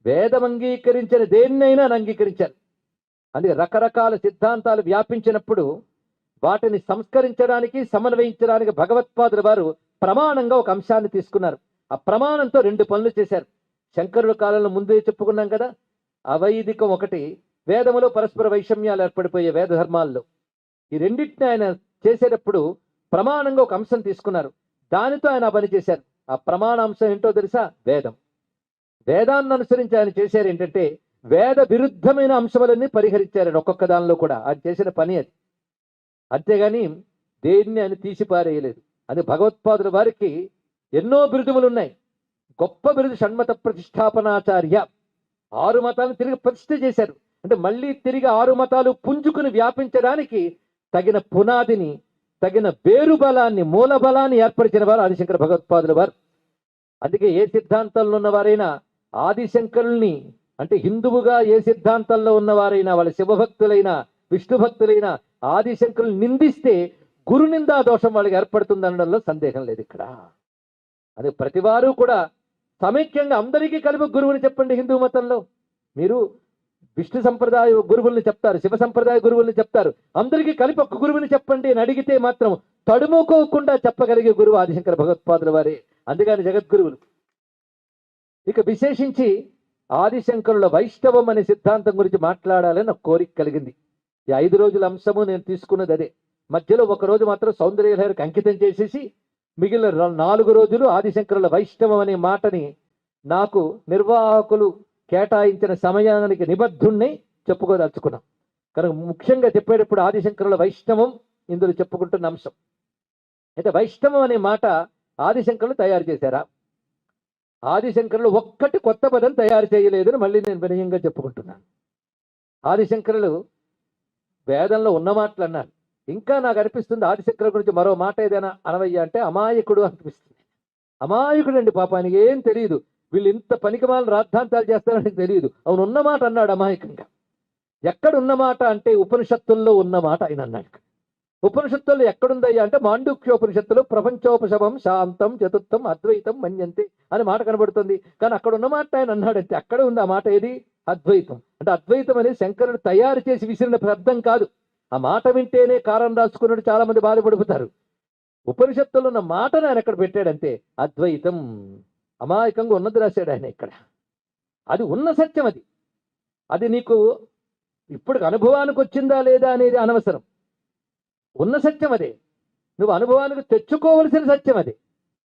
వేదం అంగీకరించిన దేన్నైనా అంగీకరించారు. అందుకే రకరకాల సిద్ధాంతాలు వ్యాపించినప్పుడు వాటిని సంస్కరించడానికి, సమన్వయించడానికి భగవత్పాదుల వారు ప్రమాణంగా ఒక అంశాన్ని తీసుకున్నారు. ఆ ప్రమాణంతో రెండు పనులు చేశారు. శంకరుల కాలంలో ముందే చెప్పుకున్నాం కదా, అవైదికం ఒకటి, వేదములో పరస్పర వైషమ్యాలు ఏర్పడిపోయే వేద ధర్మాల్లో. ఈ రెండింటిని ఆయన చేసేటప్పుడు ప్రమాణంగా ఒక అంశం తీసుకున్నారు. దానితో ఆయన పని చేశారు. ఆ ప్రమాణాంశం ఏంటో తెలుసా? వేదం. వేదాన్ని అనుసరించి ఆయన చేశారు ఏంటంటే వేద విరుద్ధమైన అంశములన్నీ పరిహరించారు ఒక్కొక్క దానిలో కూడా. ఆయన చేసిన పని అది. అంతేగాని దేన్ని ఆయన తీసిపారేయలేదు. అది భగవత్పాదుల వారికి ఎన్నో బిరుదుములు ఉన్నాయి. గొప్ప బిరుదు షణ్మత ప్రతిష్టాపనాచార్య. 6 మతాలను తిరిగి ప్రతిష్ఠ చేశారు. అంటే మళ్ళీ తిరిగి 6 మతాలు పుంజుకుని వ్యాపించడానికి తగిన పునాదిని, తగిన వేరు బలాన్ని, మూల బలాన్ని ఏర్పరిచిన వారు ఆదిశంకర భగవత్పాదుల వారు. అందుకే ఏ సిద్ధాంతంలో ఉన్నవారైనా ఆదిశంకరుల్ని, అంటే హిందువుగా ఏ సిద్ధాంతంలో ఉన్నవారైనా, వాళ్ళ శివభక్తులైనా విష్ణు భక్తులైనా ఆదిశంకరులు నిందిస్తే గురు నిందా దోషం వాళ్ళకి ఏర్పడుతుంది అనడంలో సందేహం లేదు ఇక్కడ. అది ప్రతివారు కూడా సమైక్యంగా అందరికీ కలిపి గురువుని చెప్పండి. హిందూ మతంలో మీరు విష్ణు సంప్రదాయ గురువుల్ని చెప్తారు, శివ సంప్రదాయ గురువుల్ని చెప్తారు, అందరికీ కలిపి ఒక్క గురువుని చెప్పండి అని అడిగితే మాత్రం తడుముకోకుండా చెప్పగలిగే గురువు ఆదిశంకర భగవత్పాదుల వారే. అందుకని జగద్గురువులు. ఇక విశేషించి ఆదిశంకరుల వైష్ణవం అనే సిద్ధాంతం గురించి మాట్లాడాలని నాకు కోరిక కలిగింది. ఈ 5 రోజుల అంశము నేను తీసుకున్నది అదే. మధ్యలో ఒక రోజు మాత్రం సౌందర్యలహరికి అంకితం చేసేసి మిగిలిన 4 రోజులు ఆదిశంకరుల వైష్ణవం అనే మాటని నాకు నిర్వాహకులు కేటాయించిన సమయానికి నిబద్ధుణ్ణి చెప్పుకోదలుచుకున్నాం. కనుక ముఖ్యంగా చెప్పేటప్పుడు ఆదిశంకరుల వైష్ణవం ఇందులో చెప్పుకుంటున్న అంశం. అయితే వైష్ణవం అనే మాట ఆదిశంకరులు తయారు చేశారా? ఆదిశంకరులు ఒక్కటి కొత్త పదం తయారు చేయలేదని మళ్ళీ నేను వినయంగా చెప్పుకుంటున్నాను. ఆదిశంకరులు వేదంలో ఉన్న మాటలు అన్నారు. ఇంకా నాకు అనిపిస్తుంది ఆదిశంకరుల గురించి మరో మాట ఏదైనా అనవయ్యా అంటే అమాయకుడు అనిపిస్తుంది. అమాయకుడు అండి, పాపానికి ఏం తెలియదు. వీళ్ళు ఇంత పనికిమాలను రాద్ధాంతాలు చేస్తారని తెలియదు. అవును, ఉన్న మాట అన్నాడు అమాయకంగా. ఎక్కడ ఉన్న మాట అంటే ఉపనిషత్తుల్లో ఉన్న మాట ఆయన అన్నాడు. ఉపనిషత్తుల్లో ఎక్కడుందయ్యా అంటే మాండుక్యోపనిషత్తులో ప్రపంచోపశమం శాంతం చతుర్థం అద్వైతం మన్యంతే అనే మాట కనబడుతుంది. కానీ అక్కడ ఉన్న మాట ఆయన అన్నాడంతే, అక్కడ ఉంది ఆ మాట. ఏది? అద్వైతం. అంటే అద్వైతం అనేది శంకరుడు తయారు చేసి విసిరిన శబ్దం కాదు. ఆ మాట వింటేనే కారం రాసుకున్నట్టు చాలా మంది బాధపడిపోతారు. ఉపనిషత్తులో ఉన్న మాటను ఆయన అక్కడ పెట్టాడంతే. అద్వైతం అమాయకంగా ఉన్నది రాశాడు ఆయన ఇక్కడ. అది ఉన్న సత్యం. అది అది నీకు ఇప్పుడు అనుభవానికి వచ్చిందా లేదా అనేది అనవసరం. ఉన్న సత్యం అదే. నువ్వు అనుభవానికి తెచ్చుకోవలసిన సత్యం అది.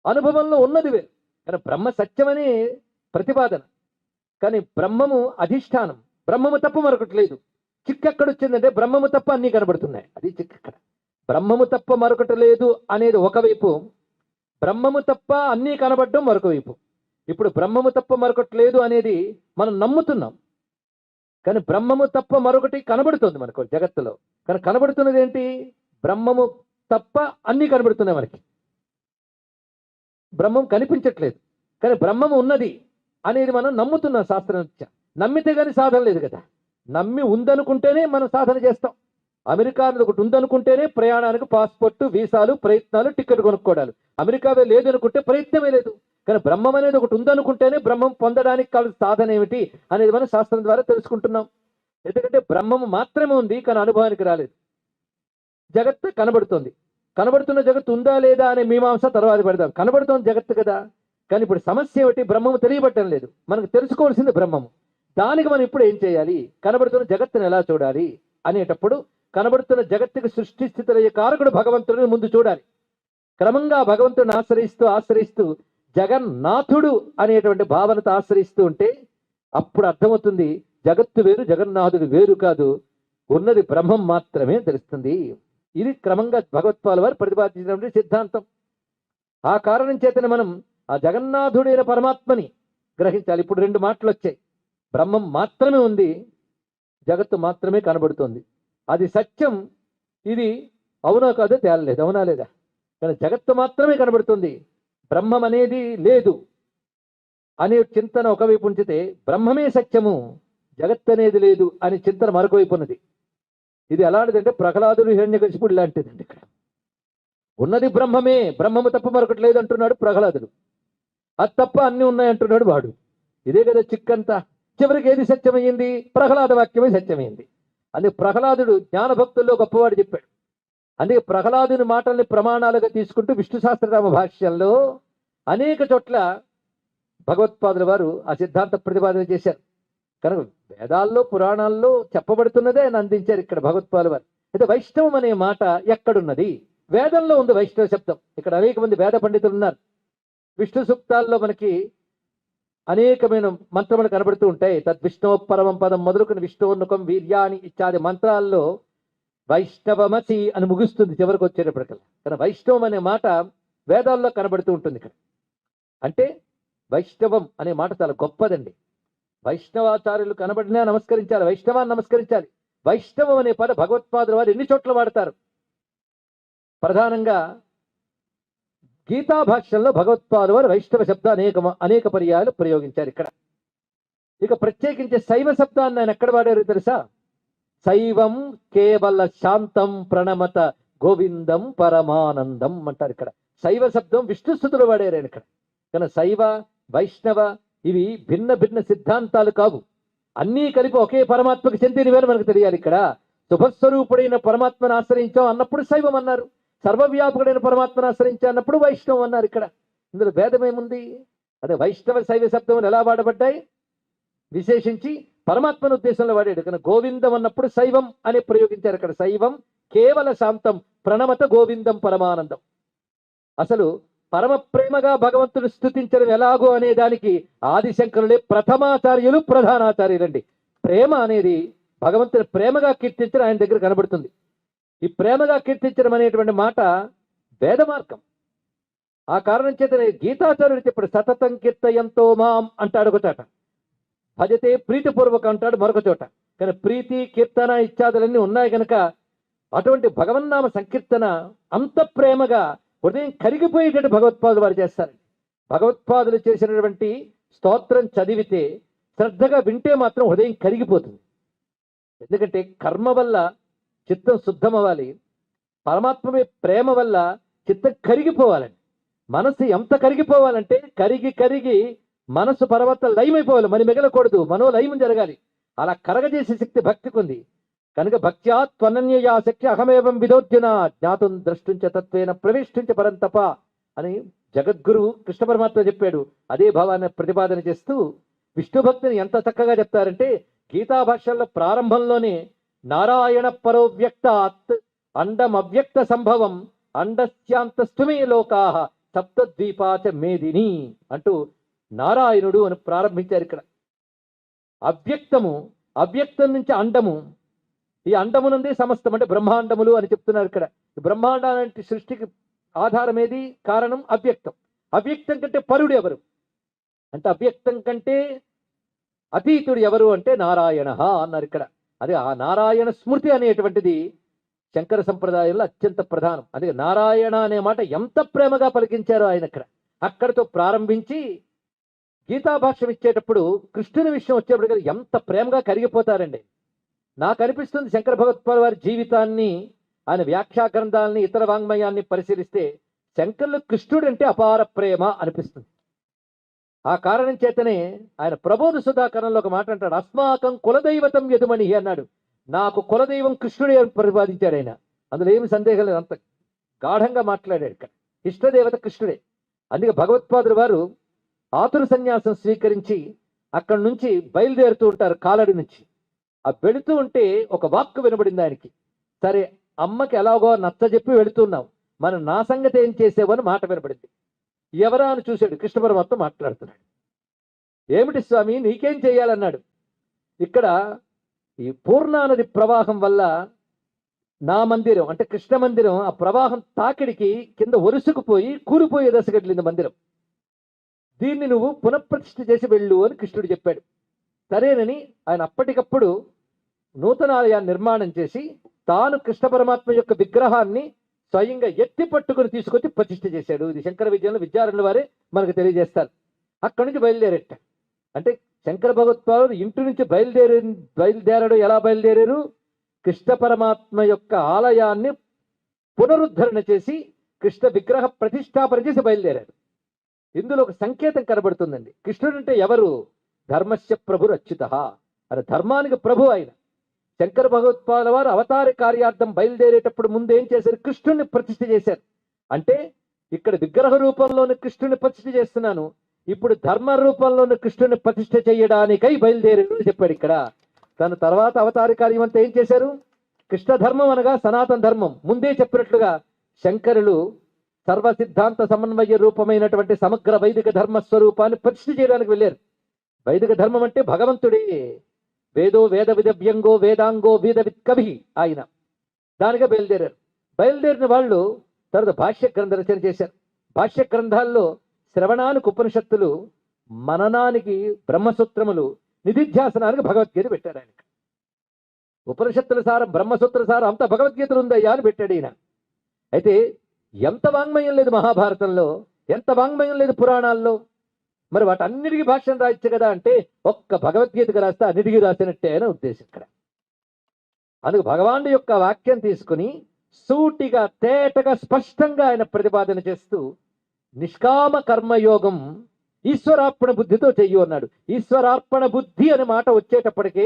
అనుభవంలో ఉన్నది వేరు. కానీ బ్రహ్మ సత్యమని ప్రతిపాదన, కానీ బ్రహ్మము అధిష్టానం. బ్రహ్మము తప్ప మరొకటి లేదు. చిక్కు ఎక్కడొచ్చిందంటే బ్రహ్మము తప్ప అన్నీ కనబడుతున్నాయి. అది చిక్కు ఇక్కడ. బ్రహ్మము తప్ప మరొకటి లేదు అనేది ఒకవైపు, బ్రహ్మము తప్ప అన్నీ కనబడడం మరొక వైపు. ఇప్పుడు బ్రహ్మము తప్ప మరొకటి లేదు అనేది మనం నమ్ముతున్నాం, కానీ బ్రహ్మము తప్ప మరొకటి కనబడుతుంది మనకు జగత్తులో. కానీ కనబడుతున్నది ఏంటి? బ్రహ్మము తప్ప అన్నీ కనబడుతున్నాయి మనకి. బ్రహ్మం కనిపించట్లేదు, కానీ బ్రహ్మము ఉన్నది అనేది మనం నమ్ముతున్నాం శాస్త్రరీత్యా. నమ్మితే కానీ సాధన లేదు కదా. నమ్మి ఉందనుకుంటేనే మనం సాధన చేస్తాం. అమెరికా అనేది ఒకటి ఉందనుకుంటేనే ప్రయాణానికి పాస్పోర్ట్, వీసాలు, ప్రయత్నాలు, టికెట్ కొనుక్కోవడాలు. అమెరికావే లేదనుకుంటే ప్రయత్నమే లేదు. కానీ బ్రహ్మం అనేది ఒకటి ఉందనుకుంటేనే బ్రహ్మం పొందడానికి కావాల్సిన సాధన ఏమిటి అనేది మనం శాస్త్రం ద్వారా తెలుసుకుంటున్నాం. ఎందుకంటే బ్రహ్మము మాత్రమే ఉంది, కానీ అనుభవానికి రాలేదు. జగత్తు కనబడుతుంది. కనబడుతున్న జగత్తు ఉందా లేదా అనే మీమాంస తర్వాత పెడదాం. కనబడుతున్న జగత్తు కదా. కానీ ఇప్పుడు సమస్య ఏమిటి? బ్రహ్మము తెలియబట్టడం లేదు. మనకు తెలుసుకోవాల్సింది బ్రహ్మము. దానికి మనం ఇప్పుడు ఏం చేయాలి? కనబడుతున్న జగత్తును ఎలా చూడాలి అనేటప్పుడు కనబడుతున్న జగత్తుకి సృష్టి స్థితులయ్యే కారకుడు భగవంతుడిని ముందు చూడాలి. క్రమంగా భగవంతుడిని ఆశ్రయిస్తూ జగన్నాథుడు అనేటువంటి భావనతో ఆశ్రయిస్తూ ఉంటే అప్పుడు అర్థమవుతుంది జగత్తు వేరు, జగన్నాథుడు వేరు కాదు, ఉన్నది బ్రహ్మం మాత్రమే తెలుస్తుంది. ఇది క్రమంగా భగవత్పాల వారు ప్రతిపాదించినటువంటి సిద్ధాంతం. ఆ కారణం చేతనే మనం ఆ జగన్నాథుడైన పరమాత్మని గ్రహించాలి. ఇప్పుడు రెండు మాటలు వచ్చాయి. బ్రహ్మం మాత్రమే ఉంది, జగత్తు మాత్రమే కనబడుతోంది. అది సత్యం. ఇది అవునా కాదో తేలలేదు. అవునా లేదా? కానీ జగత్తు మాత్రమే కనబడుతుంది, బ్రహ్మం అనేది లేదు అనే చింతన ఒకవైపు ఉంచితే, బ్రహ్మమే సత్యము, జగత్ అనేది లేదు అని చింతన మరొక వైపు ఉన్నది. ఇది ఎలాంటిదంటే ప్రహ్లాదుడు హిరణ్యకశిపుడు లాంటిదండి. ఇక్కడ ఉన్నది బ్రహ్మమే, బ్రహ్మము తప్ప మరొకటి లేదు అంటున్నాడు ప్రహ్లాదుడు. అది తప్ప అన్ని ఉన్నాయి అంటున్నాడు వాడు. ఇదే కదా చిక్కంతా. చివరికి ఏది సత్యమైంది? ప్రహ్లాద వాక్యమే సత్యమైంది. అందుకే ప్రహ్లాదుడు జ్ఞానభక్తుల్లో గొప్పవాడు చెప్పాడు. అందుకే ప్రహ్లాదుని మాటల్ని ప్రమాణాలుగా తీసుకుంటూ విష్ణు సహస్రనామ భాష్యంలో అనేక చోట్ల భగవత్పాదుల వారు ఆ సిద్ధాంత ప్రతిపాదన చేశారు. కనుక వేదాల్లో, పురాణాల్లో చెప్పబడుతున్నదే ఆయన అందించారు ఇక్కడ భగవత్పాదుల వారు. అయితే వైష్ణవం అనే మాట ఎక్కడున్నది? వేదంలో ఉంది వైష్ణవ శబ్దం. ఇక్కడ అనేక మంది వేద పండితులు ఉన్నారు. విష్ణు సూక్తాల్లో మనకి అనేకమైన మంత్రములు కనబడుతూ ఉంటాయి. తద్విష్ణు పరమం పదం మొదలుకొని విష్ణుర్నుకం వీర్యాని ఇత్యాది మంత్రాల్లో వైష్ణవమసి అని ముగుస్తుంది చివరికి వచ్చేటప్పటికల్లా. కానీ వైష్ణవం అనే మాట వేదాల్లో కనబడుతూ ఉంటుంది ఇక్కడ. అంటే వైష్ణవం అనే మాట చాలా గొప్పదండి. వైష్ణవాచార్యులు కనబడినా నమస్కరించాలి, వైష్ణవాన్ని నమస్కరించాలి. వైష్ణవం అనే పద భగవత్పాదుల వారు ఎన్ని చోట్ల వాడతారు. ప్రధానంగా గీతా భాష్యంలో భగవత్పాదుల వారు వైష్ణవ శబ్ద అనేక పర్యాయాలు ప్రయోగించారు ఇక్కడ. ఇక ప్రత్యేకించి శైవ శబ్దాన్ని ఆయన ఎక్కడ వాడారు తెలుసా? శైవం కేవల శాంతం ప్రణమత గోవిందం పరమానందం అంటారు ఇక్కడ. శైవ శబ్దం విష్ణు స్తుతులు వాడారు ఆయన ఇక్కడ. కానీ శైవ, వైష్ణవ ఇవి భిన్న భిన్న సిద్ధాంతాలు కావు. అన్నీ కలిపి ఒకే పరమాత్మకు చెందినవని మనకు తెలియాలి. ఇక్కడ శుభస్వరూపుడైన పరమాత్మను ఆశ్రయించాం అన్నప్పుడు శైవం అన్నారు, సర్వవ్యాపకుడైన పరమాత్మను ఆశ్రయించా అన్నప్పుడు వైష్ణవం అన్నారు. ఇక్కడ ఇందులో భేదం ఏముంది? అదే వైష్ణవ శైవ శబ్దములు ఎలా వాడబడ్డాయి? విశేషించి పరమాత్మను ఉద్దేశంలో వాడాడు. కానీ గోవిందం అన్నప్పుడు శైవం అని ప్రయోగించారు. ఇక్కడ శైవం కేవల శాంతం ప్రణమత గోవిందం పరమానందం. అసలు పరమ ప్రేమగా భగవంతుని స్తుతించడం ఎలాగో అనే దానికి ఆదిశంకరులే ప్రథమాచార్యులు, ప్రధానాచార్యులండి. ప్రేమ అనేది భగవంతుని ప్రేమగా కీర్తించడం ఆయన దగ్గర కనబడుతుంది. ఈ ప్రేమగా కీర్తించడం అనేటువంటి మాట వేద మార్గం. ఆ కారణం చేతనే గీతాచార్యుడు చెప్పాడు, సతతం కీర్తయంతో మాం అంటాడు ఒక చోట, భజతే ప్రీతిపూర్వక అంటాడు మరొక చోట. కానీ ప్రీతి, కీర్తన ఇత్యాదులన్నీ ఉన్నాయి కనుక అటువంటి భగవన్నామ సంకీర్తన అంత ప్రేమగా హృదయం కరిగిపోయేటట్టు భగవత్పాదులు వారు చేస్తారు. భగవత్పాదులు చేసినటువంటి స్తోత్రం చదివితే శ్రద్ధగా వింటే మాత్రం హృదయం కరిగిపోతుంది. ఎందుకంటే కర్మ వల్ల చిత్తం శుద్ధమవ్వాలి. పరమాత్మ మీద ప్రేమ వల్ల చిత్తం కరిగిపోవాలండి. మనసు ఎంత కరిగిపోవాలంటే కరిగి కరిగి మనసు పర్వతం లయమైపోవాలి, మరి మిగలకూడదు, మనో లయం జరగాలి. అలా కరగజేసే శక్తి భక్తికి ఉంది. కనుక భక్త్యా త్వనన్యయా శక్తి అహమేవం విదోర్జున జ్ఞాతుం ద్రష్టుంచ తత్వేన ప్రవేశించ పరంతప అని జగద్గురు కృష్ణ పరమాత్మ చెప్పాడు. అదే భావాన్ని ప్రతిపాదన చేస్తూ విష్ణు భక్తిని ఎంత చక్కగా చెప్తారంటే గీతా భాష్యంలో ప్రారంభంలోనే నారాయణ పరోవ్యక్తాత్ అండం అవ్యక్త సంభవం అండస్యాంతస్తుమే లోకాః సప్తద్వీపాచ మేదిని అంటూ నారాయణుడు అని ప్రారంభించారు. ఇక్కడ అవ్యక్తము, అవ్యక్తం నుంచి అండము, ఈ అండము నుండి సమస్తం అంటే బ్రహ్మాండములు అని చెప్తున్నారు. ఇక్కడ బ్రహ్మాండాలంటే సృష్టికి ఆధారం ఏది, కారణం అవ్యక్తం. అవ్యక్తం కంటే పరుడు ఎవరు అంటే అవ్యక్తం కంటే అతీతుడు ఎవరు అంటే నారాయణ అన్నారు ఇక్కడ. అదే ఆ నారాయణ స్మృతి అనేటువంటిది శంకర సంప్రదాయంలో అత్యంత ప్రధానం. అదే నారాయణ అనే మాట ఎంత ప్రేమగా పలికించారో ఆయన ఇక్కడ. అక్కడితో ప్రారంభించి గీతాభాష్యం ఇచ్చేటప్పుడు కృష్ణుని విషయం వచ్చేటప్పుడు ఎంత ప్రేమగా కరిగిపోతారండి. నాకు అనిపిస్తుంది శంకర భగవత్పాల్ వారి జీవితాన్ని, ఆయన వ్యాఖ్యా గ్రంథాలని, ఇతర వాంగ్మయాన్ని పరిశీలిస్తే శంకరులు కృష్ణుడు అంటే అపార ప్రేమ అనిపిస్తుంది. ఆ కారణం చేతనే ఆయన ప్రబోధ సుధాకరణంలో ఒక మాట అంటాడు, అస్మాకం కులదైవతం యదుమణి అన్నాడు. నాకు కులదైవం కృష్ణుడే ప్రతిపాదించాడు ఆయన. అందులో ఏమి సందేహం లేదు, అంత గాఢంగా మాట్లాడాడు. ఇక్కడ ఇష్టదేవత కృష్ణుడే. అందుకే భగవత్పాదులు వారు ఆతుర సన్యాసం స్వీకరించి అక్కడి నుంచి బయలుదేరుతూ ఉంటారు. కాలడి నుంచి ఆ వెళుతూ ఉంటే ఒక వాక్కు వినబడింది ఆయనకి. సరే అమ్మకి ఎలాగో నచ్చ చెప్పి వెళుతున్నాం, మనం నా సంగతి ఏం చేసేవని మాట వినబడింది. ఎవరా అని చూశాడు, కృష్ణ పరమాత్మ మాట్లాడుతున్నాడు. ఏమిటి స్వామి నీకేం చేయాలన్నాడు. ఇక్కడ ఈ పూర్ణానది ప్రవాహం వల్ల నా మందిరం అంటే కృష్ణ మందిరం ఆ ప్రవాహం తాకిడికి కింద ఒరుసుకుపోయి కూలిపోయే దశగట్లింది మందిరం. దీన్ని నువ్వు పునఃప్రతిష్ఠ చేసి వెళ్ళు అని కృష్ణుడు చెప్పాడు. సరేనని ఆయన అప్పటికప్పుడు నూతనాలయాన్ని నిర్మాణం చేసి తాను కృష్ణ పరమాత్మ యొక్క విగ్రహాన్ని స్వయంగా ఎత్తి పట్టుకుని తీసుకొచ్చి ప్రతిష్ఠ చేశాడు. ఇది శంకర విజయంలో విద్యారణుల వారే మనకు తెలియజేస్తారు. అక్కడి నుంచి బయలుదేరట అంటే శంకర భగవత్పాదులు ఇంటి నుంచి బయలుదేరడు. ఎలా బయలుదేరారు? కృష్ణ పరమాత్మ యొక్క ఆలయాన్ని పునరుద్ధరణ చేసి కృష్ణ విగ్రహ ప్రతిష్టాపన చేసి బయలుదేరారు. ఇందులో ఒక సంకేతం కనబడుతుందండి. కృష్ణుడు అంటే ఎవరు? ధర్మస్య ప్రభుర్ అచ్యుతః అని, ధర్మానికి ప్రభు ఆయన. శంకర భగవత్పాదుల వారు అవతార కార్యార్థం బయలుదేరేటప్పుడు ముందు ఏం చేశారు? కృష్ణుడిని ప్రతిష్ఠ చేశారు. అంటే ఇక్కడ విగ్రహ రూపంలోని కృష్ణుని ప్రతిష్ఠ చేస్తున్నాను, ఇప్పుడు ధర్మ రూపంలోని కృష్ణుని ప్రతిష్ఠ చేయడానికై బయలుదేరారు చెప్పాడు ఇక్కడ. తన తర్వాత అవతార కార్యం అంతా ఏం చేశారు? కృష్ణ ధర్మం అనగా సనాతన ధర్మం. ముందే చెప్పినట్లుగా శంకరులు సర్వ సిద్ధాంత సమన్వయ రూపమైనటువంటి సమగ్ర వైదిక ధర్మ స్వరూపాన్ని ప్రతిష్ఠ చేయడానికి వెళ్ళారు. వైదిక ధర్మం అంటే భగవంతుడే. వేదో వేద విదభ్యంగో వేదాంగో వేద విత్కవి ఆయన. దానిగా బయలుదేరారు. బయలుదేరిన వాళ్ళు తర్వాత భాష్య గ్రంథ రచన చేశారు. భాష్య గ్రంథాల్లో శ్రవణానికి ఉపనిషత్తులు, మననానికి బ్రహ్మసూత్రములు, నిధిధ్యాసనానికి భగవద్గీత పెట్టారు ఆయనకి. ఉపనిషత్తుల సారం, బ్రహ్మసూత్ర సారం అంతా భగవద్గీతలు ఉందయ్యా అని పెట్టాడు ఈయన. అయితే ఎంత వాంగ్మయం లేదు మహాభారతంలో, ఎంత వాంగ్మయం లేదు పురాణాల్లో. మరి వాటన్నిటికీ భాష్యం రాయొచ్చు కదా అంటే ఒక్క భగవద్గీతకు రాస్తే అన్నిటికీ రాసినట్టే అని ఉద్దేశం ఇక్కడ. అందుకు భగవానుడి యొక్క వాక్యం తీసుకుని సూటిగా తేటగా స్పష్టంగా ఆయన ప్రతిపాదన చేస్తూ నిష్కామ కర్మయోగం ఈశ్వరార్పణ బుద్ధితో చెయ్యు అన్నాడు. ఈశ్వరార్పణ బుద్ధి అనే మాట వచ్చేటప్పటికీ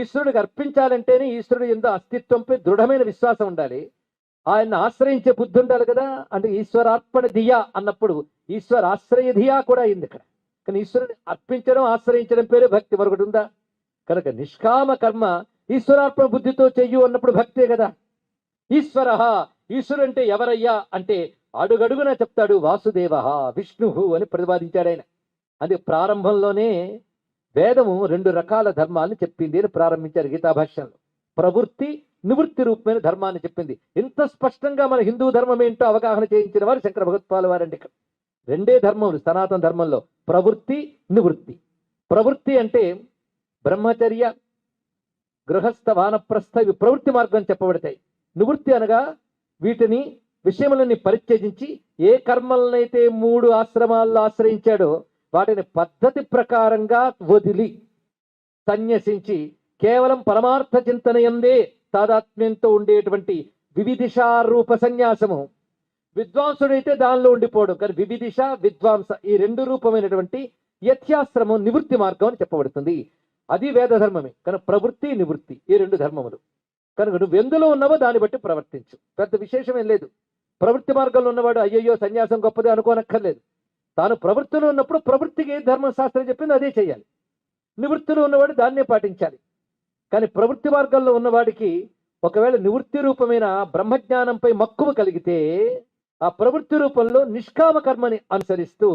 ఈశ్వరుడికి అర్పించాలంటేనే ఈశ్వరుడు ఎంతో అస్తిత్వంపై దృఢమైన విశ్వాసం ఉండాలి, ఆయన్ని ఆశ్రయించే బుద్ధి ఉండాలి కదా. అంటే ఈశ్వరార్పణ ధియా అన్నప్పుడు ఈశ్వర ఆశ్రయ ధియా కూడా అయింది ఇక్కడ. కానీ ఈశ్వరుని అర్పించడం, ఆశ్రయించడం పేరే భక్తి, మరొకటి ఉందా? కనుక నిష్కామ కర్మ ఈశ్వరార్పణ బుద్ధితో చెయ్యు అన్నప్పుడు భక్తే కదా. ఈశ్వర, ఈశ్వరుడు అంటే ఎవరయ్యా అంటే అడుగడుగున చెప్తాడు వాసుదేవ విష్ణు అని ప్రతిపాదించాడు ఆయన. అది ప్రారంభంలోనే వేదము 2 రకాల ధర్మాలను చెప్పింది అని ప్రారంభించారు గీతాభాష్యంలో. ప్రవృత్తి, నివృత్తి రూపమైన ధర్మాన్ని చెప్పింది. ఇంత స్పష్టంగా మన హిందూ ధర్మం ఏంటో అవగాహన చేయించిన వారు శంకర భగవత్పాదుల వారండి. ఇక్కడ 2 ధర్మములు సనాతన ధర్మంలో, ప్రవృత్తి, నివృత్తి. ప్రవృత్తి అంటే బ్రహ్మచర్య, గృహస్థ, వానప్రస్థ ఇవి ప్రవృత్తి మార్గం చెప్పబడతాయి. నివృత్తి అనగా వీటిని విషయములని పరిత్యజించి ఏ కర్మలనైతే 3 ఆశ్రమాల్లో ఆశ్రయించాడో వాటిని పద్ధతి ప్రకారంగా వదిలి సన్యసించి కేవలం పరమార్థ చింతనయందే తాదాత్మ్యంతో ఉండేటువంటి వివిధిషారూప సన్యాసము, విద్వాంసుడైతే దానిలో ఉండిపోవడం. కానీ వివిధిష విద్వాంస ఈ రెండు రూపమైనటువంటి యథ్యాశ్రమం నివృత్తి మార్గం అని చెప్పబడుతుంది. అది వేద ధర్మమే. కనుక ప్రవృత్తి నివృత్తి ఈ రెండు ధర్మములు. కనుక నువ్వు ఎందులో ఉన్నావో దాన్ని బట్టి ప్రవర్తించు. పెద్ద విశేషమేం లేదు. ప్రవృత్తి మార్గంలో ఉన్నవాడు అయ్యయ్యో సన్యాసం గొప్పదే అనుకోనక్కర్లేదు. తాను ప్రవృత్తిలో ఉన్నప్పుడు ప్రవృత్తికి ఏ ధర్మశాస్త్రం చెప్పింది అదే చేయాలి. నివృత్తిలో ఉన్నవాడు దాన్నే పాటించాలి. కానీ ప్రవృత్తి మార్గంలో ఉన్నవాడికి ఒకవేళ నివృత్తి రూపమైన బ్రహ్మజ్ఞానంపై మక్కువ కలిగితే ఆ ప్రవృత్తి రూపంలో నిష్కామ కర్మని అనుసరిస్తూ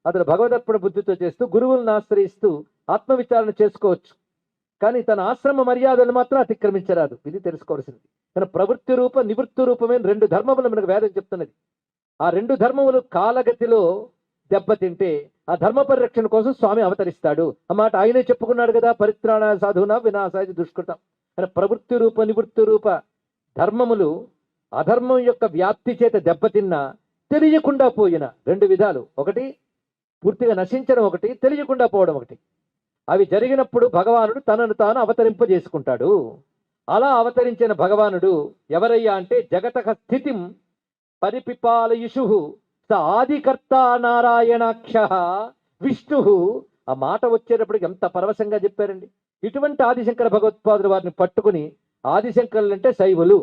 అతను భగవదర్పణ బుద్ధితో చేస్తూ గురువులను ఆశ్రయిస్తూ ఆత్మవిచారణ చేసుకోవచ్చు. కానీ తన ఆశ్రమ మర్యాదలు మాత్రం అతిక్రమించరాదు. ఇది తెలుసుకోవాల్సింది. కానీ ప్రవృత్తి రూప నివృత్తి రూపమైన రెండు ధర్మములు మనకు వేదం చెప్తున్నది. ఆ రెండు ధర్మములు కాలగతిలో దెబ్బతింటే ఆ ధర్మ పరిరక్షణ కోసం స్వామి అవతరిస్తాడు. ఆ మాట ఆయనే చెప్పుకున్నాడు కదా, పరిత్రాణ సాధునా వినాశాయ దుష్కృతం. కానీ ప్రవృత్తి రూప నివృత్తి రూప ధర్మములు అధర్మం యొక్క వ్యాప్తి చేత దెబ్బతిన్నా తెలియకుండా పోయిన రెండు విధాలు. ఒకటి పూర్తిగా నశించడం, ఒకటి తెలియకుండా పోవడం ఒకటి. అవి జరిగినప్పుడు భగవానుడు తనను తాను అవతరింపజేసుకుంటాడు. అలా అవతరించిన భగవానుడు ఎవరయ్యా అంటే జగతః స్థితిం పరిపిపాలయుషు స ఆదికర్త నారాయణాఖ్య విష్ణు. ఆ మాట వచ్చేటప్పటికి ఎంత పరవశంగా చెప్పారండి. ఇటువంటి ఆదిశంకర భగవత్పాదులు వారిని పట్టుకుని, ఆదిశంకరులు అంటే శైవులు,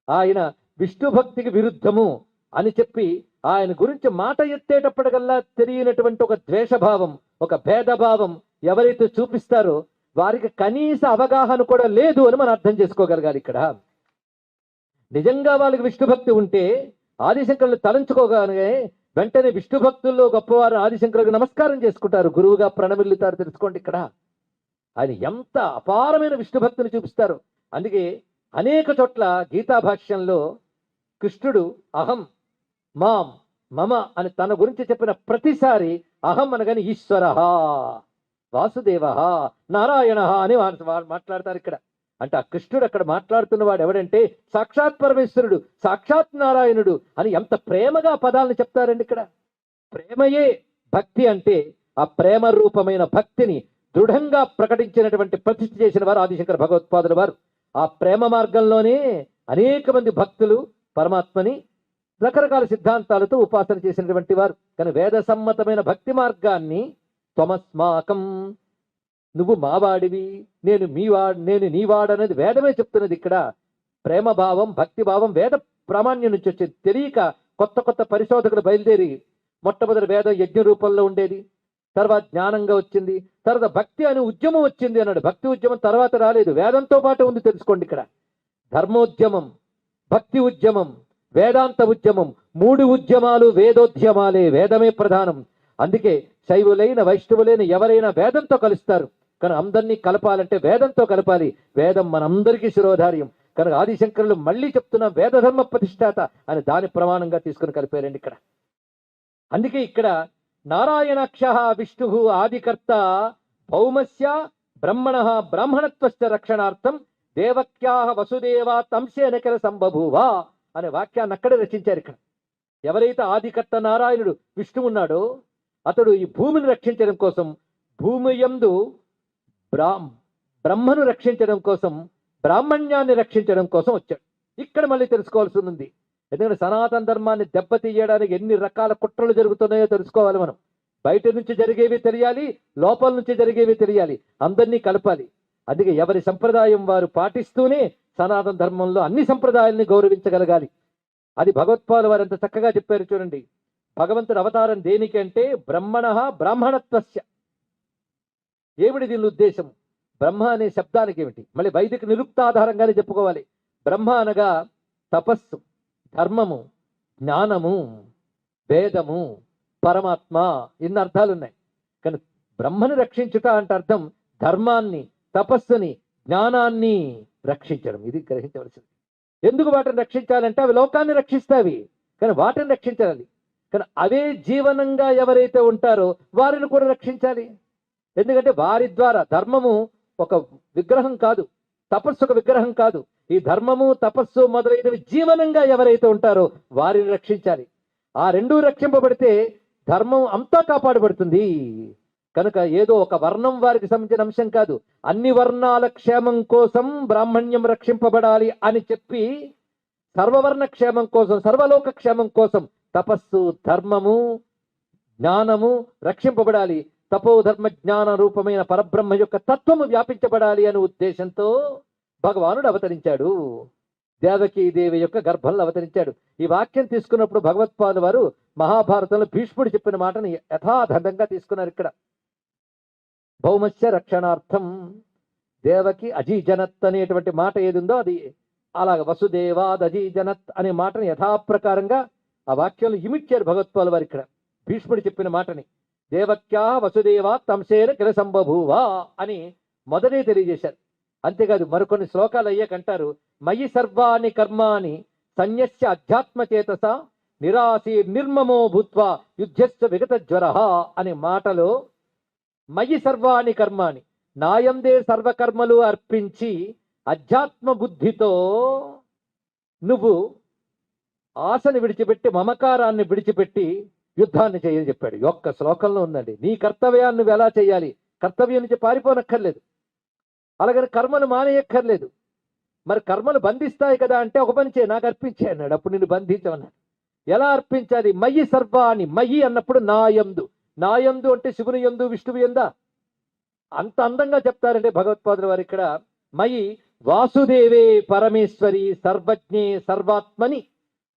ఆయన విష్ణు భక్తికి విరుద్ధము అని చెప్పి ఆయన గురించి మాట ఎత్తేటప్పటికల్లా తెలియనటువంటి ఒక ద్వేషభావం, ఒక భేదభావం ఎవరైతే చూపిస్తారో వారికి కనీస అవగాహన కూడా లేదు అని మనం అర్థం చేసుకోగలగాలి. ఇక్కడ నిజంగా వాళ్ళకి విష్ణు భక్తి ఉంటే ఆదిశంకరులు తలంచుకోగానే వెంటనే విష్ణు భక్తుల్లో గొప్పవారు ఆదిశంకరులకు నమస్కారం చేసుకుంటారు, గురువుగా ప్రణమిల్లుతారు. తెలుసుకోండి ఇక్కడ ఆయన ఎంత అపారమైన విష్ణు భక్తిని చూపిస్తారు. అందుకే అనేక చోట్ల గీతా భాష్యంలో కృష్ణుడు అహం మాం మమ అని తన గురించి చెప్పిన ప్రతిసారి అహం అనగానే ఈశ్వర వాసుదేవ నారాయణ అని మాట్లాడతారు. ఇక్కడ అంటే ఆ కృష్ణుడు అక్కడ మాట్లాడుతున్నవాడు ఎవడంటే సాక్షాత్ పరమేశ్వరుడు, సాక్షాత్ నారాయణుడు అని ఎంత ప్రేమగా పదాలను చెప్తారండి. ఇక్కడ ప్రేమయే భక్తి అంటే ఆ ప్రేమ రూపమైన భక్తిని దృఢంగా ప్రకటించినటువంటి ప్రతిష్ఠ చేసిన వారు ఆదిశంకర భగవత్పాదుల వారు. ఆ ప్రేమ మార్గంలోనే అనేక మంది భక్తులు పరమాత్మని రకరకాల సిద్ధాంతాలతో ఉపాసన చేసినటువంటి వారు. కానీ వేద సమ్మతమైన భక్తి మార్గాన్ని త్వమస్మాకం, నువ్వు మావాడివి, నేను నీవాడనేది వేదమే చెప్తున్నది. ఇక్కడ ప్రేమ భావం భక్తి భావం వేద ప్రామాణ్యం నుంచి వచ్చేది. తెలియక కొత్త కొత్త పరిశోధకులు బయలుదేరి మొట్టమొదటి వేదం యజ్ఞ రూపంలో ఉండేది, తర్వాత జ్ఞానంగా వచ్చింది, తర్వాత భక్తి అనే ఉద్యమం వచ్చింది అన్నాడు. భక్తి ఉద్యమం తర్వాత రాలేదు, వేదంతో పాటు ఉంది. తెలుసుకోండి ఇక్కడ ధర్మోద్యమం, భక్తి ఉద్యమం, వేదాంత ఉద్యమం, మూడు ఉద్యమాలు వేదోద్యమాలే. వేదమే ప్రధానం. అందుకే శైవులైన వైష్ణవులైన ఎవరైనా వేదంతో కలుస్తారు. కానీ అందరినీ కలపాలంటే వేదంతో కలపాలి. వేదం మనందరికీ శిరోధార్యం. కనుక ఆదిశంకరులు మళ్ళీ చెప్తున్నా వేదధర్మ ప్రతిష్టాత అని దాని ప్రమాణంగా తీసుకుని కలిపారండి ఇక్కడ. అందుకే ఇక్కడ నారాయణాక్ష విష్ణు ఆదికర్త భౌమస్య బ్రహ్మణ బ్రాహ్మణత్వశ్చ రక్షణార్థం దేవక్యా వసుదేవ తంశేన కిల సంబభూవ అనే వాక్యాన్ని అక్కడే రచించారు. ఇక్కడ ఎవరైతే ఆదికర్త నారాయణుడు విష్ణు ఉన్నాడో అతడు ఈ భూమిని రక్షించడం కోసం, భూమి యందు బ్రహ్మను రక్షించడం కోసం, బ్రాహ్మణ్యాన్ని రక్షించడం కోసం వచ్చాడు. ఇక్కడ మళ్ళీ తెలుసుకోవాల్సి ఉంది. ఎందుకంటే సనాతన ధర్మాన్ని దెబ్బతీయడానికి ఎన్ని రకాల కుట్రలు జరుగుతున్నాయో తెలుసుకోవాలి మనం. బయట నుంచి జరిగేవి తెలియాలి, లోపల నుంచి జరిగేవి తెలియాలి, అందరినీ కలపాలి. అందుకే ఎవరి సంప్రదాయం వారు పాటిస్తూనే సనాతన ధర్మంలో అన్ని సంప్రదాయాల్ని గౌరవించగలగాలి. అది భగవత్పాదులు వారు ఎంత చక్కగా చెప్పారు చూడండి. భగవంతుడు అవతారం దేనికి అంటే బ్రహ్మణ బ్రాహ్మణత్వస్య. ఏమిటి దీని ఉద్దేశం? బ్రహ్మ అనే శబ్దానికి ఏమిటి? మళ్ళీ వైదిక నిరుక్తాధారంగానే చెప్పుకోవాలి. బ్రహ్మ అనగా తపస్సు, ధర్మము, జ్ఞానము, వేదము, పరమాత్మ, ఇన్ని అర్థాలు ఉన్నాయి. కానీ బ్రహ్మను రక్షించుట అంటే అర్థం ధర్మాన్ని, తపస్సుని, జ్ఞానాన్ని రక్షించడం. ఇది గ్రహించవలసింది. ఎందుకు వాటిని రక్షించాలంటే అవి లోకాన్ని రక్షిస్తావి, కానీ వాటిని రక్షించాలి. కానీ అవే జీవనంగా ఎవరైతే ఉంటారో వారిని కూడా రక్షించాలి. ఎందుకంటే వారి ద్వారా ధర్మము ఒక విగ్రహం కాదు, తపస్సు ఒక విగ్రహం కాదు. ఈ ధర్మము తపస్సు మొదలైనవి జీవనంగా ఎవరైతే ఉంటారో వారిని రక్షించాలి. ఆ రెండూ రక్షింపబడితే ధర్మం అంతా కాపాడబడుతుంది. కనుక ఏదో ఒక వర్ణం వారికి సంబంధించిన అంశం కాదు, అన్ని వర్ణాల క్షేమం కోసం బ్రాహ్మణ్యం రక్షింపబడాలి అని చెప్పి సర్వవర్ణ క్షేమం కోసం, సర్వలోక క్షేమం కోసం తపస్సు, ధర్మము, జ్ఞానము రక్షింపబడాలి. తపోధర్మ జ్ఞాన రూపమైన పరబ్రహ్మ యొక్క తత్వము వ్యాపించబడాలి అనే ఉద్దేశంతో భగవానుడు అవతరించాడు. దేవకీదేవి యొక్క గర్భంలో అవతరించాడు. ఈ వాక్యం తీసుకున్నప్పుడు భగవత్పాదుల వారు మహాభారతంలో భీష్ముడు చెప్పిన మాటని యథాతథంగా తీసుకున్నారు. ఇక్కడ భౌమస్య రక్షణార్థం దేవకి అజీజనత్ అనేటువంటి మాట ఏది ఉందో అది అలాగ వసుదేవాద్ అజీజనత్ అనే మాటని యథాప్రకారంగా ఆ వాక్యంలో ఇమిడ్చారు భగవత్పాదుల వారు. ఇక్కడ భీష్ముడు చెప్పిన మాటని దేవక్యా వసుదేవా తంసేన కిల సంబభూవా అని మొదటే తెలియజేశారు. అంతేకాదు మరికొన్ని శ్లోకాలు అయ్యాకంటారు, మయి సర్వాణి కర్మాణి సన్యస్య అధ్యాత్మచేతస నిరాశీ నిర్మమో భూత్వా యుద్ధస్య విగత జ్వర అనే మాటలో మయి సర్వాణి కర్మాణి, నాయందే సర్వకర్మలు అర్పించి అధ్యాత్మ బుద్ధితో నువ్వు ఆశని విడిచిపెట్టి మమకారాన్ని విడిచిపెట్టి యుద్ధాన్ని చేయని చెప్పాడు. ఒక్క శ్లోకంలో ఉందండి. నీ కర్తవ్యాన్ని నువ్వు ఎలా చేయాలి, కర్తవ్యం నుంచి పారిపోనక్కర్లేదు, అలాగని కర్మలు మానేయక్కర్లేదు. మరి కర్మలు బంధిస్తాయి కదా అంటే ఒక పని చేయి, నాకు అర్పించే అన్నాడు. అప్పుడు నిన్ను బంధించమన్నాడు. ఎలా అర్పించాలి? మయి సర్వాణి, మయి అన్నప్పుడు నాయందు, నాయందు అంటే శివుని యందు విష్ణువు యందా అంత అందంగా చెప్తారంటే భగవత్పాదుల వారు ఇక్కడ మయి వాసుదేవే పరమేశ్వరి సర్వజ్ఞే సర్వాత్మని.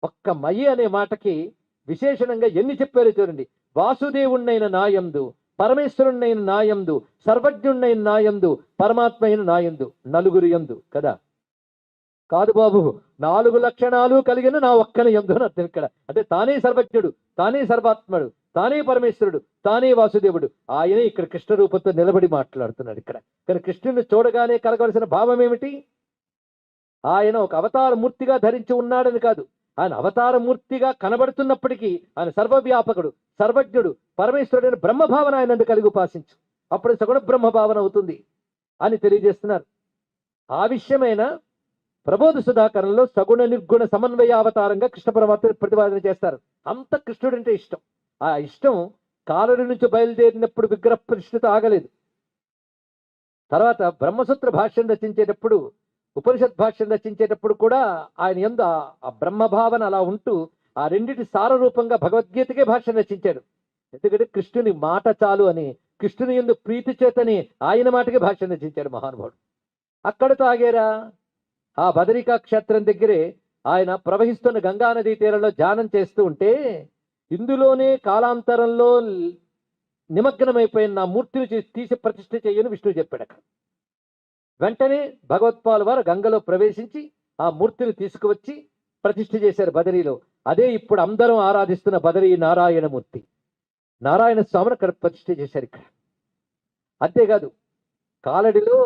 ఒక్క మయి అనే మాటకి విశేషణంగా ఎన్ని చెప్పారో చూడండి. వాసుదేవుణ్ణైన నాయందు, పరమేశ్వరుణ్ణైన నాయందు, సర్వజ్ఞుణ్ణైన నాయందు, పరమాత్మ అయిన నాయందు, నలుగురు యందు కదా కాదు బాబు, 4 లక్షణాలు కలిగిన నా ఒక్కని యందు అని అర్థం ఇక్కడ. అంటే తానే సర్వజ్ఞుడు, తానే సర్వాత్ముడు, తానే పరమేశ్వరుడు, తానే వాసుదేవుడు. ఆయనే ఇక్కడ కృష్ణ రూపంతో నిలబడి మాట్లాడుతున్నాడు ఇక్కడ. కానీ కృష్ణుని చూడగానే కలగవలసిన భావం ఏమిటి? ఆయన ఒక అవతార మూర్తిగా ధరించి ఉన్నాడని కాదు, ఆయన అవతార మూర్తిగా కనబడుతున్నప్పటికీ ఆయన సర్వవ్యాపకుడు, సర్వజ్ఞుడు, పరమేశ్వరుడైన బ్రహ్మభావన ఆయన కలిగి ఉపాసించు, అప్పుడు సగుణ బ్రహ్మభావన అవుతుంది అని తెలియజేస్తున్నారు. ఆ విషయమైన ప్రబోధ సుధాకరంలో సగుణ నిర్గుణ సమన్వయ అవతారంగా కృష్ణ పరమాత్మ ప్రతిపాదన చేస్తారు. అంత కృష్ణుడంటే ఇష్టం. ఆ ఇష్టం కాలుడి నుంచి బయలుదేరినప్పుడు విగ్రహ ప్రతిష్ఠిత ఆగలేదు. తర్వాత బ్రహ్మసూత్ర భాష్యం రచించేటప్పుడు, ఉపనిషత్ భాష్యం రచించేటప్పుడు కూడా ఆయన యందు ఆ బ్రహ్మభావన అలా ఉంటూ ఆ రెండిటి సారరూపంగా భగవద్గీతకే భాష్యం రచించాడు. ఎందుకంటే కృష్ణుని మాట చాలు అని, కృష్ణుని యందు ప్రీతి చేతని ఆయన మాటకి భాష్యం రచించాడు మహానుభావుడు. అక్కడతో ఆగేరా? ఆ బదరికా క్షేత్రం దగ్గరే ఆయన ప్రవహిస్తున్న గంగానదీ తీరంలో ధ్యానం చేస్తూ ఉంటే ఇందులోనే కాలాంతరంలో నిమగ్నమైపోయిన నా మూర్తిని తీసి ప్రతిష్ఠ చేయని విష్ణువు చెప్పాడు. అక్కడ వెంటనే భగవత్పాల్ వారు గంగలో ప్రవేశించి ఆ మూర్తిని తీసుకువచ్చి ప్రతిష్ఠ చేశారు బదరీలో. అదే ఇప్పుడు అందరం ఆరాధిస్తున్న బదరీ నారాయణమూర్తి, నారాయణ స్వామిని అక్కడ ప్రతిష్ఠ చేశారు ఇక్కడ. అంతేకాదు కాలడిలో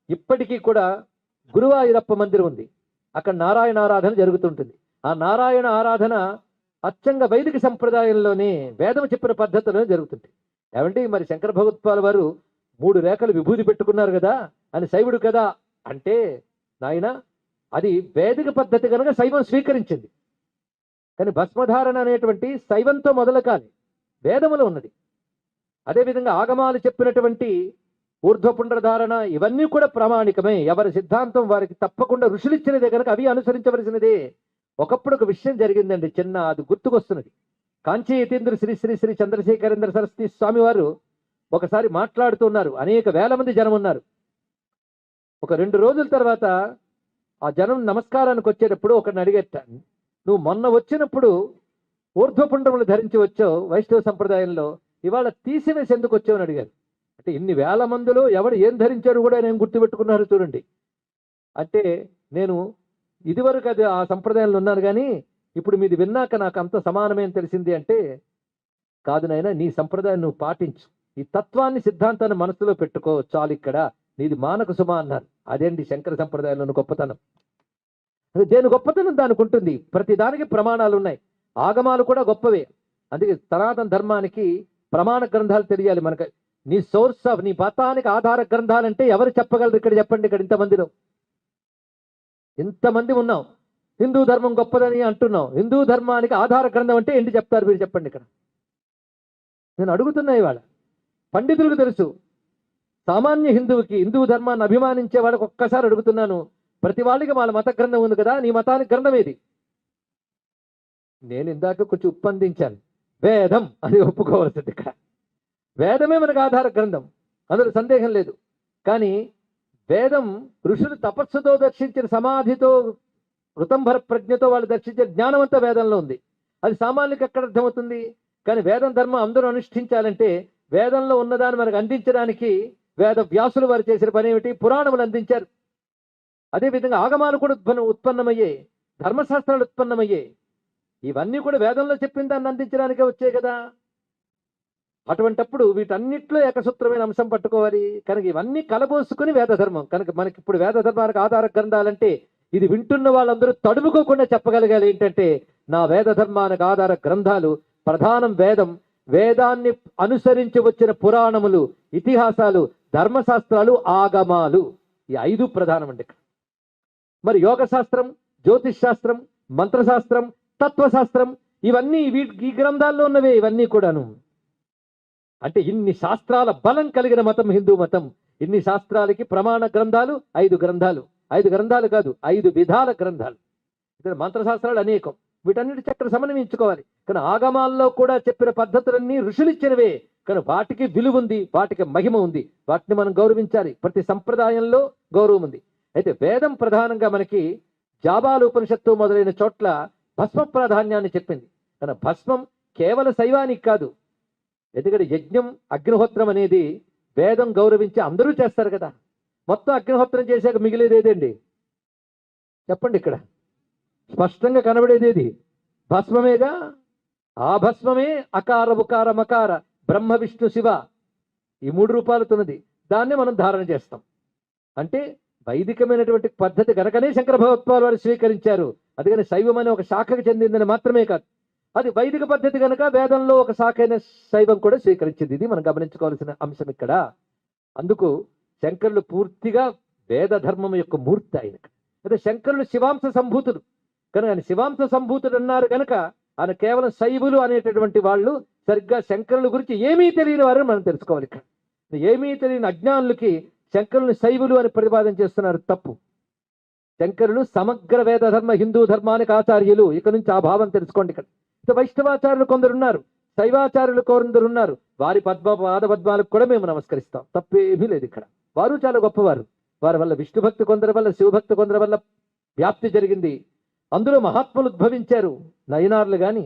ఇప్పటికీ కూడా గురువాయూరప్ప మందిరం ఉంది. అక్కడ నారాయణ ఆరాధన జరుగుతుంటుంది. ఆ నారాయణ ఆరాధన అచ్చంగా వైదిక సంప్రదాయంలోనే వేదం చెప్పిన పద్ధతిలోనే జరుగుతుంది. ఏమంటే మరి శంకర భగవత్పాల్ వారు 3 రేఖలు విభూతి పెట్టుకున్నారు కదా అని శైవుడు కదా అంటే, నాయన అది వేదిక పద్ధతి కనుక శైవం స్వీకరించింది. కానీ భస్మధారణ అనేటువంటి శైవంతో మొదలు కాని వేదములో ఉన్నది. అదేవిధంగా ఆగమాలు చెప్పినటువంటి ఊర్ధ్వపుండ్రధారణ ఇవన్నీ కూడా ప్రామాణికమే. ఎవరి సిద్ధాంతం వారికి తప్పకుండా ఋషులు ఇచ్చినదే కనుక అవి అనుసరించవలసినదే. ఒకప్పుడు ఒక విషయం జరిగిందండి, చిన్న అది గుర్తుకొస్తున్నది. కాంచీ యతీంద్ర శ్రీ శ్రీ శ్రీ చంద్రశేఖరేంద్ర సరస్వతి స్వామి వారు ఒకసారి మాట్లాడుతున్నారు. అనేక వేల మంది జనం ఉన్నారు. ఒక 2 రోజుల తర్వాత ఆ జనం నమస్కారానికి వచ్చేటప్పుడు ఒకరిని అడిగేట, నువ్వు మొన్న వచ్చినప్పుడు ఊర్ధ్వపుండ్రములు ధరించి వచ్చావు వైష్ణవ సంప్రదాయంలో, ఇవాళ తీసివేసి ఎందుకు వచ్చావు అని అడిగారు. అంటే ఇన్ని వేల మందిలో ఎవడు ఏం ధరించాడు కూడా నేను గుర్తుపెట్టుకున్నారు చూడండి. అంటే నేను ఇదివరకు అది ఆ సంప్రదాయంలో ఉన్నాను కానీ ఇప్పుడు మీది విన్నాక నాకు అంత సమానమేం తెలిసింది అంటే, కాదు నాయన నీ సంప్రదాయం నువ్వు పాటించు, ఈ తత్వాన్ని సిద్ధాంతాన్ని మనసులో పెట్టుకో చాలు, ఇక్కడ నీది మానక సుమ అన్నారు. అదేంటి శంకర సంప్రదాయంలో గొప్పతనం. దేని గొప్పతనం దానికి ఉంటుంది. ప్రతి దానికి ప్రమాణాలు ఉన్నాయి. ఆగమాలు కూడా గొప్పవే. అందుకే సనాతన ధర్మానికి ప్రమాణ గ్రంథాలు తెలియాలి మనకు. నీ సోర్స్ ఆఫ్, నీ మతానికి ఆధార గ్రంథాలంటే ఎవరు చెప్పగలరు ఇక్కడ చెప్పండి. ఇక్కడ ఇంతమందిలో ఇంతమంది ఉన్నాం, హిందూ ధర్మం గొప్పదని అంటున్నాం. హిందూ ధర్మానికి ఆధార గ్రంథం అంటే ఏంటి చెప్తారు మీరు చెప్పండి. ఇక్కడ నేను అడుగుతున్నా, ఇవాళ పండితులకు తెలుసు, సామాన్య హిందువుకి, హిందూ ధర్మాన్ని అభిమానించే వాళ్ళకి ఒక్కసారి అడుగుతున్నాను, ప్రతి వాళ్ళకి వాళ్ళ మత గ్రంథం ఉంది కదా, నీ మతానికి గ్రంథం ఏది? నేను ఇందాక కొంచెం ఉప్పందించాను. వేదం అది ఒప్పుకోవాల్సింది. ఇక్కడ వేదమే మనకు ఆధార గ్రంథం, అందులో సందేహం లేదు. కానీ వేదం ఋషులు తపస్సుతో దర్శించిన, సమాధితో ఋతంభర ప్రజ్ఞతో వాళ్ళు దర్శించే జ్ఞానం అంతా వేదంలో ఉంది. అది సామాన్యులకు ఎక్కడ అర్థమవుతుంది? కానీ వేదం ధర్మం అందరూ అనుష్ఠించాలంటే వేదంలో ఉన్నదాన్ని మనకు అందించడానికి వేద వ్యాసులు వారు చేసిన పని ఏమిటి? పురాణములు అందించారు. అదేవిధంగా ఆగమాలు కూడా ఉత్పన్నమయ్యాయి, ధర్మశాస్త్రాలు ఉత్పన్నమయ్యాయి. ఇవన్నీ కూడా వేదంలో చెప్పిన దాన్ని అందించడానికే వచ్చాయి కదా. అటువంటప్పుడు వీటన్నిటిలో ఏకసూత్రమైన అంశం పట్టుకోవాలి. కనుక ఇవన్నీ కలబోసుకుని వేద ధర్మం. కనుక మనకి ఇప్పుడు వేద ధర్మానికి ఆధార గ్రంథాలంటే ఇది వింటున్న వాళ్ళందరూ తడుముకోకుండా చెప్పగలగాలి ఏంటంటే, నా వేద ధర్మానికి ఆధార గ్రంథాలు ప్రధానం వేదం, వేదాన్ని అనుసరించి వచ్చిన పురాణములు, ఇతిహాసాలు, ధర్మశాస్త్రాలు, ఆగమాలు, ఈ 5 ప్రధానం అండి. మరి యోగ శాస్త్రం, జ్యోతిష్ శాస్త్రం, మంత్రశాస్త్రం, తత్వశాస్త్రం ఇవన్నీ ఈ గ్రంథాల్లో ఉన్నవే. ఇవన్నీ కూడాను అంటే ఇన్ని శాస్త్రాల బలం కలిగిన మతం హిందూ మతం. ఇన్ని శాస్త్రాలకి ప్రమాణ గ్రంథాలు 5 గ్రంథాలు. 5 గ్రంథాలు కాదు, 5 విధాల గ్రంథాలు. ఇక్కడ మంత్రశాస్త్రాలు అనేకం. వీటన్నిటి చక్ర సమన్వయించుకోవాలి. కానీ ఆగమాల్లో కూడా చెప్పిన పద్ధతులన్నీ ఋషులు ఇచ్చినవే. కానీ వాటికి విలువ ఉంది, వాటికి మహిమ ఉంది, వాటిని మనం గౌరవించాలి. ప్రతి సంప్రదాయంలో గౌరవం ఉంది. అయితే వేదం ప్రధానంగా మనకి జాబాలు ఉపనిషత్తు మొదలైన చోట్ల భస్మ ప్రాధాన్యాన్ని చెప్పింది. కానీ భస్మం కేవల శైవానికి కాదు. ఎందుకంటే యజ్ఞం, అగ్నిహోత్రం అనేది వేదం గౌరవించి అందరూ చేస్తారు కదా. మొత్తం అగ్నిహోత్రం చేశాక మిగిలేది ఏదండి చెప్పండి? ఇక్కడ స్పష్టంగా కనబడేది ఏది? భస్మమేగా. ఆ భస్మమే అకార ఉకార మకార బ్రహ్మ విష్ణు శివ ఈ 3 రూపాలతున్నది. దాన్ని మనం ధారణ చేస్తాం. అంటే వైదికమైనటువంటి పద్ధతి కనుకనే శంకర భగవత్పాల్ వారు స్వీకరించారు. అందుకని శైవం అనే ఒక శాఖకు చెందిందని మాత్రమే కాదు, అది వైదిక పద్ధతి కనుక వేదంలో ఒక శాఖ అయిన శైవం కూడా స్వీకరించింది. ఇది మనం గమనించుకోవాల్సిన అంశం ఇక్కడ. అందుకు శంకరులు పూర్తిగా వేద ధర్మం యొక్క మూర్తి ఆయన. అయితే శంకరులు శివాంశ సంభూతుడు కనుక ఆయన శివాంశ సంభూతుడు అన్నారు కనుక ఆయన కేవలం శైవులు అనేటటువంటి వాళ్ళు సరిగ్గా శంకరుల గురించి ఏమీ తెలియని వారని మనం తెలుసుకోవాలి. ఇక్కడ ఏమీ తెలియని అజ్ఞానులకి శంకరులు శైవులు అని ప్రతిపాదన చేస్తున్నారు, తప్పు. శంకరులు సమగ్ర వేద ధర్మ హిందూ ధర్మానికి ఆచార్యులు. ఇక నుంచి ఆ భావం తెలుసుకోండి. ఇక్కడ వైష్ణవాచార్యులు కొందరున్నారు, శైవాచార్యులు కొందరున్నారు. వారి పాద పద్మాలకు కూడా మేము నమస్కరిస్తాం, తప్పేమీ లేదు. ఇక్కడ వారు చాలా గొప్పవారు. వారి వల్ల విష్ణుభక్తి కొందరి వల్ల, శివభక్తి కొందరి వల్ల వ్యాప్తి జరిగింది. అందులో మహాత్ములు ఉద్భవించారు. నయనార్లు కానీ,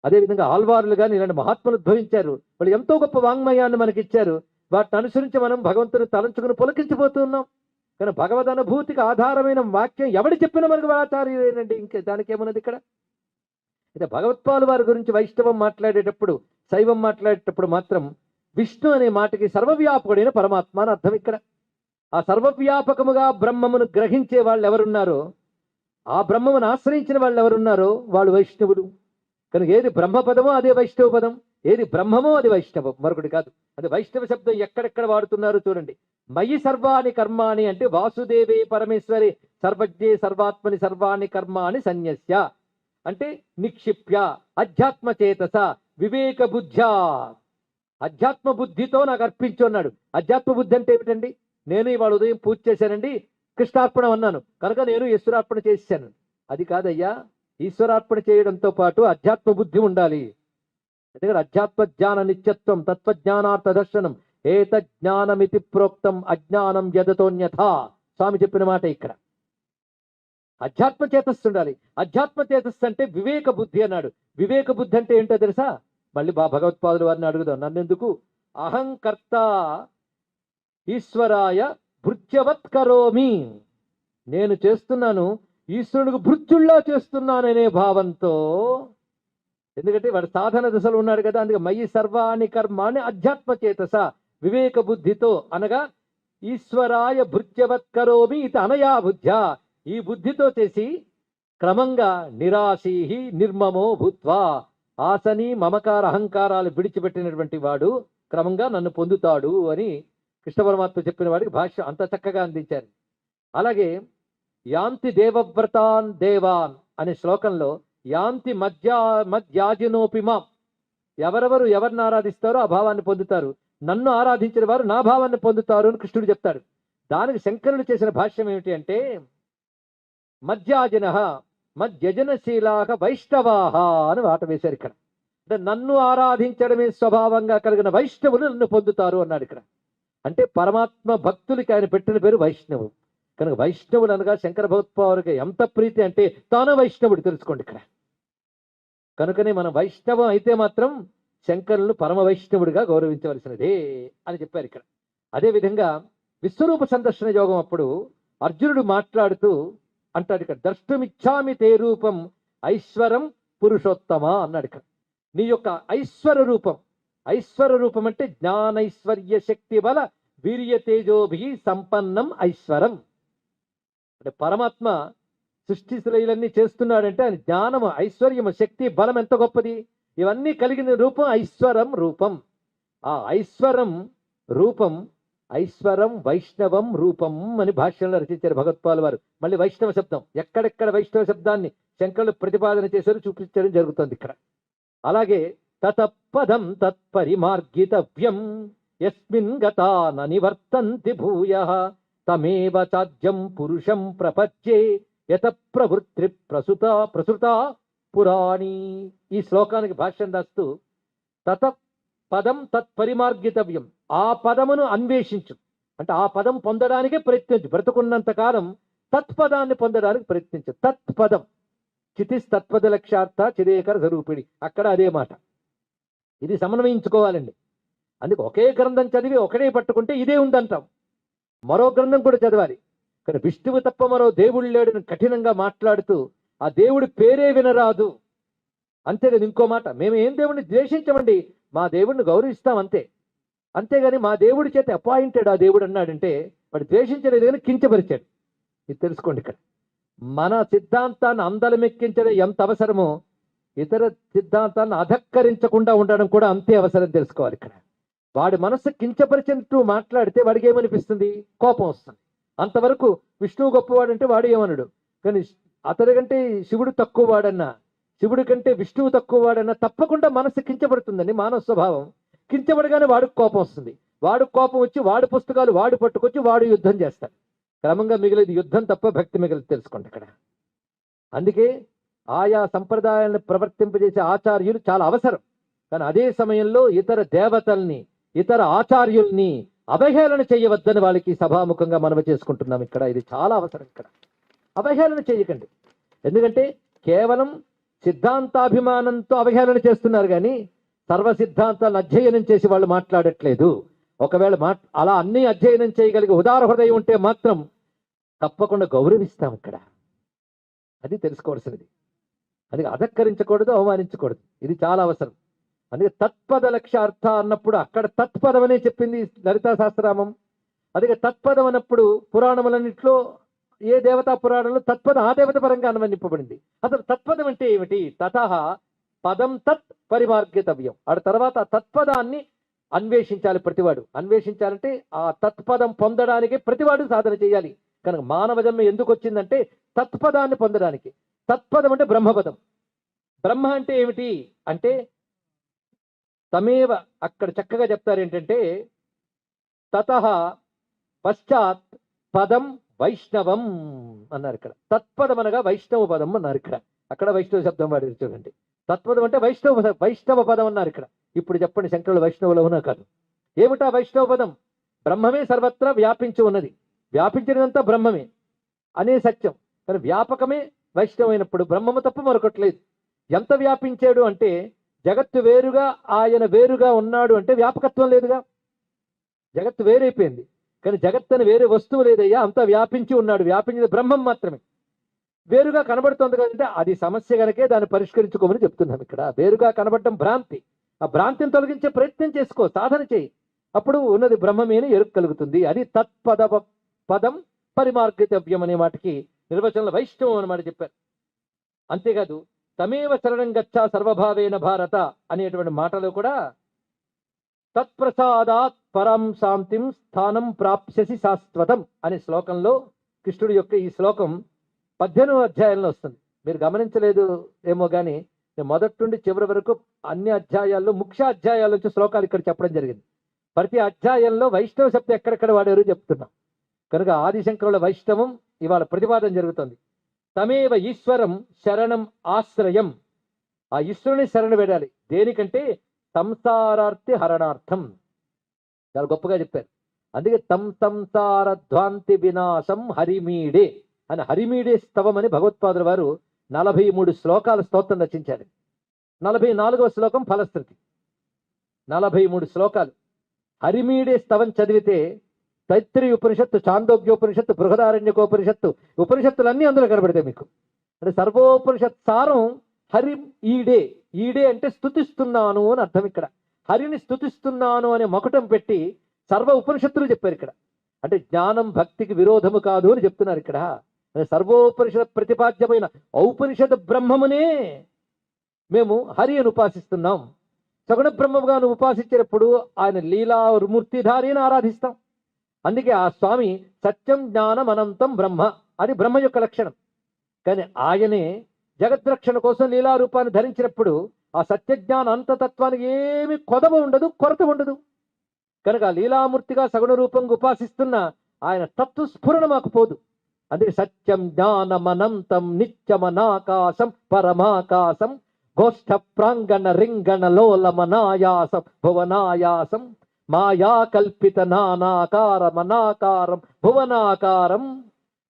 అదేవిధంగా ఆల్వార్లు కానీ, ఇలాంటి మహాత్ములు ఉద్భవించారు. వాళ్ళు ఎంతో గొప్ప వాంగ్మయాన్ని మనకి ఇచ్చారు. వాటిని అనుసరించి మనం భగవంతుని తలంచుకుని పులకించిపోతున్నాం. కానీ భగవద్ అనుభూతికి ఆధారమైన వాక్యం ఎవడు చెప్పినా మనకు ఆచార్యులేనండి. ఇంకే దానికి ఏమన్నది ఇక్కడ? అయితే భగవత్పాలు వారి గురించి వైష్ణవం మాట్లాడేటప్పుడు, శైవం మాట్లాడేటప్పుడు మాత్రం విష్ణు అనే మాటకి సర్వవ్యాపకుడైన పరమాత్మ అని అర్థం. ఇక్కడ ఆ సర్వవ్యాపకముగా బ్రహ్మమును గ్రహించే వాళ్ళు ఎవరున్నారో, ఆ బ్రహ్మమును ఆశ్రయించిన వాళ్ళు ఎవరున్నారో వాళ్ళు వైష్ణవులు. కనుక ఏది బ్రహ్మపదమో అదే వైష్ణవ పదం, ఏది బ్రహ్మమో అది వైష్ణవం, మరొకటి కాదు. అది వైష్ణవ శబ్దం ఎక్కడెక్కడ వాడుతున్నారు చూడండి. మయి సర్వాణి కర్మాణి అంటే వాసుదేవే పరమేశ్వరి సర్వజ్ఞే సర్వాత్మని సర్వాణి కర్మాణి సన్యస్య అంటే నిక్షిప్య అధ్యాత్మ చేతస వివేక బుద్ధ్యా, అధ్యాత్మ బుద్ధితో నాకు అర్పించు అన్నాడు. అధ్యాత్మ బుద్ధి అంటే ఏమిటండి? నేను ఇవాళ ఉదయం పూజ చేశానండి, కృష్ణార్పణ అన్నాను కనుక నేను ఈశ్వరార్పణ చేశాను. అది కాదయ్యా. ఈశ్వరార్పణ చేయడంతో పాటు అధ్యాత్మ బుద్ధి ఉండాలి. ఎందుకంటే అధ్యాత్మ జ్ఞాన నిత్యత్వం తత్వజ్ఞానార్థ దర్శనం ఏత జ్ఞానమితి ప్రోక్తం అజ్ఞానం యదతోన్యథా స్వామి చెప్పిన మాట ఇక్కడ. అధ్యాత్మ చేతస్సు ఉండాలి. అధ్యాత్మ చేతస్సు అంటే వివేక బుద్ధి అన్నాడు. వివేక బుద్ధి అంటే ఏంటో తెలుసా? మళ్ళీ భగవత్పాదుల వారిని అడుగుదాం, నన్నెందుకు. అహంకర్త ఈశ్వరాయ భృత్యవత్ కరోమి, నేను చేస్తున్నాను ఈశ్వరుడికి భృత్యుల్లా చేస్తున్నాననే భావంతో. ఎందుకంటే వాడు సాధన దశలో ఉన్నాడు కదా. అందుకే మయి సర్వాణి కర్మాణి అధ్యాత్మ చేతస వివేక బుద్ధితో అనగా ఈశ్వరాయ భృత్యవత్ కరోమి ఇది అనయా బుద్ధ్యా, ఈ బుద్ధితో చేసి క్రమంగా నిరాశీహి నిర్మమో భూత్వా, ఆసని మమకార అహంకారాలు విడిచిపెట్టినటువంటి వాడు క్రమంగా నన్ను పొందుతాడు అని కృష్ణ పరమాత్మ చెప్పిన వాడికి భాష్యం అంత చక్కగా అందించారు. అలాగే యాంతి దేవవ్రతాన్ దేవాన్ అనే శ్లోకంలో యాంతి మధ్యాజినోపిమా, ఎవరెవరు ఎవరిని ఆరాధిస్తారో ఆ భావాన్ని పొందుతారు, నన్ను ఆరాధించిన వారు నా భావాన్ని పొందుతారు అని కృష్ణుడు చెప్తాడు. దానికి శంకరులు చేసిన భాష్యం ఏమిటి అంటే మధ్యాజిన మద్యజనశీలాహ వైష్ణవాహ అని మాట వేశారు ఇక్కడ. అంటే నన్ను ఆరాధించడమే స్వభావంగా కలిగిన వైష్ణవులు నన్ను పొందుతారు అన్నాడు ఇక్కడ. అంటే పరమాత్మ భక్తులకి ఆయన పెట్టిన పేరు వైష్ణవు కనుక వైష్ణవుడు అనగా శంకర భగవత్పాదుడికి ఎంత ప్రీతి అంటే తాను వైష్ణవుడు తెలుసుకోండి ఇక్కడ. కనుకనే మనం వైష్ణవం అయితే మాత్రం శంకరులను పరమ వైష్ణవుడిగా గౌరవించవలసినదే అని చెప్పారు ఇక్కడ. అదేవిధంగా విశ్వరూప సందర్శన యోగం అప్పుడు అర్జునుడు మాట్లాడుతూ అంటాడు ఇక్కడ, ద్రష్టుమిచ్చామి తే రూపం ఐశ్వరం పురుషోత్తమ అన్నాడు ఇక్కడ. నీ యొక్క ఐశ్వర రూపం, ఐశ్వర రూపం అంటే జ్ఞానైశ్వర్య శక్తి బల వీర్య తేజోభి సంపన్నం ఐశ్వరం. అంటే పరమాత్మ సృష్టి శ్రేయులన్నీ చేస్తున్నాడంటే ఆయన జ్ఞానము, ఐశ్వర్యము, శక్తి, బలం ఎంత గొప్పది. ఇవన్నీ కలిగిన రూపం ఐశ్వరం రూపం. ఆ ఐశ్వరం రూపం, ఐశ్వరం వైష్ణవం రూపం అని భాష్యంలో రచించారు భగవత్పాల్ వారు. మళ్ళీ వైష్ణవ శబ్దం ఎక్కడెక్కడ వైష్ణవ శబ్దాన్ని శంకరులు ప్రతిపాదన చేశారు, చూపించడం జరుగుతుంది ఇక్కడ. అలాగే తతపదం తత్పరిమార్గితవ్యం యస్మిన్ గతా న నివర్తంతి భూయః తమేవ చాజ్యం పురుషం ప్రపద్యే యత ప్రవృత్తి ప్రసుత పురాణి. ఈ శ్లోకానికి భాష్యం రాస్తూ తత పదం తత్పరిమార్గితవ్యం, ఆ పదమును అన్వేషించు అంటే ఆ పదం పొందడానికే ప్రయత్నించు. బ్రతుకున్నంత కాలం తత్పదాన్ని పొందడానికి ప్రయత్నించు. తత్పదం చితిస్ తత్పద లక్ష్యార్థ చిరేకర స్వరూపిణి, అక్కడ అదే మాట. ఇది సమన్వయించుకోవాలండి. అందుకే ఒకే గ్రంథం చదివి ఒకటే పట్టుకుంటే ఇదే ఉందంటాం, మరో గ్రంథం కూడా చదవాలి. కానీ విష్ణువు తప్ప మరో దేవుడు లేడని కఠినంగా మాట్లాడుతూ ఆ దేవుడి పేరే వినరాదు. అంతేగాని ఇంకో మాట, మేము ఏం దేవుడిని ద్వేషించమండి, మా దేవుడిని గౌరవిస్తాం అంతే. అంతేగాని మా దేవుడి చేత అపాయింటెడ్ ఆ దేవుడు అన్నాడంటే వాడు ద్వేషించలేదు కానీ కించపరిచాడు. ఇది తెలుసుకోండి ఇక్కడ. మన సిద్ధాంతాన్ని అందలమెక్కించడం ఎంత అవసరమో ఇతర సిద్ధాంతాన్ని అధక్కరించకుండా ఉండడం కూడా అంతే అవసరం తెలుసుకోవాలి ఇక్కడ. వాడి మనస్సు కించపరిచినట్టు మాట్లాడితే వాడికి ఏమనిపిస్తుంది, కోపం వస్తుంది. అంతవరకు విష్ణువు గొప్పవాడంటే వాడు ఏమనడు, కానీ అతడి కంటే శివుడు తక్కువ వాడన్నా, శివుడి కంటే విష్ణువు తక్కువ వాడన్నా తప్పకుండా మనస్సు కించబడుతుందండి. మానవ స్వభావం కించబడగానే వాడికి కోపం వస్తుంది. వాడు కోపం వచ్చి వాడి పుస్తకాలు వాడు పట్టుకొచ్చి వాడు యుద్ధం చేస్తాడు. క్రమంగా మిగిలేదు యుద్ధం తప్ప భక్తి మిగిలిది తెలుసుకోండి ఇక్కడ. అందుకే ఆయా సంప్రదాయాలను ప్రవర్తింపజేసే ఆచార్యులు చాలా అవసరం. కానీ అదే సమయంలో ఇతర దేవతల్ని, ఇతర ఆచార్యుల్ని అవహేళన చేయవద్దని వాళ్ళకి సభాముఖంగా మనవి చేసుకుంటున్నాం ఇక్కడ. ఇది చాలా అవసరం ఇక్కడ. అవహేళన చేయకండి. ఎందుకంటే కేవలం సిద్ధాంతాభిమానంతో అవహేళన చేస్తున్నారు కానీ సర్వ సిద్ధాంతాలను అధ్యయనం చేసి వాళ్ళు మాట్లాడట్లేదు. ఒకవేళ అలా అన్ని అధ్యయనం చేయగలిగే ఉదార హృదయం ఉంటే మాత్రం తప్పకుండా గౌరవిస్తాం ఇక్కడ. అది తెలుసుకోవాల్సినది. అందుకే అధక్కరించకూడదు, అవమానించకూడదు. ఇది చాలా అవసరం. అందుకే తత్పద లక్ష్యార్థ అన్నప్పుడు అక్కడ తత్పదం అనే చెప్పింది లలితా సహస్రనామం. అందుకే తత్పదం అన్నప్పుడు పురాణములన్నింటిలో ఏ దేవతా పురాణంలో తత్పదం ఆ దేవత పరంగా అనువర్ణింపబడింది. అసలు తత్పదం అంటే ఏమిటి? తతః పదం తత్ పరిమార్గితవ్యం. ఆ తర్వాత తత్పదాన్ని అన్వేషించాలి ప్రతివాడు. అన్వేషించాలంటే ఆ తత్పదం పొందడానికి ప్రతివాడు సాధన చేయాలి. కనుక మానవ జన్మ ఎందుకు వచ్చిందంటే తత్పదాన్ని పొందడానికి. తత్పదం అంటే బ్రహ్మపదం. బ్రహ్మ అంటే ఏమిటి అంటే తమేవ, అక్కడ చక్కగా చెప్తారు ఏంటంటే తతః పశ్చాత్ పదం వైష్ణవం అన్నారు ఇక్కడ. తత్పదం అనగా వైష్ణవ పదం అన్నారు ఇక్కడ. అక్కడ వైష్ణవ శబ్దం వాడారు చూడండి. తత్పదం అంటే వైష్ణవ పదం అన్నారు ఇక్కడ. ఇప్పుడు చెప్పండి శంకరులు వైష్ణవులు అవునా కాదు? ఏమిటా వైష్ణవ పదం? బ్రహ్మమే సర్వత్రా వ్యాపించి ఉన్నది, వ్యాపించినంతా బ్రహ్మమే అనే సత్యం. కానీ వ్యాపకమే వైష్ణవమైనప్పుడు బ్రహ్మము తప్ప మరొకట్లేదు. ఎంత వ్యాపించాడు అంటే జగత్తు వేరుగా ఆయన వేరుగా ఉన్నాడు అంటే వ్యాపకత్వం లేదుగా. జగత్తు వేరైపోయింది కానీ జగత్తు అని వేరే వస్తువు లేదయ్యా, అంతా వ్యాపించి ఉన్నాడు. వ్యాపించింది బ్రహ్మం మాత్రమే. వేరుగా కనబడుతుంది కదంటే అది సమస్య కనుకే దాన్ని పరిష్కరించుకోమని చెప్తున్నాం ఇక్కడ. వేరుగా కనబడటం భ్రాంతి. ఆ భ్రాంతిని తొలగించే ప్రయత్నం చేసుకో, సాధన చేయి. అప్పుడు ఉన్నది బ్రహ్మమే అని ఎరుక కలుగుతుంది. అది పదం పరిమార్గితవ్యం అనే మాటకి నిర్వచనంలో వైష్ణవం అన్నమాట చెప్పారు. అంతేకాదు తమేవ శరణం గచ్చ సర్వభావేన భారత అనేటువంటి మాటలో కూడా తత్ప్రసాదాత్ పరం శాంతిం స్థానం ప్రాప్స్యసి శాశ్వతం అనే శ్లోకంలో కృష్ణుడి యొక్క ఈ శ్లోకం 18వ అధ్యాయంలో వస్తుంది. మీరు గమనించలేదు ఏమో కానీ నేను మొదటి నుండి చివరి వరకు అన్ని అధ్యాయాల్లో ముఖ్య అధ్యాయాల నుంచి శ్లోకాలు ఇక్కడ చెప్పడం జరిగింది. ప్రతి అధ్యాయంలో వైష్ణవ శబ్దం ఎక్కడెక్కడ వాడారు చెప్తున్నాం. కనుక ఆదిశంకరుల వైష్ణవం ఇవాళ ప్రతిపాదన జరుగుతుంది. తమేవ ఈశ్వరం శరణం ఆశ్రయం. ఆ ఈశ్వరుని శరణ వేడాలి. దేనికంటే సంసారార్థి హరణార్థం. చాలా గొప్పగా చెప్పారు. అందుకే సంసారధ్వాంతి వినాశం హరిమీడే అని హరిమీడే స్తవం అని భగవత్పాదుల వారు 43 శ్లోకాల స్తోత్రం రచించారు. 44వ శ్లోకం ఫలశ్రుతి. 43 శ్లోకాలు హరిమీడే స్తవం చదివితే తైత్రీయ ఉపనిషత్తు, చాందోగ్యోపనిషత్తు, బృహదారణ్యకోపనిషత్తు, ఉపనిషత్తులన్నీ అందులో కనబడతాయి మీకు. అంటే సర్వోపనిషత్ సారం హరి ఈడే. ఈడే అంటే స్తుతిస్తున్నాను అని అర్థం. ఇక్కడ హరిని స్తుతిస్తున్నాను అనే మకుటం పెట్టి సర్వ ఉపనిషత్తులు చెప్పారు ఇక్కడ. అంటే జ్ఞానం భక్తికి విరోధము కాదు అని చెప్తున్నారు ఇక్కడ. సర్వోపనిషత్ ప్రతిపాద్యమైన ఔపనిషత్ బ్రహ్మమునే మేము హరి అని ఉపాసిస్తున్నాం. సగుణ బ్రహ్మముగా ఉపాసించినప్పుడు ఆయన లీలామూర్తిధారిని ఆరాధిస్తాం. అందుకే ఆ స్వామి సత్యం జ్ఞానం అనంతం బ్రహ్మ అది బ్రహ్మ యొక్క లక్షణం. కానీ ఆయనే జగద్రక్షణ కోసం లీలారూపాన్ని ధరించినప్పుడు ఆ సత్యజ్ఞాన అంతతత్వానికి ఏమి కొదవ ఉండదు, కొరత ఉండదు. కనుక లీలామూర్తిగా సగుణ రూపంగా ఉపాసిస్తున్న ఆయన తత్వస్ఫురణ మాకు పోదు. అందుకే సత్యం జ్ఞానమనంతం నిత్యమనాకాశం పరమాకాశం గోష్ఠ ప్రాంగణ రింగణ లోలమనాయాసం భువనాయాసం మాయా కల్పిత నానాకారమనాకారం భువనాకారం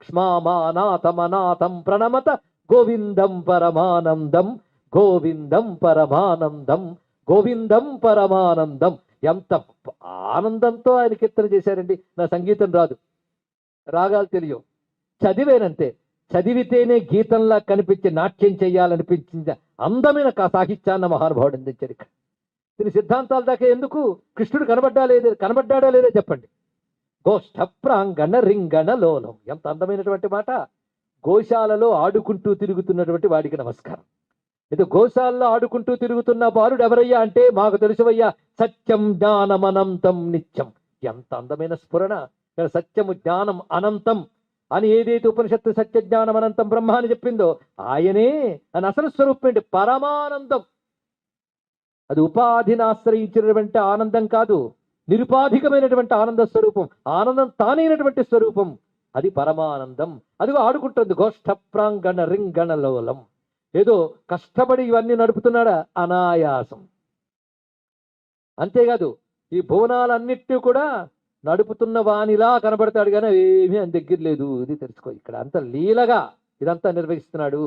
క్ష్మామానాథమనాథం ప్రణమత గోవిందం పరమానందం గోవిందం పరమానందం గోవిందం పరమానందం. ఎంత ఆనందంతో ఆయన కీర్తన చేశారండి. నా సంగీతం రాదు, రాగాలు తెలియవు, చదివేనంతే. చదివితేనే గీతంలా కనిపించి నాట్యం చేయాలనిపించింది అందమైన సాహిత్యాన్న మహానుభావుడు అందించారు ఇక్కడ. దీని సిద్ధాంతాల దాకా ఎందుకు? కృష్ణుడు కనబడ్డాడా లేదా చెప్పండి. గోష్ఠ ప్రాంగణ రింగణ లోలం. ఎంత అందమైనటువంటి మాట. గోశాలలో ఆడుకుంటూ తిరుగుతున్నటువంటి వాడికి నమస్కారం. ఇది గోశాలలో ఆడుకుంటూ తిరుగుతున్న బాలుడు ఎవరయ్యా అంటే మాకు తెలుసువయ్యా సత్యం జ్ఞానమనంతం నిత్యం. ఎంత అందమైన స్ఫురణ. సత్యము జ్ఞానం అనంతం అని ఏదైతే ఉపనిషత్తు సత్య జ్ఞానం అనంతం బ్రహ్మ అని చెప్పిందో ఆయనే అని అసలు స్వరూపం ఏంటి? పరమానందం. అది ఉపాధిని ఆశ్రయించినటువంటి ఆనందం కాదు, నిరుపాధికమైనటువంటి ఆనంద స్వరూపం, ఆనందం తానైనటువంటి స్వరూపం. అది పరమానందం. అదిగో ఆడుకుంటుంది. గోష్ఠ ప్రాంగణ రింగణ లోలం. ఏదో కష్టపడి ఇవన్నీ నడుపుతున్నాడా? అనాయాసం. అంతేకాదు ఈ భువనాలన్నిటినీ కూడా నడుపుతున్న వానిలా కనబడతాడు, కానీ ఏమీ అని దగ్గర లేదు. ఇది తెలుసుకో. ఇక్కడ అంత లీలగా ఇదంతా నిర్వహిస్తున్నాడు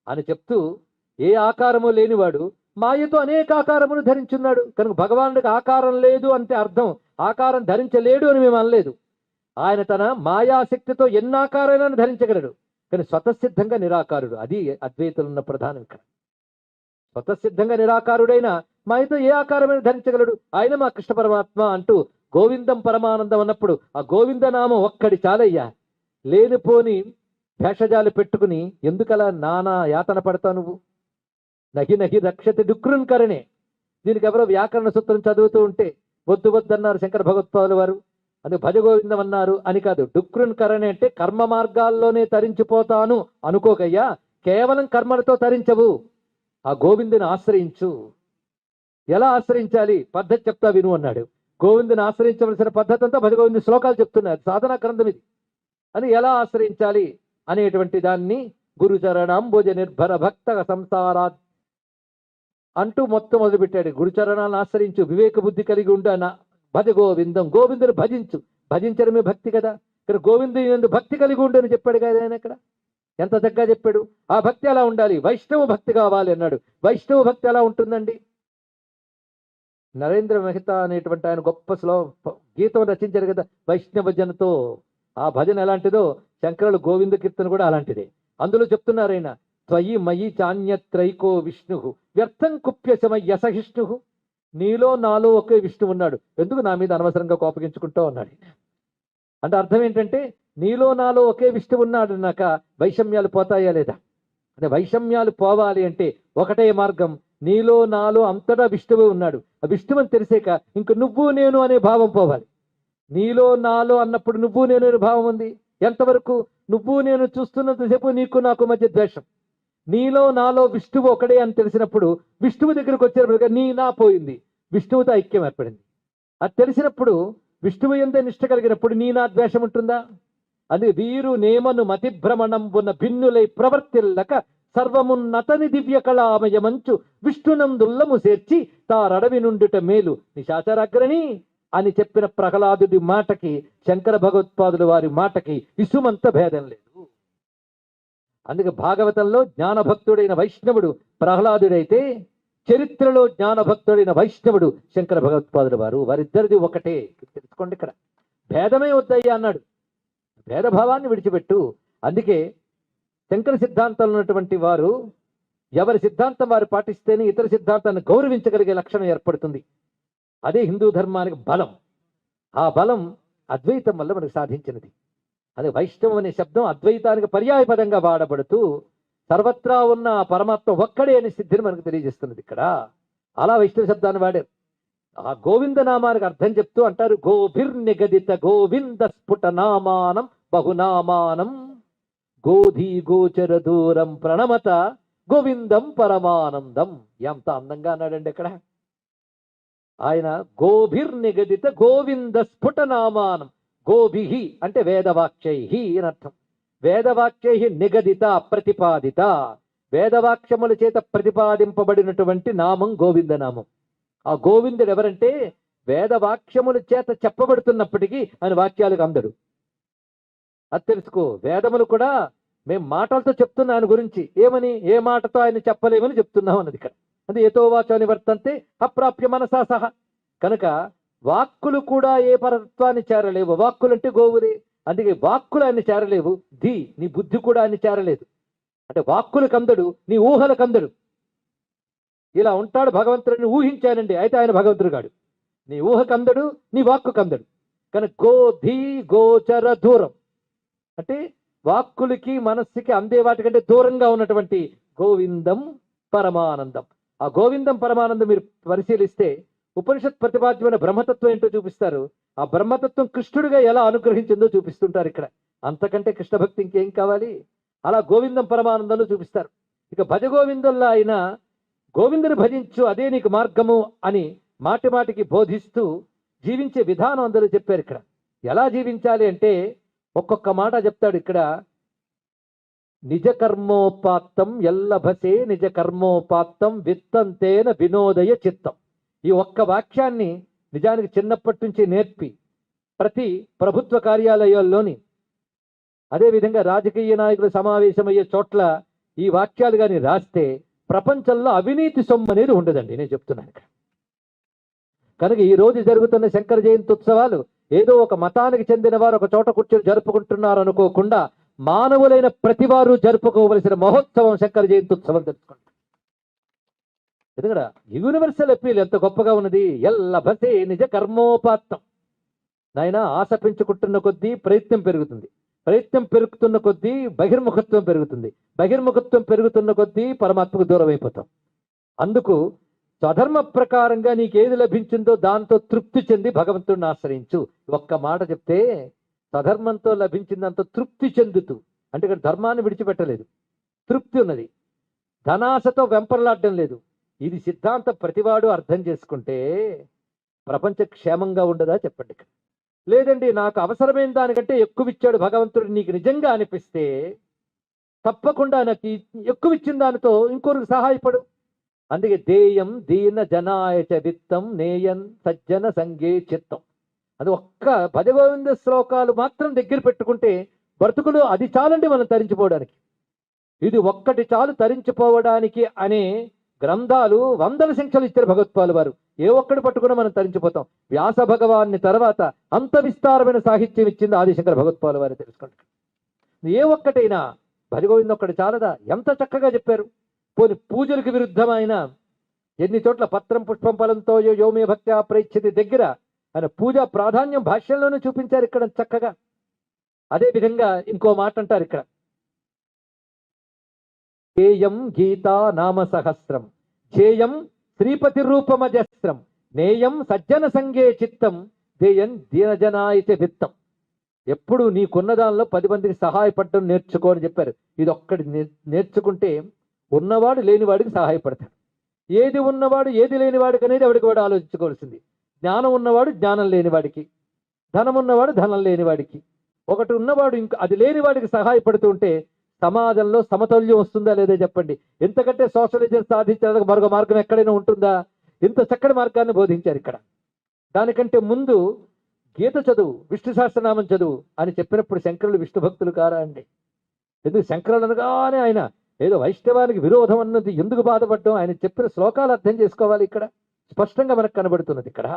అని చెప్తూ, ఏ ఆకారము లేనివాడు మాయతో అనేక ఆకారములు ధరించున్నాడు. కనుక భగవానుడికి ఆకారం లేదు అంటే అర్థం ఆకారం ధరించలేడు అని మేము అనలేదు. ఆయన తన మాయాశక్తితో ఎన్ని ఆకారాలను ధరించగలడు, కానీ స్వతసిద్ధంగా నిరాకారుడు. అది అద్వైతులున్న ప్రధానం ఇక్కడ. స్వతసిద్ధంగా నిరాకారుడైన మాయతో ఏ ఆకారమైన ధరించగలడు. ఆయన మా కృష్ణ పరమాత్మ అంటూ గోవిందం పరమానందం అన్నప్పుడు ఆ గోవిందనామం ఒక్కడి చాలయ్యా. లేనిపోని భేషజాలు పెట్టుకుని ఎందుకలా నానా యాతన పడతావు నువ్వు? నహి నహి రక్షతి డుక్రున్కరణే. దీనికి ఎవరో వ్యాకరణ సూత్రం చదువుతూ ఉంటే వద్దు వద్దన్నారు శంకర భగవత్పాదుల వారు. అది భజగోవిందం అన్నారు అని కాదు. డుక్రున్కరణే అంటే కర్మ మార్గాల్లోనే తరించిపోతాను అనుకోకయ్యా. కేవలం కర్మలతో తరించవు, ఆ గోవిందుని ఆశ్రయించు. ఎలా ఆశ్రయించాలి? పద్ధతి చెప్తా విను అన్నాడు. గోవిందుని ఆశ్రయించవలసిన పద్ధతి అంతా భజగోవింద శ్లోకాలు చెప్తున్నారు. సాధనా గ్రంథం ఇది. అని ఎలా ఆశ్రయించాలి అనేటువంటి దాన్ని గురుచరణాంబుజ నిర్భర భక్త సంసారా అంటూ మొత్తం మొదలుపెట్టాడు. గురుచరణాలను ఆశ్రయించు, వివేక బుద్ధి కలిగి ఉండు అన్న. భజ గోవిందం, గోవిందుని భజించు. భజించడమే భక్తి కదా. ఇక్కడ గోవిందుని యందు భక్తి కలిగి ఉండు అని చెప్పాడు కదా ఆయన ఇక్కడ. ఎంత చక్కగా చెప్పాడు. ఆ భక్తి ఎలా ఉండాలి? వైష్ణవ భక్తి కావాలి అన్నాడు. వైష్ణవ భక్తి ఎలా ఉంటుందండి? నరేంద్ర మెహతా అనేటువంటి ఆయన గొప్ప గీతం రచించారు కదా వైష్ణవ జనతో. ఆ భజన ఎలాంటిదో శంకరులు గోవింద కీర్తన కూడా అలాంటిదే. అందులో చెప్తున్నారు ఆయన, త్వయి మయి చాన్యత్రైకో విష్ణు వ్యర్థం కుప్యశమయ్య సహిష్ణు. నీలో నాలో ఒకే విష్ణు ఉన్నాడు, ఎందుకు నా మీద అనవసరంగా కోపగించుకుంటావు అన్నాడు. అంటే అర్థం ఏంటంటే నీలో నాలో ఒకే విష్ణు ఉన్నాడు అన్నాక వైషమ్యాలు పోతాయా లేదా? అంటే వైషమ్యాలు పోవాలి అంటే ఒకటే మార్గం, నీలో నాలో అంతటా విష్ణువే ఉన్నాడు. ఆ విష్ణువని తెలిసాక ఇంక నువ్వు నేను అనే భావం పోవాలి. నీలో నాలో అన్నప్పుడు నువ్వు నేను అనే భావం ఉంది. ఎంతవరకు? నువ్వు నేను చూస్తున్నంతసేపు నీకు నాకు మధ్య ద్వేషం. నీలో నాలో విష్ణువు ఒకడే అని తెలిసినప్పుడు విష్ణువు దగ్గరకు వచ్చేటప్పుడు నీ నా పోయింది, విష్ణువుతో ఐక్యం ఏర్పడింది. అది తెలిసినప్పుడు విష్ణువు ఎందే నిష్ట కలిగినప్పుడు నీ నా ద్వేషం ఉంటుందా? అది వీరు నేమను మతిభ్రమణంబున భిన్నులై ప్రవర్తిల్లక సర్వమున్నతని దివ్య కళామయమంచు విష్ణునందుల్లము చేర్చి తారడవి నుండుట మేలు నిశాచరాగ్రణి అని చెప్పిన ప్రహ్లాదుడి మాటకి శంకర భగవత్పాదుల వారి మాటకి ఇసుమంత భేదం లేదు. అందుకే భాగవతంలో జ్ఞానభక్తుడైన వైష్ణవుడు ప్రహ్లాదుడైతే చరిత్రలో జ్ఞానభక్తుడైన వైష్ణవుడు శంకర భగవత్పాదుల వారు. వారిద్దరిది ఒకటే, తెలుసుకోండి. ఇక్కడ భేదమే వద్దయ్యా అన్నాడు. భేదభావాన్ని విడిచిపెట్టు. అందుకే శంకర సిద్ధాంతంలో ఉన్నటువంటి వారు ఎవరి సిద్ధాంతం వారు పాటిస్తేనే ఇతర సిద్ధాంతాన్ని గౌరవించగలిగే లక్షణం ఏర్పడుతుంది. అదే హిందూ ధర్మానికి బలం. ఆ బలం అద్వైతం వల్ల మనకు సాధించినది. అదే వైష్ణవం అనే శబ్దం అద్వైతానికి పర్యాయ పదంగా వాడబడుతూ సర్వత్రా ఉన్న పరమాత్మ ఒక్కడే అనే సిద్ధిని మనకు తెలియజేస్తున్నది. ఇక్కడ అలా వైష్ణవ శబ్దాన్ని వాడారు. ఆ గోవింద నామానికి అర్థం చెప్తూ అంటారు, గోభిర్నిగదిత గోవింద స్ఫుట నామానం బహునామానం గోధీ గోచర దూరం ప్రణమత గోవిందం పరమానందం. ఎంత అందంగా అన్నాడండి ఇక్కడ ఆయన. గోభిర్నిగదిత గోవింద స్ఫుట నామానం. గోభిహి అంటే వేదవాక్యై అని అర్థం. వేదవాక్యై నిగదిత ప్రతిపాదిత, వేదవాక్యముల చేత ప్రతిపాదింపబడినటువంటి నామం గోవింద నామం. ఆ గోవిందుడు ఎవరంటే వేదవాక్యముల చేత చెప్పబడుతున్నప్పటికీ ఆయన వాక్యాలకు అందడు. అది తెలుసుకో. వేదములు కూడా మేము మాటలతో చెప్తున్నా ఆయన గురించి, ఏమని ఏ మాటతో ఆయన చెప్పలేమని చెప్తున్నాం అన్నది ఇక్కడ. అది ఏతో వాచో నివర్తంతే అప్రాప్య మనసా సహ. కనుక వాక్కులు కూడా ఏ పరత్వాన్ని చేరలేవు. వాక్కులు అంటే గోవులే. అందుకే వాక్కులు ఆయన చేరలేవు. నీ బుద్ధి కూడా ఆయన చేరలేదు. అంటే వాక్కులకు అందడు, నీ ఊహలకు అందడు. ఇలా ఉంటాడు భగవంతుడిని ఊహించానండి, అయితే ఆయన భగవంతుడు కాడు. నీ ఊహకు అందడు, నీ వాక్కు కందడు. కనుక గోధీ గోచర దూరం అంటే వాక్కులకి మనస్సుకి అందే వాటికంటే దూరంగా ఉన్నటువంటి గోవిందం పరమానందం. ఆ గోవిందం పరమానందం మీరు పరిశీలిస్తే ఉపనిషత్ ప్రతిపాద్యమైన బ్రహ్మతత్వం ఏంటో చూపిస్తారు. ఆ బ్రహ్మతత్వం కృష్ణుడిగా ఎలా అనుగ్రహించిందో చూపిస్తుంటారు ఇక్కడ. అంతకంటే కృష్ణ భక్తి ఇంకేం కావాలి? అలా గోవిందం పరమానందంలో చూపిస్తారు. ఇక భజ గోవిందంలో అయినా గోవిందుని భజించు అదే నీకు మార్గము అని మాటి మాటికి బోధిస్తూ జీవించే విధానం అందరూ చెప్పారు. ఇక్కడ ఎలా జీవించాలి అంటే ఒక్కొక్క మాట చెప్తాడు ఇక్కడ. నిజ కర్మోపాత్తం ఎల్లభసే నిజ కర్మోపాత్తం విత్తంతేన వినోదయ చిత్తం. ఈ ఒక్క వాక్యాన్ని నిజానికి చిన్నప్పటి నుంచి నేర్పి ప్రతి ప్రభుత్వ కార్యాలయాల్లోని అదేవిధంగా రాజకీయ నాయకులు సమావేశమయ్యే చోట్ల ఈ వాక్యాలు కానీ రాస్తే ప్రపంచంలో అవినీతి సొమ్ము అనేది ఉండదండి. నేను చెప్తున్నాను ఇక్కడ. కనుక ఈ రోజు జరుగుతున్న శంకర జయంతి ఉత్సవాలు ఏదో ఒక మతానికి చెందిన వారు ఒక చోట కూర్చొని జరుపుకుంటున్నారు అనుకోకుండా మానవులైన ప్రతి వారు జరుపుకోవలసిన మహోత్సవం శంకర జయంతి ఉత్సవం తెలుసుకోండి. ఎందుకంటే యూనివర్సల్ అపీల్ ఎంత గొప్పగా ఉన్నది. ఎల్లభసే నిజ కర్మోపాత్తం. నాయన ఆశ పెంచుకుంటున్న కొద్దీ ప్రయత్నం పెరుగుతుంది. ప్రయత్నం పెరుగుతున్న కొద్దీ బహిర్ముఖత్వం పెరుగుతుంది. బహిర్ముఖత్వం పెరుగుతున్న కొద్దీ పరమాత్మకు దూరం అయిపోతాం. అందుకు స్వధర్మ ప్రకారంగా నీకేది లభించిందో దాంతో తృప్తి చెంది భగవంతుడిని ఆశ్రయించు. ఒక్క మాట చెప్తే స్వధర్మంతో లభించిందంత తృప్తి చెందుతూ, అంటే ఇక్కడ ధర్మాన్ని విడిచిపెట్టలేదు, తృప్తి ఉన్నది. ధనాశతో వెంపర్లాడడం లేదు. ఇది సిద్ధాంతం ప్రతివాడు అర్థం చేసుకుంటే ప్రపంచ క్షేమంగా ఉండదా చెప్పండి. ఇక్కడ లేదండి, నాకు అవసరమైన దానికంటే ఎక్కువ ఇచ్చాడు భగవంతుడు నీకు నిజంగా అనిపిస్తే తప్పకుండా నాకు ఎక్కువ ఇచ్చిన దానితో ఇంకొకరికి సహాయపడు. అందుకే దేయం దీన జనాయచ విత్తం నేయన్ సజ్జన సంగే చిత్తం. అది ఒక్క భజగోవింద శ్లోకాలు మాత్రం దగ్గర పెట్టుకుంటే బ్రతుకులు అది చాలండి మనం తరించిపోవడానికి. ఇది ఒక్కటి చాలు తరించిపోవడానికి అనే గ్రంథాలు వందల సంఖ్యలు ఇచ్చారు భగవత్పాలు వారు. ఏ ఒక్కటి పట్టుకున్నా మనం తరించిపోతాం. వ్యాస భగవాన్ని తర్వాత అంత విస్తారమైన సాహిత్యం ఇచ్చింది ఆదిశంకర భగవత్పాలు వారు. తెలుసుకోండి. ఏ ఒక్కటైనా భజగోవిందం ఒక్కటి చాలదా? ఎంత చక్కగా చెప్పారు. పోని పూజలకు విరుద్ధమైన ఎన్ని చోట్ల పత్రం పుష్పం ఫలంతో యోమే భక్త్యా ప్రేక్షతి దగ్గర ఆయన పూజా ప్రాధాన్యం భాష్యంలోనే చూపించారు ఇక్కడ చక్కగా. అదే విధంగా ఇంకో మాట అంటారు ఇక్కడ, ధ్యేయం గీతా నామ సహస్రం ధ్యేయం శ్రీపతి రూపమజస్రం నేయం సజ్జన సంగే చిత్తం ధ్యేయం దీనజనాయిత విత్తం. ఎప్పుడు నీకున్న దానిలో 10 మందికి సహాయపడటం నేర్చుకో అని చెప్పారు. ఇది ఒక్కటి నేర్చుకుంటే ఉన్నవాడు లేనివాడికి సహాయపడతాడు. ఏది ఉన్నవాడు ఏది లేనివాడికి అనేది ఎవడికి వాడు ఆలోచించుకోవాల్సింది. జ్ఞానం ఉన్నవాడు జ్ఞానం లేనివాడికి, ధనం ఉన్నవాడు ధనం లేనివాడికి, ఒకటి ఉన్నవాడు ఇంకా అది లేని వాడికి సహాయపడుతూ ఉంటే సమాజంలో సమతుల్యం వస్తుందా లేదా చెప్పండి. ఎంతకంటే సోషలిజం సాధించడానికి మరొక మార్గం ఎక్కడైనా ఉంటుందా? ఇంత చక్కటి మార్గాన్ని బోధించారు ఇక్కడ. దానికంటే ముందు గీత చదువు, విష్ణు సహస్రనామం చదువు అని చెప్పినప్పుడు శంకరులు విష్ణు భక్తులు కారా అండి? ఎందుకు శంకరులు అనగానే ఆయన ఏదో వైష్ణవానికి విరోధం అన్నది ఎందుకు బాధపడడం? ఆయన చెప్పిన శ్లోకాలు అర్థం చేసుకోవాలి. ఇక్కడ స్పష్టంగా మనకు కనబడుతున్నది. ఇక్కడ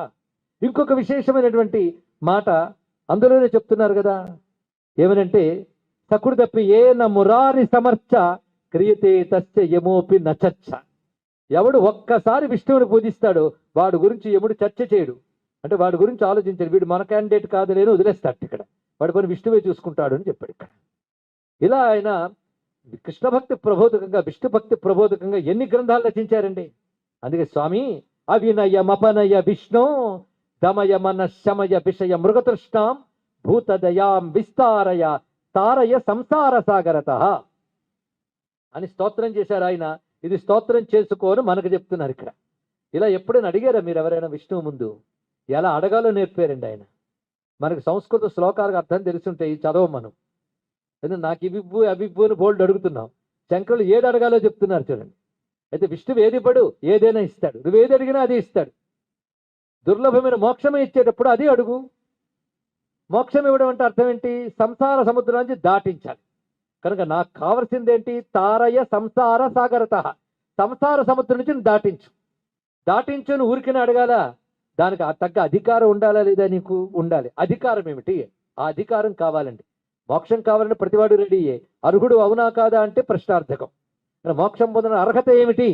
ఇంకొక విశేషమైనటువంటి మాట అందులోనే చెప్తున్నారు కదా, ఏమనంటే సకుడు తప్పి ఏ న మురారి సమర్చ క్రియతే తస్య యమోపి నచచ్చ. ఎవడు ఒక్కసారి విష్ణువుని పూజిస్తాడో వాడు గురించి యముడు చర్చ చేయడు, అంటే వాడి గురించి ఆలోచించాడు. వీడు మన క్యాండిడేట్ కాదు లేని వదిలేస్తాడు. ఇక్కడ వాడి పని విష్ణువే చూసుకుంటాడు అని చెప్పాడు. ఇక్కడ ఇలా ఆయన కృష్ణ భక్తి ప్రబోధకంగా, విష్ణు భక్తి ప్రబోధకంగా ఎన్ని గ్రంథాలు రచించారండి. అందుకే స్వామి అవినయమపనయ విష్ణు దమయ మన శమయ విషయ మృగతృష్ణాం భూతదయాం విస్తారయ తారయ సంసార సాగరత అని స్తోత్రం చేశారు ఆయన. ఇది స్తోత్రం చేసుకోని మనకు చెప్తున్నారు ఇక్కడ. ఇలా ఎప్పుడైనా అడిగారా మీరు ఎవరైనా విష్ణువు ముందు? ఎలా అడగాలో నేర్పారండి ఆయన. మనకు సంస్కృత శ్లోకాలకు అర్థం తెలుసుంటే చదవం మనం. నాకు ఇవివ్వు అవివ్వు అని బోల్డ్ అడుగుతున్నాం. శంకరులు ఏది అడగాలో చెప్తున్నారు చూడండి. అయితే విష్ణువు ఏది పడు ఏదైనా ఇస్తాడు, నువ్వు ఏది అడిగినా అది ఇస్తాడు. దుర్లభమైన మోక్షమే ఇచ్చేటప్పుడు అది అడుగు. మోక్షం ఇవ్వడం అంటే అర్థం ఏంటి? సంసార సముద్రాన్ని దాటించాలి. కనుక నాకు కావలసిందేంటి? తారయ సంసార సాగరత. సంసార సముద్రం నుంచి దాటించు. దాటించుని ఊరికినే అడగాల? దానికి తగ్గ అధికారం ఉండాలా లేదా? నీకు ఉండాలి. అధికారం ఏమిటి? ఆ అధికారం కావాలండి. మోక్షం కావాలంటే ప్రతివాడు రెడీయే. అర్హుడు అవునా కాదా అంటే ప్రశ్నార్థకం. మోక్షం పొందిన అర్హత ఏమిటి?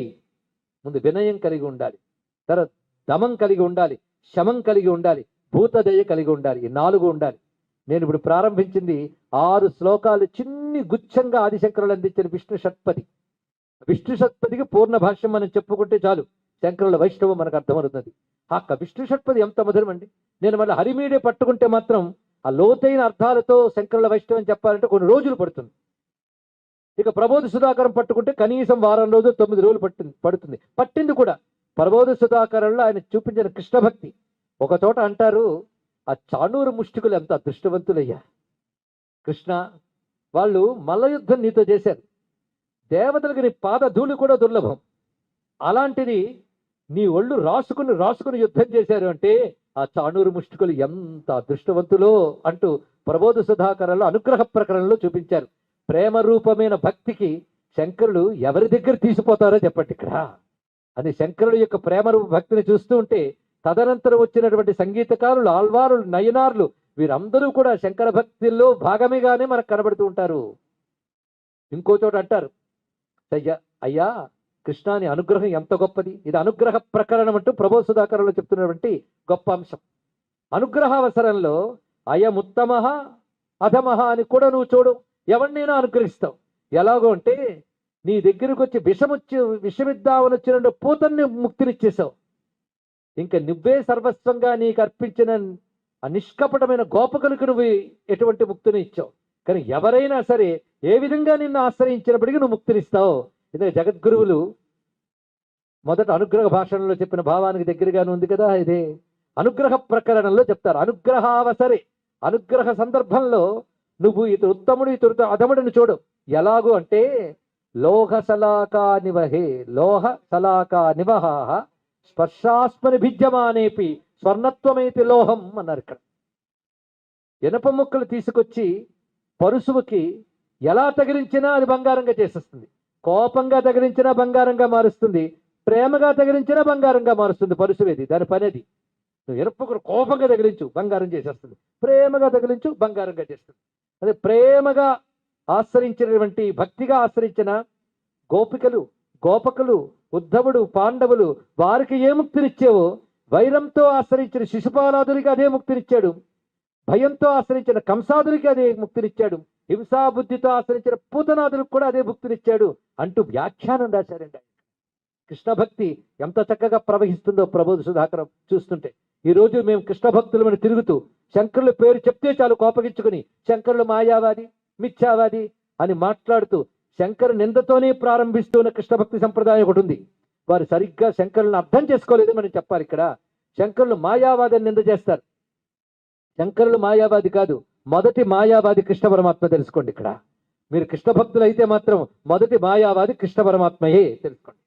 ముందు వినయం కలిగి ఉండాలి, తర్వాత దమం కలిగి ఉండాలి, శమం కలిగి ఉండాలి, భూతదయ కలిగి ఉండాలి. ఈ 4 ఉండాలి. నేను ఇప్పుడు ప్రారంభించింది 6 శ్లోకాలు చిన్ని గుచ్ఛంగా ఆదిశంకరులు అందించిన విష్ణు షట్పది. విష్ణు షట్పదికి పూర్ణ భాష్యం మనం చెప్పుకుంటే చాలు శంకరుల వైష్ణవం మనకు అర్థమవుతుంది. ఆ విష్ణు షట్పది ఎంత మధురం అండి. నేను మళ్ళీ హరిమీడే పట్టుకుంటే మాత్రం ఆ లోతైన అర్థాలతో శంకరుల వైష్ణవం చెప్పాలంటే కొన్ని రోజులు పడుతుంది. ఇక ప్రబోధ సుధాకరం పట్టుకుంటే కనీసం వారం రోజులు 9 రోజులు పడుతుంది. పట్టింది కూడా. ప్రబోధ సుధాకరంలో ఆయన చూపించిన కృష్ణ భక్తి. ఒక చోట అంటారు, ఆ చాణూరు ముష్టికులు ఎంత అదృష్టవంతులయ్యా కృష్ణ, వాళ్ళు మల్లయుద్ధం నీతో చేశారు. దేవతలకు నీ పాద ధూళి కూడా దుర్లభం. అలాంటిది నీ ఒళ్ళు రాసుకుని యుద్ధం చేశారు అంటే ఆ చాణూరు ముష్టికులు ఎంత అదృష్టవంతులో అంటూ ప్రబోధ సుధాకరంలో అనుగ్రహ ప్రకరణలో చూపించారు. ప్రేమ రూపమైన భక్తికి శంకరులు ఎవరి దగ్గర తీసిపోతారో చెప్పండి ఇక్కడ అని. శంకరుల యొక్క ప్రేమ రూప భక్తిని చూస్తూ ఉంటే తదనంతరం వచ్చినటువంటి సంగీతకారులు, ఆల్వారులు, నయనార్లు వీరందరూ కూడా శంకర భక్తిలో భాగమేగానే మనకు కనబడుతూ ఉంటారు. ఇంకో చోట అంటారు, అయ్యా కృష్ణాని అనుగ్రహం ఎంత గొప్పది. ఇది అనుగ్రహ ప్రకరణం అంటూ ప్రబోధ సుధాకరంలో చెప్తున్నటువంటి గొప్ప అంశం. అనుగ్రహావసరంలో అయముత్తమ అధమహ అని కూడా నువ్వు చూడు, ఎవరినైనా అనుగ్రహిస్తావు. ఎలాగో అంటే నీ దగ్గరకు వచ్చి విషమిద్దామని వచ్చిన పూతన్ని ముక్తినిచ్చేసావు. ఇంకా నువ్వే సర్వస్వంగా నీకు అర్పించిన ఆ నిష్కపటమైన గోపకులకు నువ్వు ఎటువంటి ముక్తిని ఇచ్చావు. కానీ ఎవరైనా సరే ఏ విధంగా నిన్ను ఆశ్రయించినప్పటికీ నువ్వు ముక్తినిస్తావు. ఇదే జగద్గురువులు మొదట అనుగ్రహ భాషణలో చెప్పిన భావానికి దగ్గరగానే ఉంది కదా. ఇదే అనుగ్రహ ప్రకరణంలో చెప్తారు. అనుగ్రహావసరే, అనుగ్రహ సందర్భంలో నువ్వు ఇతడు ఉత్తముడు ఇతడు అధముడిని చూడు. ఎలాగూ అంటే లోహ సలాకా నివహే లోహ సలాకా నివహాహ స్పర్శాస్మని భిద్యమానేపి స్వర్ణత్వమైతి లోహం అన్నారు ఇక్కడ. ఇనప ముక్కలు తీసుకొచ్చి పరుసువుకి ఎలా తగిలించినా అది బంగారంగా చేసేస్తుంది. కోపంగా తగిలించినా బంగారంగా మారుస్తుంది, ప్రేమగా తగిలించినా బంగారంగా మారుస్తుంది. పరుసువేది దాని పనేది. నువ్వు ఇనపముక్కలు కోపంగా తగిలించు బంగారం చేసేస్తుంది, ప్రేమగా తగిలించు బంగారంగా చేస్తుంది. అదే ప్రేమగా ఆశ్రయించినటువంటి, భక్తిగా ఆశ్రయించిన గోపికలు, గోపకులు, ఉద్ధవుడు, పాండవులు వారికి ఏ ముక్తినిచ్చావో వైరంతో ఆశ్రయించిన శిశుపాలాదునికి అదే ముక్తినిచ్చాడు. భయంతో ఆశ్రయించిన కంసాదునికి అదే ముక్తినిచ్చాడు. హింసాబుద్ధితో ఆశ్రయించిన పూతనాదులకు కూడా అదే ముక్తినిచ్చాడు అంటూ వ్యాఖ్యానం రాశారండి. కృష్ణ భక్తి ఎంత చక్కగా ప్రవహిస్తుందో ప్రబోధ సుధాకరం చూస్తుంటే. ఈ రోజు మేము కృష్ణ భక్తులమని తిరుగుతూ శంకరుల పేరు చెప్తే చాలు కోపగించుకుని శంకరులు మాయావాది, మిథ్యావాది అని మాట్లాడుతూ శంకరు నిందతోనే ప్రారంభిస్తున్న కృష్ణ భక్తి సంప్రదాయం ఒకటి ఉంది. వారు సరిగ్గా శంకరులను అర్థం చేసుకోలేదు మనం చెప్పాలి ఇక్కడ. శంకరులు మాయావాదని నింద చేస్తారు. శంకరులు మాయావాది కాదు, మొదటి మాయావాది కృష్ణ పరమాత్మ తెలుసుకోండి. ఇక్కడ మీరు కృష్ణ భక్తులు అయితే మాత్రం మొదటి మాయావాది కృష్ణ పరమాత్మయే తెలుసుకోండి.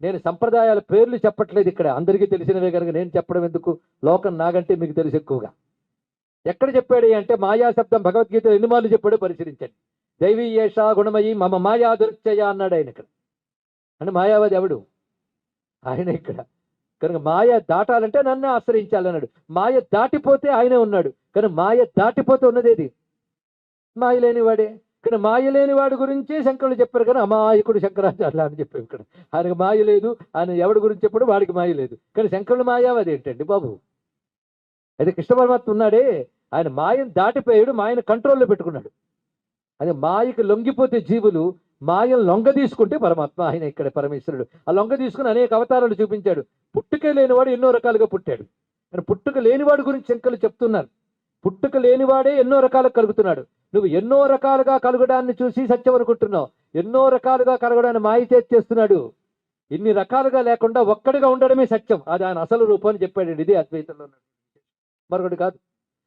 నేను సంప్రదాయాల పేర్లు చెప్పట్లేదు, ఇక్కడ అందరికీ తెలిసినవే కనుక నేను చెప్పడం ఎందుకు, లోకం నాకంటే మీకు తెలుసు ఎక్కువగా. ఎక్కడ చెప్పాడు అంటే మాయా శబ్దం భగవద్గీతలో ఎన్ని మార్లు చెప్పాడో పరిశీలించండి. దైవీ ఏష గుణమయి మమ మాయా దుర్చయ అన్నాడు ఆయన ఇక్కడ. అంటే మాయావాది ఎవడు? ఆయన ఇక్కడ. కనుక మాయ దాటాలంటే నన్ను ఆశ్రయించాలన్నాడు. మాయ దాటిపోతే ఆయనే ఉన్నాడు. కానీ మాయ దాటిపోతే ఉన్నదేది మాయ లేనివాడే. కానీ మాయ లేనివాడి గురించే శంకరులు చెప్పారు, కానీ అమాయకుడు శంకరాచార్య అని చెప్పారు ఇక్కడ. ఆయనకు మాయ లేదు, ఆయన ఎవడి గురించి చెప్పాడు వాడికి మాయ లేదు. కానీ శంకరులు మాయావాది ఏంటండి బాబు? అయితే కృష్ణ పరమాత్మ ఉన్నాడే, ఆయన మాయను దాటిపోయాడు, మాయను కంట్రోల్లో పెట్టుకున్నాడు. అదే మాయకి లొంగిపోతే జీవులు, మాయను లొంగ తీసుకుంటే పరమాత్మ ఆయన ఇక్కడ పరమేశ్వరుడు. ఆ లొంగ తీసుకుని అనేక అవతారాలు చూపించాడు. పుట్టుక లేనివాడు ఎన్నో రకాలుగా పుట్టాడు. కానీ పుట్టుక లేనివాడి గురించి శంకరులు చెప్తున్నారు. పుట్టుక లేనివాడే ఎన్నో రకాలుగా కలుగుతున్నాడు. నువ్వు ఎన్నో రకాలుగా కలగడాన్ని చూసి సత్యం అనుకుంటున్నావు. ఎన్నో రకాలుగా కలగడాన్ని మాయ చేస్తున్నాడు. ఇన్ని రకాలుగా లేకుండా ఒక్కడిగా ఉండడమే సత్యం. అది ఆయన అసలు రూపం అని చెప్పాడు. ఇది అద్వైతంలో మరొకటి కాదు.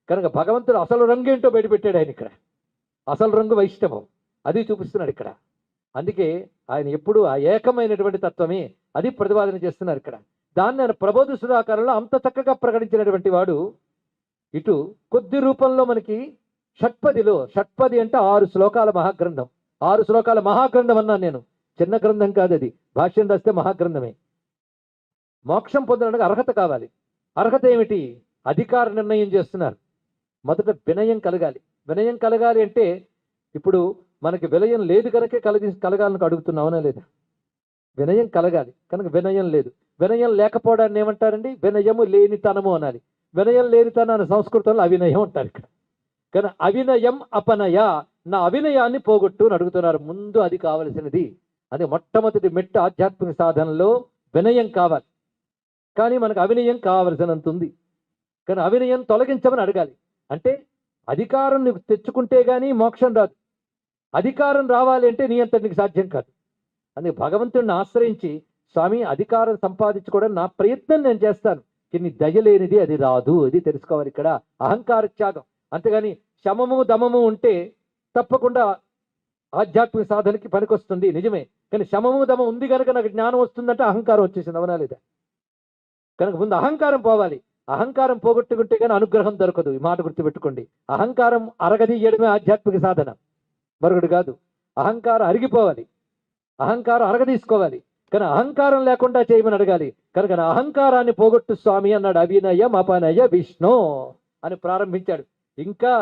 కనుక భగవంతుడు అసలు రంగు ఏంటో బయటపెట్టాడు ఆయన ఇక్కడ. అసలు రంగు వైష్ణవం, అది చూపిస్తున్నాడు ఇక్కడ. అందుకే ఆయన ఎప్పుడు ఆ ఏకమైనటువంటి తత్వమే అది ప్రతిపాదన చేస్తున్నారు ఇక్కడ. దాన్ని ఆయన ప్రబోధ సుధాకరంలో అంత చక్కగా ప్రకటించినటువంటి వాడు. ఇటు కొద్ది రూపంలో మనకి షట్పది అంటే 6 శ్లోకాల మహాగ్రంథం. 6 శ్లోకాల మహాగ్రంథం అన్నాను నేను, చిన్న గ్రంథం కాదు అది. భాష్యం రాస్తే మహాగ్రంథమే. మోక్షం పొందడానికి అర్హత కావాలి. అర్హత ఏమిటి? అధికార నిర్ణయం చేస్తున్నారు. మొదట వినయం కలగాలి. వినయం కలగాలి అంటే ఇప్పుడు మనకి వినయం లేదు కనుకే కలగాలని అడుగుతున్నావునా లేదా? వినయం కలగాలి కనుక వినయం లేదు. వినయం లేకపోవడాన్ని ఏమంటారండి? వినయము లేనితనము అనాలి. వినయం లేనితనాన్ని సంస్కృతంలో అవినయం అంటారు ఇక్కడ. కానీ అవినయం అపనయ, నా అవినయాన్ని పోగొట్టు అని అడుగుతున్నారు. ముందు అది కావలసినది. అది మొట్టమొదటి మెట్టు ఆధ్యాత్మిక సాధనలో వినయం కావాలి. కానీ మనకు అవినయం కావలసినంత ఉంది. కానీ అవినయం తొలగించమని అడగాలి. అంటే అధికారం నీకు తెచ్చుకుంటే గానీ మోక్షం రాదు. అధికారం రావాలి అంటే నీ అంత నీకు సాధ్యం కాదు. అందుకే భగవంతుడిని ఆశ్రయించి, స్వామి అధికారం సంపాదించుకోవడం నా ప్రయత్నం నేను చేస్తాను, కానీ దయలేనిది అది రాదు. అది తెలుసుకోవాలి ఇక్కడ. అహంకార త్యాగం. అంతేగాని శమము దమము ఉంటే తప్పకుండా ఆధ్యాత్మిక సాధనకి పనికొస్తుంది, నిజమే. కానీ శమము దమం ఉంది కనుక నాకు జ్ఞానం వస్తుందంటే అహంకారం వచ్చేసింది, అవునా లేదా? కనుక ముందు అహంకారం పోవాలి. అహంకారం పోగొట్టుకుంటే కానీ అనుగ్రహం దొరకదు. ఈ మాట గుర్తుపెట్టుకోండి. అహంకారం అరగదీయడమే ఆధ్యాత్మిక సాధన, మరొకటి కాదు. అహంకారం అరిగిపోవాలి, అహంకారం అరగదీసుకోవాలి. కానీ అహంకారం లేకుండా చేయమని అడగాలి. కనుక నా అహంకారాన్ని పోగొట్టు స్వామి అన్నాడు. అవినయం అపనయ విష్ణు అని ప్రారంభించాడు. ఇంకా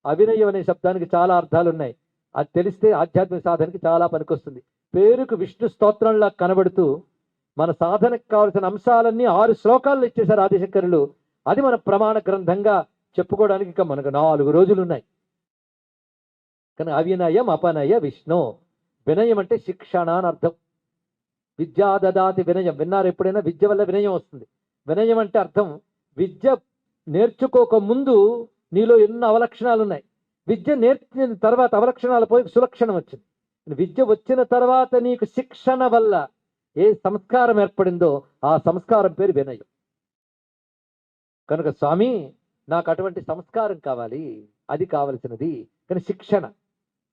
అవినయం అనే శబ్దానికి చాలా అర్థాలు ఉన్నాయి. అది తెలిస్తే ఆధ్యాత్మిక సాధనకి చాలా పనికొస్తుంది. పేరుకు విష్ణు స్తోత్రంలా కనబడుతూ మన సాధనకు కావలసిన అంశాలన్నీ 6 శ్లోకాల్లో ఇచ్చేశారు ఆదిశంకరులు. అది మన ప్రమాణ గ్రంథంగా చెప్పుకోవడానికి ఇంకా మనకు 4 రోజులు ఉన్నాయి. కానీ అవినయం అపనయ విష్ణు. వినయం అంటే శిక్షణ అని అర్థం. విద్యా దదాతి వినయం. విన్నారు ఎప్పుడైనా? విద్య వల్ల వినయం వస్తుంది. వినయం అంటే అర్థం విద్య నేర్చుకోక ముందు నీలో ఎన్నో అవలక్షణాలు ఉన్నాయి. విద్య నేర్చిన తర్వాత అవలక్షణాలు పోయి సులక్షణం వచ్చింది. విద్య వచ్చిన తర్వాత నీకు శిక్షణ వల్ల ఏ సంస్కారం ఏర్పడిందో ఆ సంస్కారం పేరు వినయం. కనుక స్వామి నాకు అటువంటి సంస్కారం కావాలి, అది కావలసినది. కానీ శిక్షణ,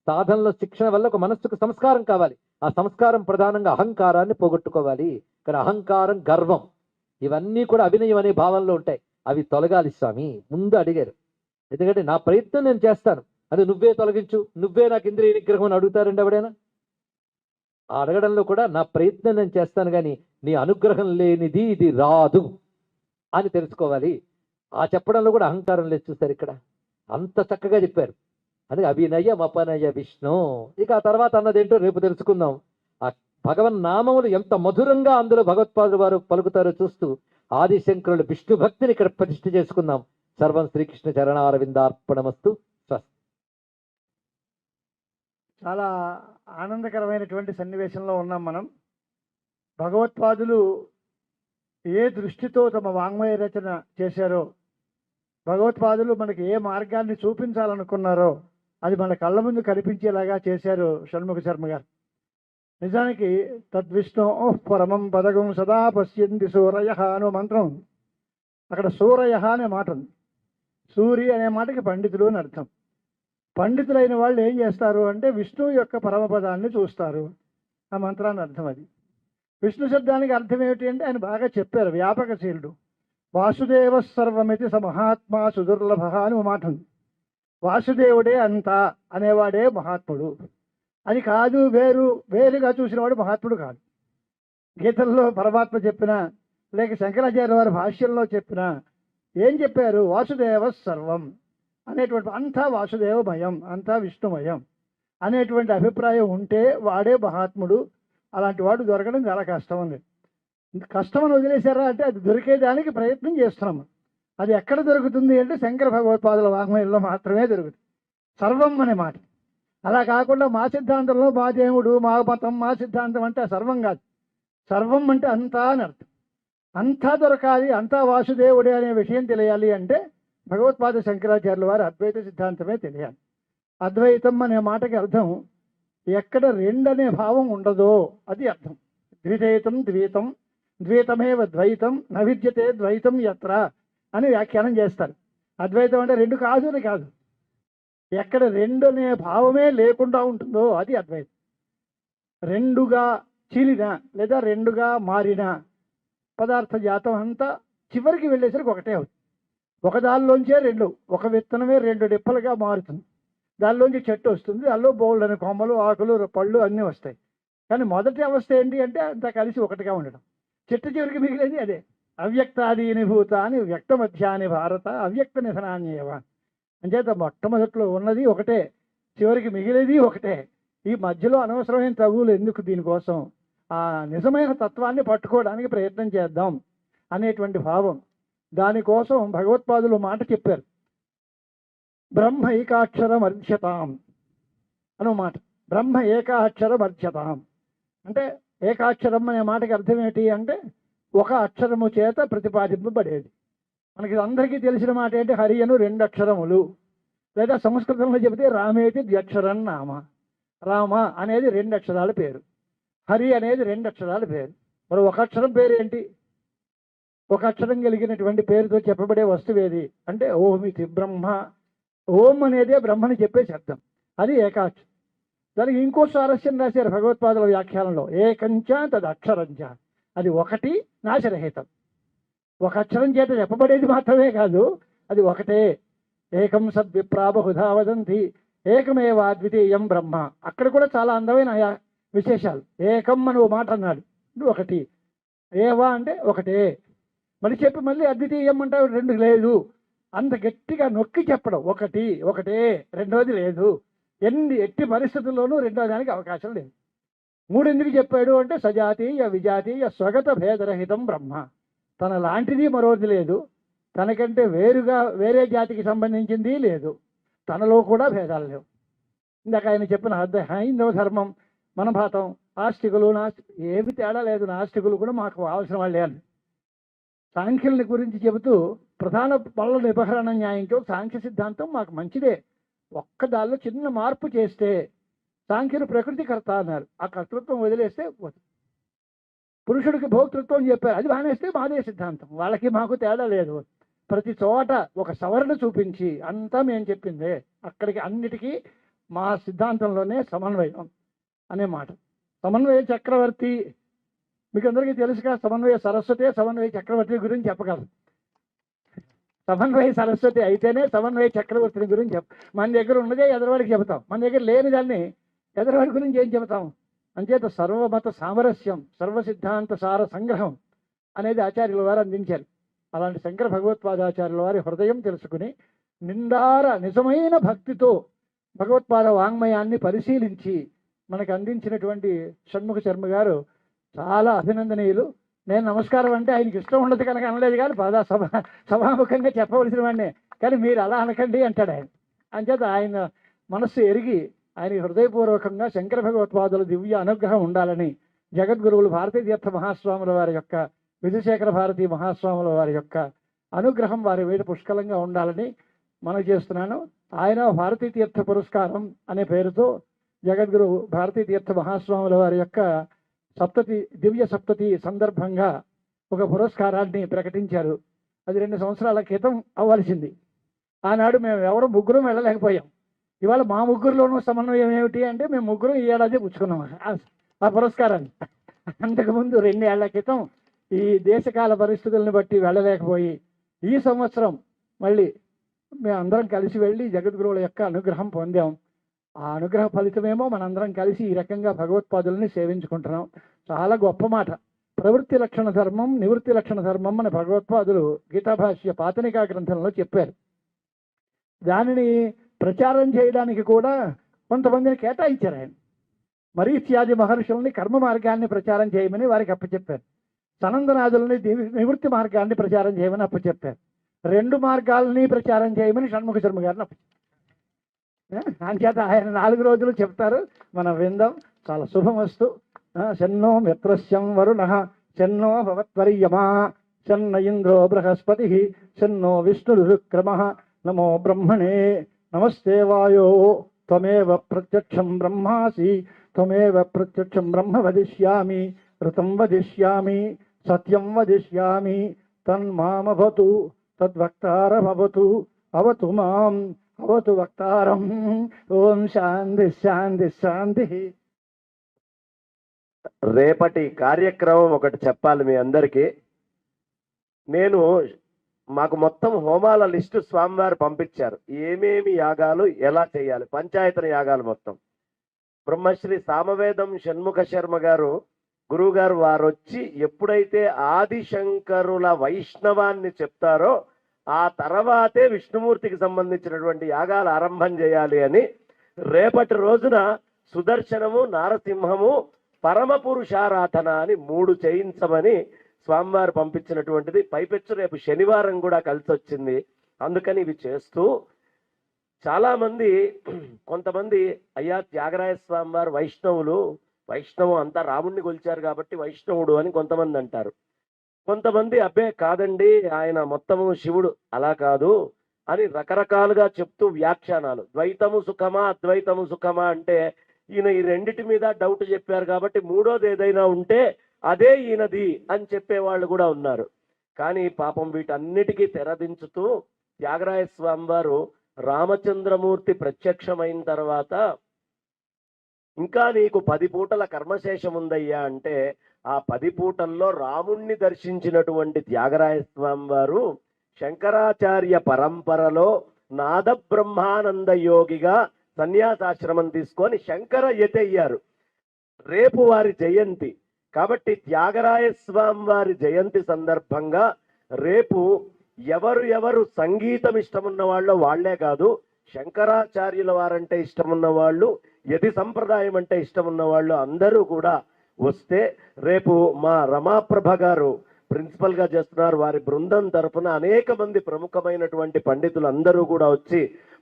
సాధనలో శిక్షణ వల్ల ఒక మనస్సుకు సంస్కారం కావాలి. ఆ సంస్కారం ప్రధానంగా అహంకారాన్ని పోగొట్టుకోవాలి. కానీ అహంకారం, గర్వం ఇవన్నీ కూడా అవినయం అనే భావంలో ఉంటాయి. అవి తొలగాలి స్వామి ముందు అడిగారు. ఎందుకంటే నా ప్రయత్నం నేను చేస్తాను, అది నువ్వే తొలగించు, నువ్వే నాకు ఇంద్రియ నిగ్రహం అని అడుగుతారండి ఎవడైనా? ఆ అడగడంలో కూడా నా ప్రయత్నం నేను చేస్తాను, కానీ నీ అనుగ్రహం లేనిది ఇది రాదు అని తెలుసుకోవాలి. ఆ చెప్పడంలో కూడా అహంకారం లేదు. చూస్తారు ఇక్కడ అంత చక్కగా చెప్పారు. అది అవినయం అపనయ విష్ణు. ఇక ఆ తర్వాత అన్నదేంటో రేపు తెలుసుకుందాం. ఆ భగవన్ నామములు ఎంత మధురంగా అందులో భగవత్పాదులు వారు పలుకుతారో చూస్తూ ఆదిశంకరులు విష్ణు భక్తిని ఇక్కడ ప్రతిష్ఠ చేసుకుందాం. సర్వం శ్రీకృష్ణ చరణారవిందార్పణమస్తు. చాలా ఆనందకరమైనటువంటి సన్నివేశంలో ఉన్నాం మనం. భగవత్పాదులు ఏ దృష్టితో తమ వాంగ్మయ రచన చేశారో, భగవత్పాదులు మనకి ఏ మార్గాన్ని చూపించాలనుకున్నారో అది మన కళ్ళ ముందు కనిపించేలాగా చేశారు షణ్ముఖ శర్మ గారు. నిజానికి తద్విష్ణు పరమం పదగం సదా పశ్యంతి సూరయ అనే మంత్రం ఉంది. అక్కడ సూరయ అనే మాట ఉంది. సూరి అనే మాటకి పండితులు అని అర్థం. పండితులైన వాళ్ళు ఏం చేస్తారు అంటే విష్ణువు యొక్క పరమపదాన్ని చూస్తారు. ఆ మంత్రాన్ని అర్థం అది. విష్ణు శబ్దానికి అర్థం ఏమిటి అంటే ఆయన బాగా చెప్పారు, వ్యాపకశీలుడు. వాసుదేవ సర్వమితి స మహాత్మా సుదుర్లభ అని ఒక మాట ఉంది. వాసుదేవుడే అంతా అనేవాడే మహాత్ముడు. అది కాదు, వేరుగా చూసినవాడు మహాత్ముడు కాదు. గీతల్లో పరమాత్మ చెప్పినా, లేక శంకరాచార్య వారి భాష్యంలో చెప్పినా ఏం చెప్పారు? వాసుదేవ సర్వం అనేటువంటి, అంతా వాసుదేవమయం, అంతా విష్ణుమయం అనేటువంటి అభిప్రాయం ఉంటే వాడే మహాత్ముడు. అలాంటి వాడు దొరకడం చాలా కష్టం ఉంది. కష్టమని వదిలేశారా అంటే అది దొరికేదానికి ప్రయత్నం చేస్తున్నాము. అది ఎక్కడ దొరుకుతుంది అంటే శంకర భగవత్పాదుల వాంగ్మయంలో మాత్రమే దొరుకుతుంది సర్వం అనే మాట. అలా కాకుండా మా సిద్ధాంతంలో మా దేవుడు, మా మతం, మా సిద్ధాంతం అంటే సర్వం కాదు. సర్వం అంటే అంతా అని అర్థం. అంతా దొరకాలి, అంతా వాసుదేవుడే అనే విషయం తెలియాలి అంటే భగవత్పాద శంకరాచార్యుల వారి అద్వైత సిద్ధాంతమే తెలియాలి. అద్వైతం అనే మాటకి అర్థం ఎక్కడ రెండనే భావం ఉండదో అది అర్థం. ద్వితైతం ద్వైతం, ద్వైతమేవ ద్వైతం, నవిద్యతే ద్వైతం యత్ర అని వ్యాఖ్యానం చేస్తారు. అద్వైతం అంటే రెండు కాదు అని కాదు, ఎక్కడ రెండు అనే భావమే లేకుండా ఉంటుందో అది అద్వైతం. రెండుగా చీలిన లేదా రెండుగా మారిన పదార్థ జాతం అంతా చివరికి వెళ్ళేసరికి ఒకటే అవుతుంది. ఒక దానిలోంచే రెండు, ఒక విత్తనమే రెండు డిప్పలుగా మారుతుంది. దానిలోంచి చెట్టు వస్తుంది, దానిలో బోల్డని కొమ్మలు, ఆకులు, పళ్ళు అన్నీ వస్తాయి. కానీ మొదటి అవస్థ ఏంటి అంటే అంతా కలిసి ఒకటిగా ఉండడం. చెట్టు చివరికి మిగిలేది అదే. అవ్యక్తాదీని భూతాని వ్యక్త మధ్యాని భారత అవ్యక్త నిధనాన్యేవ. అంచేత మొట్టమొదట్లో ఉన్నది ఒకటే, చివరికి మిగిలేది ఒకటే. ఈ మధ్యలో అనవసరమైన తగులు ఎందుకు? దీనికోసం ఆ నిజమైన తత్వాన్ని పట్టుకోవడానికి ప్రయత్నం చేద్దాం అనేటువంటి భావం. దానికోసం భగవత్పాదులు మాట చెప్పారు, బ్రహ్మ ఏకాక్షరం అర్ధ్యతాం అనే మాట. బ్రహ్మ ఏకాక్షరం అర్ధ్యతాం అంటే ఏకాక్షరం అనే మాటకి అర్థం ఏంటి అంటే ఒక అక్షరము చేత ప్రతిపాదింపబడేది. మనకి అందరికీ తెలిసిన మాట ఏంటి? హరి అను రెండు అక్షరములు, లేదా సంస్కృతంలో చెబితే రామేతి ద్వ్యక్షరం నామ. రామ అనేది రెండు అక్షరాల పేరు, హరి అనేది రెండు అక్షరాల పేరు. మరి ఒక అక్షరం పేరు ఏంటి? ఒక అక్షరం కలిగినటువంటి పేరుతో చెప్పబడే వస్తువు ఏది అంటే ఓమితి బ్రహ్మ. ఓం అనేదే బ్రహ్మని చెప్పే శబ్దం, అది ఏకాక్షరం. దానికి ఇంకో స్వారస్యం రాశారు భగవత్పాదుల వ్యాఖ్యానంలో, ఏకంచ తది అక్షరంచ. అది ఒకటి, నాశరహితం. ఒక అక్షరం చేత చెప్పబడేది మాత్రమే కాదు, అది ఒకటే. ఏకం సద్విప్రా బహుధా వదంతి ఏకమేవ అద్వితీయం బ్రహ్మ. అక్కడ కూడా చాలా అందమైన విశేషాలు. ఏకం అని ఓ మాట అన్నాడు, ఒకటి. ఏవా అంటే ఒకటే. మళ్ళీ చెప్పి మళ్ళీ అద్వితీయం అంటే రెండు లేదు. అంత గట్టిగా నొక్కి చెప్పడం, ఒకటి ఒకటే, రెండోది లేదు. ఎట్టి పరిస్థితుల్లోనూ రెండో దానికి అవకాశం లేదు. మూడు ఎందుకు చెప్పాడు అంటే సజాతీయ విజాతీయ స్వగత భేదరహితం బ్రహ్మ. తన లాంటిది మరోది లేదు, తనకంటే వేరే జాతికి సంబంధించింది లేదు, తనలో కూడా భేదాలు లేవు. ఇందాక ఆయన చెప్పిన హైందవ ధర్మం, మనభాతం, ఆస్తికులు, ఏమి తేడా లేదు. నాస్తికులు కూడా మాకు కావాల్సిన వాళ్ళే అని సాంఖ్యుల్ని గురించి చెబుతూ ప్రధాన పనుల నిబహరణ న్యాయంతో సాంఖ్య సిద్ధాంతం మాకు మంచిదే, ఒక్క దానిలో చిన్న మార్పు చేస్తే సాంఖ్యులు ప్రకృతికర్త అన్నారు, ఆ కర్తృత్వం వదిలేస్తే పురుషుడికి భోక్తృత్వం చెప్పారు, అది మానేస్తే మాదే సిద్ధాంతం. వాళ్ళకి మాకు తేడా లేదు. ప్రతి చోట ఒక సవరణ చూపించి అంతా మేము చెప్పిందే, అక్కడికి అన్నిటికీ మా సిద్ధాంతంలోనే సమన్వయం అనే మాట. సమన్వయ చక్రవర్తి మీకు అందరికీ తెలుసుగా, సమన్వయ సరస్వతి, సమన్వయ చక్రవర్తి గురించి చెప్పగలరు. సమన్వయ సరస్వతి అయితేనే సమన్వయ చక్రవర్తిని గురించి మన దగ్గర ఉన్నదే ఎదరవాడికి చెబుతాం, మన దగ్గర లేని దాన్ని ఎదరవాడి గురించి ఏం చెబుతాం? అంచేత సర్వమత సామరస్యం, సర్వసిద్ధాంత సార సంగ్రహం అనేది ఆచార్యుల వారు అందించారు. అలాంటి శంకర భగవత్పాదాచార్యుల వారి హృదయం తెలుసుకుని నిండార నిజమైన భక్తితో భగవత్పాద వాంగ్మయాన్ని పరిశీలించి మనకు అందించినటువంటి షణ్ముఖ శర్మ గారు చాలా అభినందనీయులు. నేను నమస్కారం అంటే ఆయనకి ఇష్టం ఉండదు కనుక అనలేదు, కానీ సభాముఖంగా చెప్పవలసిన వాడినే, కానీ మీరు అలా అనకండి అంటాడు ఆయన. అంచేత ఆయన మనస్సు ఎరిగి ఆయన హృదయపూర్వకంగా శంకర భగవత్పాదుల దివ్య అనుగ్రహం ఉండాలని, జగద్గురువులు భారతీ తీర్థ మహాస్వాముల వారి యొక్క, విధుశేఖర భారతీ మహాస్వాముల వారి యొక్క అనుగ్రహం వారి మీద పుష్కలంగా ఉండాలని మనం చేస్తున్నాను. ఆయన భారతీ తీర్థ పురస్కారం అనే పేరుతో జగద్గురు భారతీ తీర్థ మహాస్వాముల వారి యొక్క దివ్య సప్తతి సందర్భంగా ఒక పురస్కారాన్ని ప్రకటించారు. అది 2 సంవత్సరాల క్రితం అవ్వాల్సింది. ఆనాడు మేము ఎవరు ముగ్గురం వెళ్ళలేకపోయాం. ఇవాళ మా ముగ్గురులోనూ సమన్వయం ఏమిటి అంటే మేము ముగ్గురం ఈ ఏడాది పుచ్చుకున్నాం ఆ పురస్కారాన్ని. అంతకుముందు 2 ఏళ్ల క్రితం ఈ దేశకాల పరిస్థితులను బట్టి వెళ్ళలేకపోయి ఈ సంవత్సరం మళ్ళీ మేము అందరం కలిసి వెళ్ళి జగద్గురువుల యొక్క అనుగ్రహం పొందాం. ఆ అనుగ్రహ ఫలితమేమో మనందరం కలిసి ఈ రకంగా భగవత్పాదుల్ని సేవించుకుంటున్నాం. చాలా గొప్ప మాట. ప్రవృత్తి లక్షణ ధర్మం, నివృత్తి లక్షణ ధర్మం అని భగవత్పాదులు గీతాభాష్య పాతనికా గ్రంథంలో చెప్పారు. దానిని ప్రచారం చేయడానికి కూడా కొంతమందిని కేటాయించారు ఆయన. మరీత్యాది మహర్షుల్ని కర్మ మార్గాన్ని ప్రచారం చేయమని వారికి అప్పచెప్పారు. సనందనాథుల్ని నివృత్తి మార్గాన్ని ప్రచారం చేయమని అప్పచెప్పారు. 2 మార్గాలని ప్రచారం చేయమని షణ్ముఖ శర్మ గారిని అప్పచెప్పారు. అంచేత ఆయన 4 రోజులు చెప్తారు, మనం విందాం. చాలా శుభమస్తు. శన్నో మిత్రస్యం వరుణః శన్నో భవత్వర్యమా శన్న ఇంద్రో బృహస్పతి శన్నో విష్ణురుక్రమః నమో బ్రహ్మణే నమస్తే వాయో త్వమేవ ప్రత్యక్షం బ్రహ్మాసి త్వమేవ ప్రత్యక్షం బ్రహ్మ వదిష్యామి ఋతం వదిష్యామి సత్యం వదిష్యామి తన్మామభవతు తద్వక్తారమవతు అవతు మాం అవతు వక్తారం. ఓం శాంతి శాంతి శాంతి. రేపటి కార్యక్రమం ఒకటి చెప్పాలి మీ అందరికీ. మాకు మొత్తం హోమాల లిస్టు స్వామివారు పంపించారు, ఏమేమి యాగాలు ఎలా చేయాలి, పంచాయతన యాగాలు మొత్తం. బ్రహ్మశ్రీ సామవేదం షణ్ముఖ శర్మ గారు గురువు గారు వారు వచ్చి ఎప్పుడైతే ఆదిశంకరుల వైష్ణవాన్ని చెప్తారో ఆ తర్వాతే విష్ణుమూర్తికి సంబంధించినటువంటి యాగాలు ఆరంభం చేయాలి అని రేపటి రోజున సుదర్శనము, నారసింహము, పరమ పురుషారాధన అని 3 చేయించమని స్వామివారు పంపించినటువంటిది. పైపెచ్చు రేపు శనివారం కూడా కలిసి వచ్చింది. అందుకని ఇవి చేస్తూ చాలా మంది కొంతమంది అయ్యా త్యాగరాయ స్వామివారు వైష్ణవం అంతా రాముణ్ణి కొలిచారు కాబట్టి వైష్ణవుడు అని కొంతమంది అంటారు. కొంతమంది అబ్బే కాదండి ఆయన మొత్తము శివుడు, అలా కాదు అని రకరకాలుగా చెప్తూ వ్యాఖ్యానాలు. ద్వైతము సుఖమా అద్వైతము సుఖమా అంటే ఈయన ఈ రెండిటి మీద డౌట్ చెప్పారు కాబట్టి 3వది ఏదైనా ఉంటే అదే ఈయనది అని చెప్పేవాళ్ళు కూడా ఉన్నారు. కానీ పాపం వీటన్నిటికీ తెరదించుతూ త్యాగరాయ స్వామి వారు రామచంద్రమూర్తి ప్రత్యక్షమైన తర్వాత ఇంకా నీకు 10 పూటల కర్మశేషం ఉందయ్యా అంటే ఆ 10 పూటల్లో రాముణ్ణి దర్శించినటువంటి త్యాగరాయ స్వామి వారు శంకరాచార్య పరంపరలో నాద బ్రహ్మానంద యోగిగా సన్యాసాశ్రమం తీసుకొని శంకర యతయ్యారు. రేపు వారి జయంతి కాబట్టి త్యాగరాయ స్వామి వారి జయంతి సందర్భంగా రేపు ఎవరు సంగీతం ఇష్టమున్న వాళ్ళు వాళ్లే కాదు, శంకరాచార్యుల వారంటే ఇష్టమున్న వాళ్ళు, యతి సంప్రదాయం అంటే ఇష్టమున్న వాళ్ళు అందరూ కూడా వస్తే రేపు మా రమాప్రభ గారు ప్రిన్సిపల్ గా చేస్తున్నారు. వారి బృందం తరఫున అనేక మంది ప్రముఖమైనటువంటి పండితులు అందరూ కూడా వచ్చి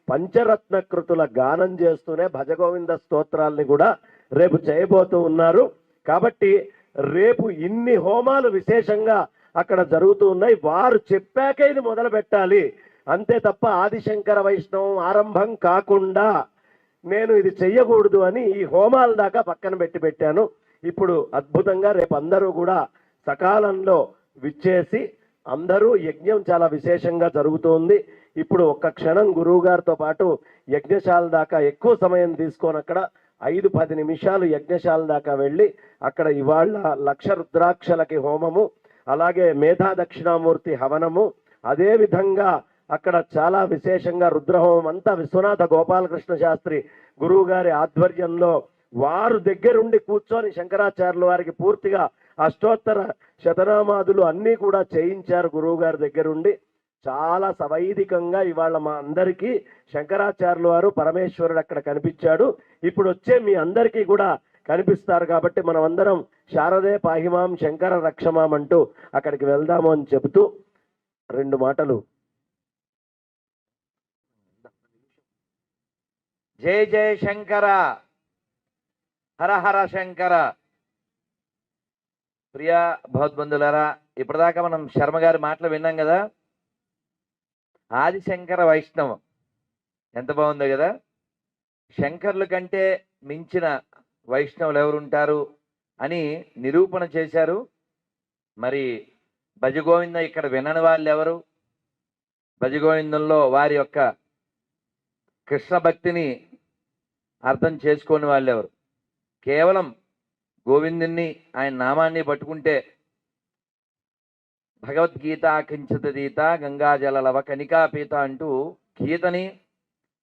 పంచరత్న కృతుల గానం చేస్తూనే భజగోవింద స్తోత్రాల్ని కూడా రేపు చేయబోతూ ఉన్నారు. కాబట్టి రేపు ఇన్ని హోమాలు విశేషంగా అక్కడ జరుగుతూ ఉన్నాయి. వారు చెప్పాకే ఇది మొదలు పెట్టాలి అంతే తప్ప ఆదిశంకర వైష్ణవం ఆరంభం కాకుండా నేను ఇది చెయ్యకూడదు అని ఈ హోమాల దాకా పక్కన పెట్టాను. ఇప్పుడు అద్భుతంగా రేపు అందరూ కూడా సకాలంలో విచ్చేసి అందరూ యజ్ఞం చాలా విశేషంగా జరుగుతోంది. ఇప్పుడు ఒక్క క్షణం గురువు గారితో పాటు యజ్ఞశాల దాకా ఎక్కువ సమయం తీసుకొని అక్కడ 5-10 నిమిషాలు యజ్ఞశాల దాకా వెళ్ళి అక్కడ ఇవాళ 1,00,000 రుద్రాక్షలకి హోమము, అలాగే మేధా దక్షిణామూర్తి హవనము, అదే విధంగా అక్కడ చాలా విశేషంగా రుద్రహోమం అంతా విశ్వనాథ గోపాలకృష్ణ శాస్త్రి గురువు గారి ఆధ్వర్యంలో వారు దగ్గరుండి కూర్చొని శంకరాచార్యుల వారికి పూర్తిగా అష్టోత్తర శతనామాదులు అన్నీ కూడా చేయించారు గురువు గారి దగ్గరుండి. చాలా సవైదికంగా ఇవాళ మా అందరికీ శంకరాచార్యుల వారు పరమేశ్వరుడు అక్కడ కనిపించాడు. ఇప్పుడు వచ్చే మీ అందరికీ కూడా కనిపిస్తారు కాబట్టి మనం అందరం శారదే పాహిమాం శంకర రక్షమాం అంటూ అక్కడికి వెళ్దాము అని చెబుతూ 2 మాటలు. జయ జయ శంకర, హర హర శంకర. ప్రియ భగవద్బంధులారా, ఇప్పటిదాకా మనం శర్మ గారి మాటలు విన్నాం కదా. ఆదిశంకర వైష్ణవం ఎంత బాగుందో కదా. శంకర్ల కంటే మించిన వైష్ణవులు ఎవరుంటారు అని నిరూపణ చేశారు. మరి భజగోవింద ఇక్కడ వినని వాళ్ళు ఎవరు? భజగోవిందంలో వారి యొక్క కృష్ణ భక్తిని అర్థం చేసుకోని వాళ్ళు ఎవరు? కేవలం గోవిందుణ్ణి ఆయన నామాన్ని పట్టుకుంటే భగవద్గీత కించితీత గంగాజలలవ కనికాపీత అంటూ గీతని,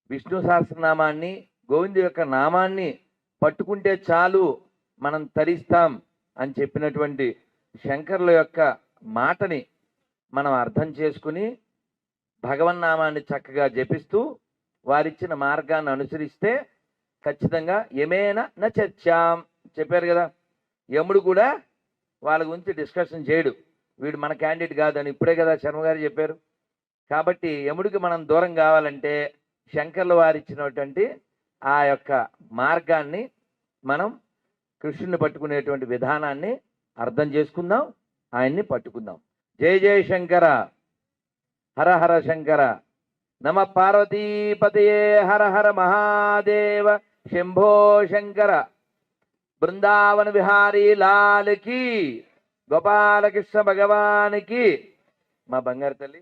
విష్ణు సహస్రనామాన్ని, గోవిందు యొక్క నామాన్ని పట్టుకుంటే చాలు మనం తరిస్తాం అని చెప్పినటువంటి శంకరుల యొక్క మాటని మనం అర్థం చేసుకుని భగవన్నామాన్ని చక్కగా జపిస్తూ వారిచ్చిన మార్గాన్ని అనుసరిస్తే ఖచ్చితంగా యమేన న చర్చాం చెప్పారు కదా. యముడు కూడా వాళ్ళ గురించి డిస్కషన్ చేయడు, వీడు మన క్యాండిడేట్ కాదని ఇప్పుడే కదా శర్మ గారు చెప్పారు. కాబట్టి యముడికి మనం దూరం కావాలంటే శంకర్ల వారు ఇచ్చినటువంటి ఆ యొక్క మార్గాన్ని మనం కృష్ణుని పట్టుకునేటువంటి విధానాన్ని అర్థం చేసుకుందాం, ఆయన్ని పట్టుకుందాం. జయ జయ శంకర, హర హర శంకర, నమ పార్వతీపతయే, హర హర మహాదేవ, శంభో శంకర. బృందావన విహారీ లాల్కి, గోపాలకృష్ణ భగవానికి. మా బంగారు తల్లి